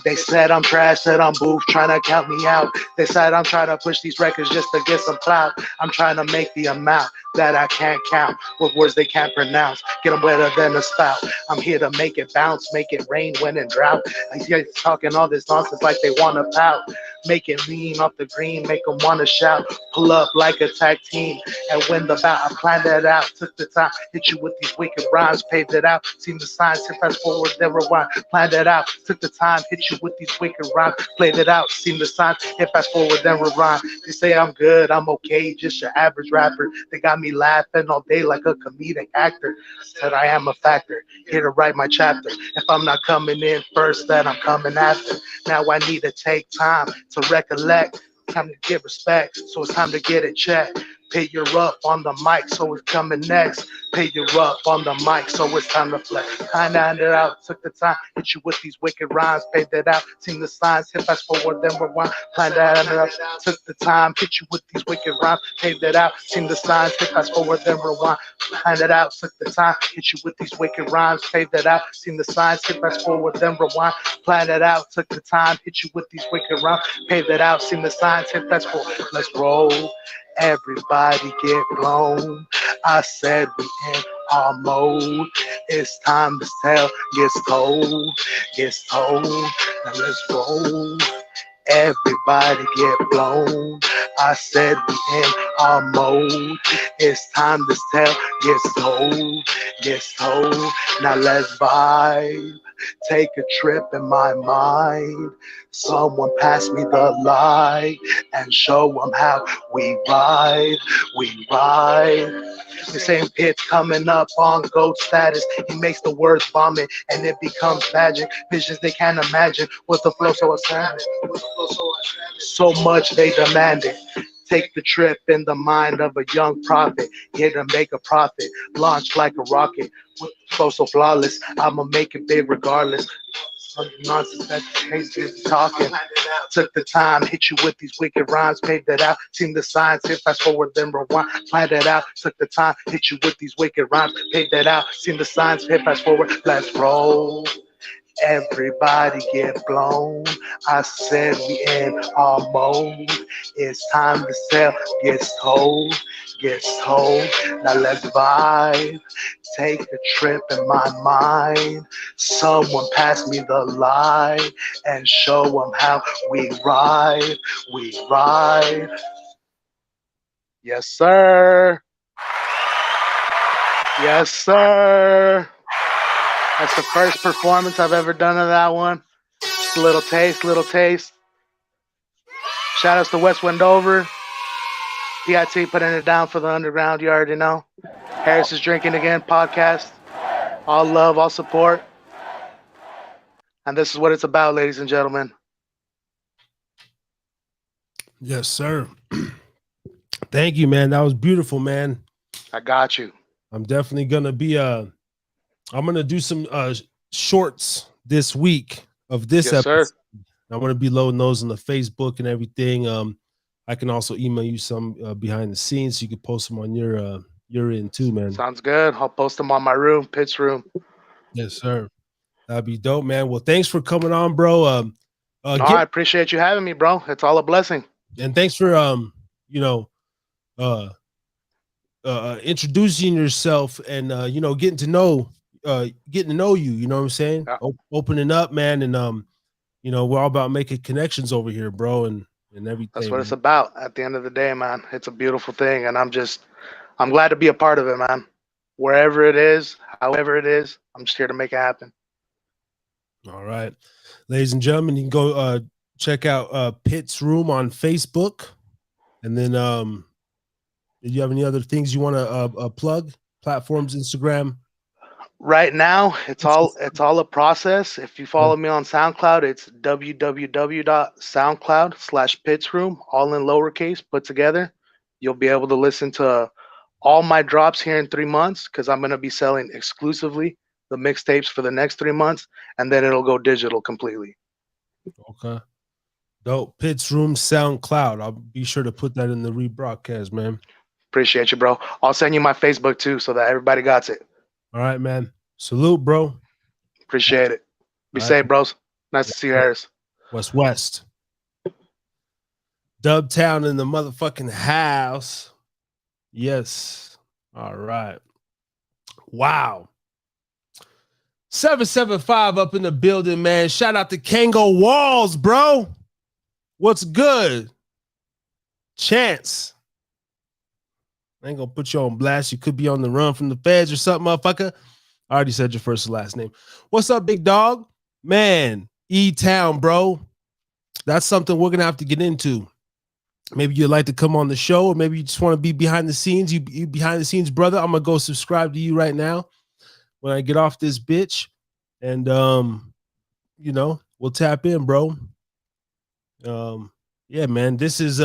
They said I'm trash, said I'm boof, trying to count me out. They said I'm trying to push these records just to get some clout. I'm trying to make the amount that I can't count with words they can't pronounce. Get them wetter than a spout. I'm here to make it bounce, make it rain, wind, and drought. I hear talking all this nonsense like they want to pout. Make it lean off the green, make them wanna shout. Pull up like a tag team and win the bout. I planned that out, took the time, hit you with these wicked rhymes, paved it out. Seen the signs, hit fast forward, then rewind. Planned it out, took the time, hit you with these wicked rhymes, played it out. Seen the signs, hit fast forward, then rewind. They say I'm good, I'm okay, just your average rapper. They got me laughing all day like a comedic actor. Said I am a factor, here to write my chapter. If I'm not coming in first, then I'm coming after. Now I need to take time to recollect. Time to give respect, so it's time to get it checked. Pay your up on the mic, so it's coming next. Pay your up on the mic, so it's time to flex. Kinda ended out, took the time, hit you with these wicked rhymes, paid that out, seen the signs, hit fast forward, then rewind. Kinda ended out, took the time, hit you with these wicked rhymes, paid that out, seen the signs, hit fast forward, then rewind. Planned it out, took the time, hit you with these wicked rhymes, paid that out, seen the signs, hit fast forward, then rewind. Planned it out, took the time, hit you with these wicked rhymes, paid that out, seen the signs, hit fast forward. Let's roll. Everybody get blown. I said we in our mode. It's time to tell. Gets told. Gets told. Now let's roll. Everybody get blown. I said we in our mode. It's time to tell. Gets told. Gets told. Now let's vibe. Take a trip in my mind. Someone pass me the light and show them how we ride. We ride. The same pitch coming up on goat status. He makes the words vomit and it becomes magic. Visions they can't imagine with the flow so savage. So much they demand it. Take the trip in the mind of a young prophet. Here to make a profit. Launch like a rocket. With the flow so flawless. I'ma make it big regardless. Nonsense that is talking. Took the time, hit you with these wicked rhymes, paved it out. Seen the signs, hit fast forward, then rewind. Planned it out. Took the time, hit you with these wicked rhymes, paved it out. Seen the signs, hit fast forward. Let's roll. Everybody get blown. I said we in our mode. It's time to sell. Gets told. Gets told. Now let's vibe. Take a trip in my mind. Someone pass me the light and show them how we ride. We ride. Yes, sir. Yes, sir. That's the first performance I've ever done of that one. Just a little taste, little taste. Shout outs to West Wendover. PIT putting it down for the underground, you already know. Harris is Drinking Again podcast. All love, all support. And this is what it's about, ladies and gentlemen. Yes, sir. Thank you, man. That was beautiful, man. I got you. I'm definitely gonna be I'm gonna do some shorts this week of this episode. Sir. I'm gonna be loading those on the Facebook and everything. I can also email you some behind the scenes, so you can post them on your end too, man. Sounds good. I'll post them on my room, pitch room. Yes, sir. That'd be dope, man. Well, thanks for coming on, bro. I appreciate you having me, bro. It's all a blessing. And thanks for introducing yourself and getting to know you. You know what I'm saying? Yeah. Opening up, man, and we're all about making connections over here, bro, and everything. That's what it's about. At the end of the day, man, it's a beautiful thing, and I'm glad to be a part of it, man. Wherever it is, however it is, I'm just here to make it happen. All right, ladies and gentlemen, you can go check out Pitt's Room on Facebook, and then do you have any other things you want to plug? Platforms, Instagram. Right now, it's all a process. If you follow me on SoundCloud, it's www.soundcloud/pitsroom, all in lowercase put together. You'll be able to listen to all my drops here in 3 months because I'm going to be selling exclusively the mixtapes for the next 3 months, and then it'll go digital completely. Okay. Dope. Pitt's Room SoundCloud. I'll be sure to put that in the rebroadcast, man. Appreciate you, bro. I'll send you my Facebook too so that everybody got it. All right, man. Salute, bro. Appreciate it. Be safe, bros. Nice to see you, Harris. West. Dubtown in the motherfucking house. Yes. All right. Wow. 775 up in the building, man. Shout out to Kango Walls, bro. What's good? Chance. I ain't gonna put you on blast. You could be on the run from the feds or something, motherfucker. I already said your first and last name. What's up, big dog? Man, E-Town, bro. That's something we're gonna have to get into. Maybe you'd like to come on the show, or maybe you just want to be behind the scenes. You behind the scenes, brother. I'm gonna go subscribe to you right now when I get off this bitch. And you know, we'll tap in, bro. Yeah, man. This is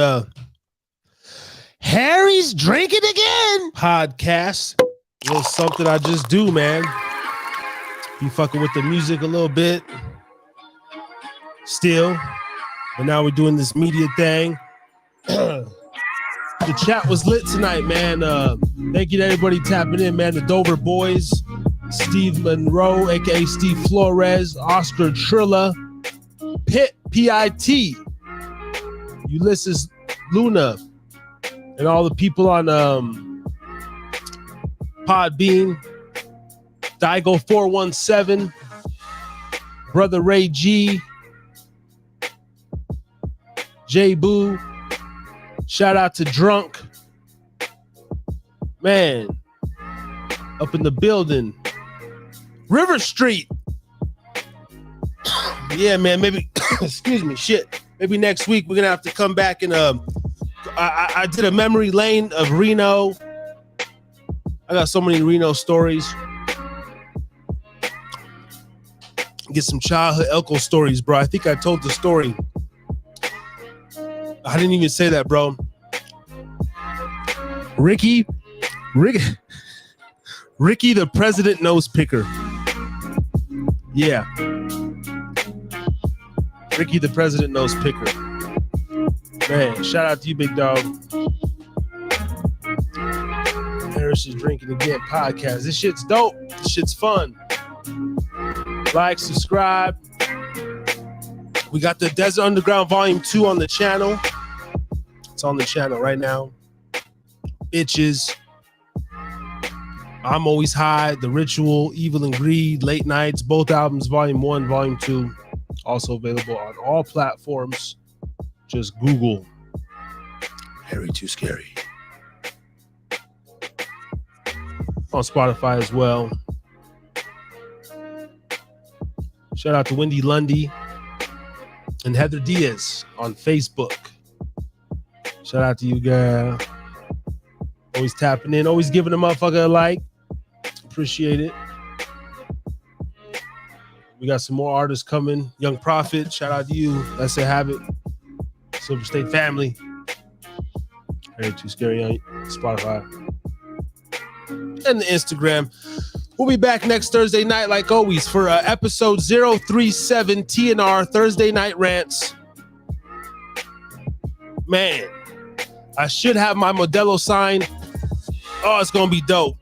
Harry's Drinking Again podcast. It was something I just do, man. Be fucking with the music a little bit still, but now we're doing this media thing. The chat was lit tonight, man. Thank you to everybody tapping in, man. The Dover Boys, Steve Monroe, aka Steve Flores, Oscar Trilla, Pitt, P-I-T, Ulysses Luna, and all the people on Podbean, Daigo 417, Brother Ray G, J Boo, shout out to Drunk, man, up in the building, River Street. Yeah, man, maybe, excuse me, shit. Maybe next week we're gonna have to come back and I did a memory lane of Reno. I got so many Reno stories. Get some childhood Elko stories, bro. I think I told the story. I didn't even say that, bro. Ricky, the president nose picker. Yeah. Ricky, the president nose picker. Man, shout out to you, big dog. Harris is Drinking Again podcast. This shit's dope. This shit's fun. Like, subscribe. We got the Desert Underground Volume 2 on the channel. It's on the channel right now. Bitches. I'm Always High, The Ritual, Evil and Greed, Late Nights, both albums, Volume 1, Volume 2. Also available on all platforms. Just Google Harry Too Scary. On Spotify as well. Shout out to Wendy Lundy and Heather Diaz on Facebook. Shout out to you, girl. Always tapping in, always giving a motherfucker a like. Appreciate it. We got some more artists coming. Young Prophet, shout out to you. Let's Say Have It. Silver State Family. Harry Too Scary on Spotify. And the Instagram. We'll be back next Thursday night, like always, for episode 037 T.N.R. Thursday Night Rants. Man, I should have my Modelo sign. Oh, it's going to be dope.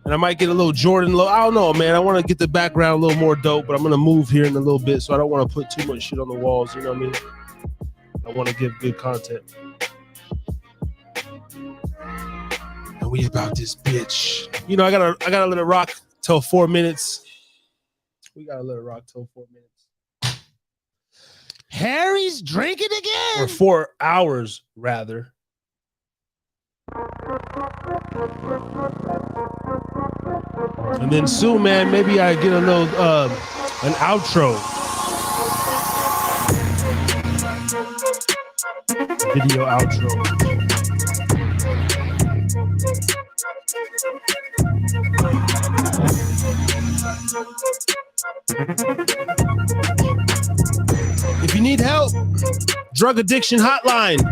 And I might get a little Jordan low. I don't know, man. I want to get the background a little more dope, but I'm going to move here in a little bit, so I don't want to put too much shit on the walls. You know what I mean? I want to give good content. And we about this bitch. You know, I gotta let it rock till 4 minutes. We gotta let it rock till 4 minutes. Harry's Drinking Again. Or 4 hours, rather. And then soon, man, maybe I get a little an outro. Video outro. If you need help, drug addiction hotline.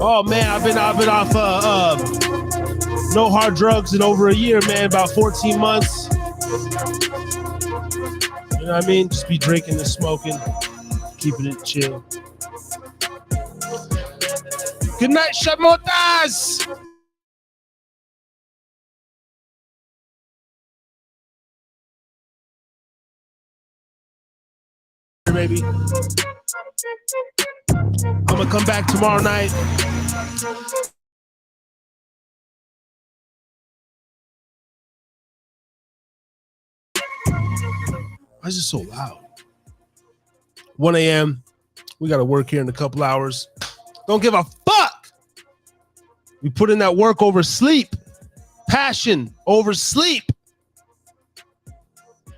Oh man, I've been off no hard drugs in over a year, man. About 14 months. You know what I mean? Just be drinking and smoking, keeping it chill. Good night, Shamotas. Baby, I'm gonna come back tomorrow night. Why is it so loud? 1 a.m. We got to work here in a couple hours. Don't give a fuck. We put in that work over sleep. Passion over sleep.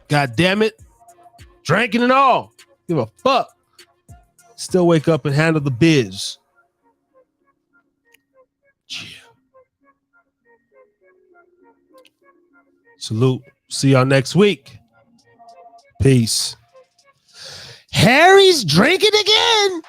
God damn it. Drinking and all. Give a fuck. Still wake up and handle the biz. Yeah. Salute. See y'all next week. Peace. Harry's drinking again.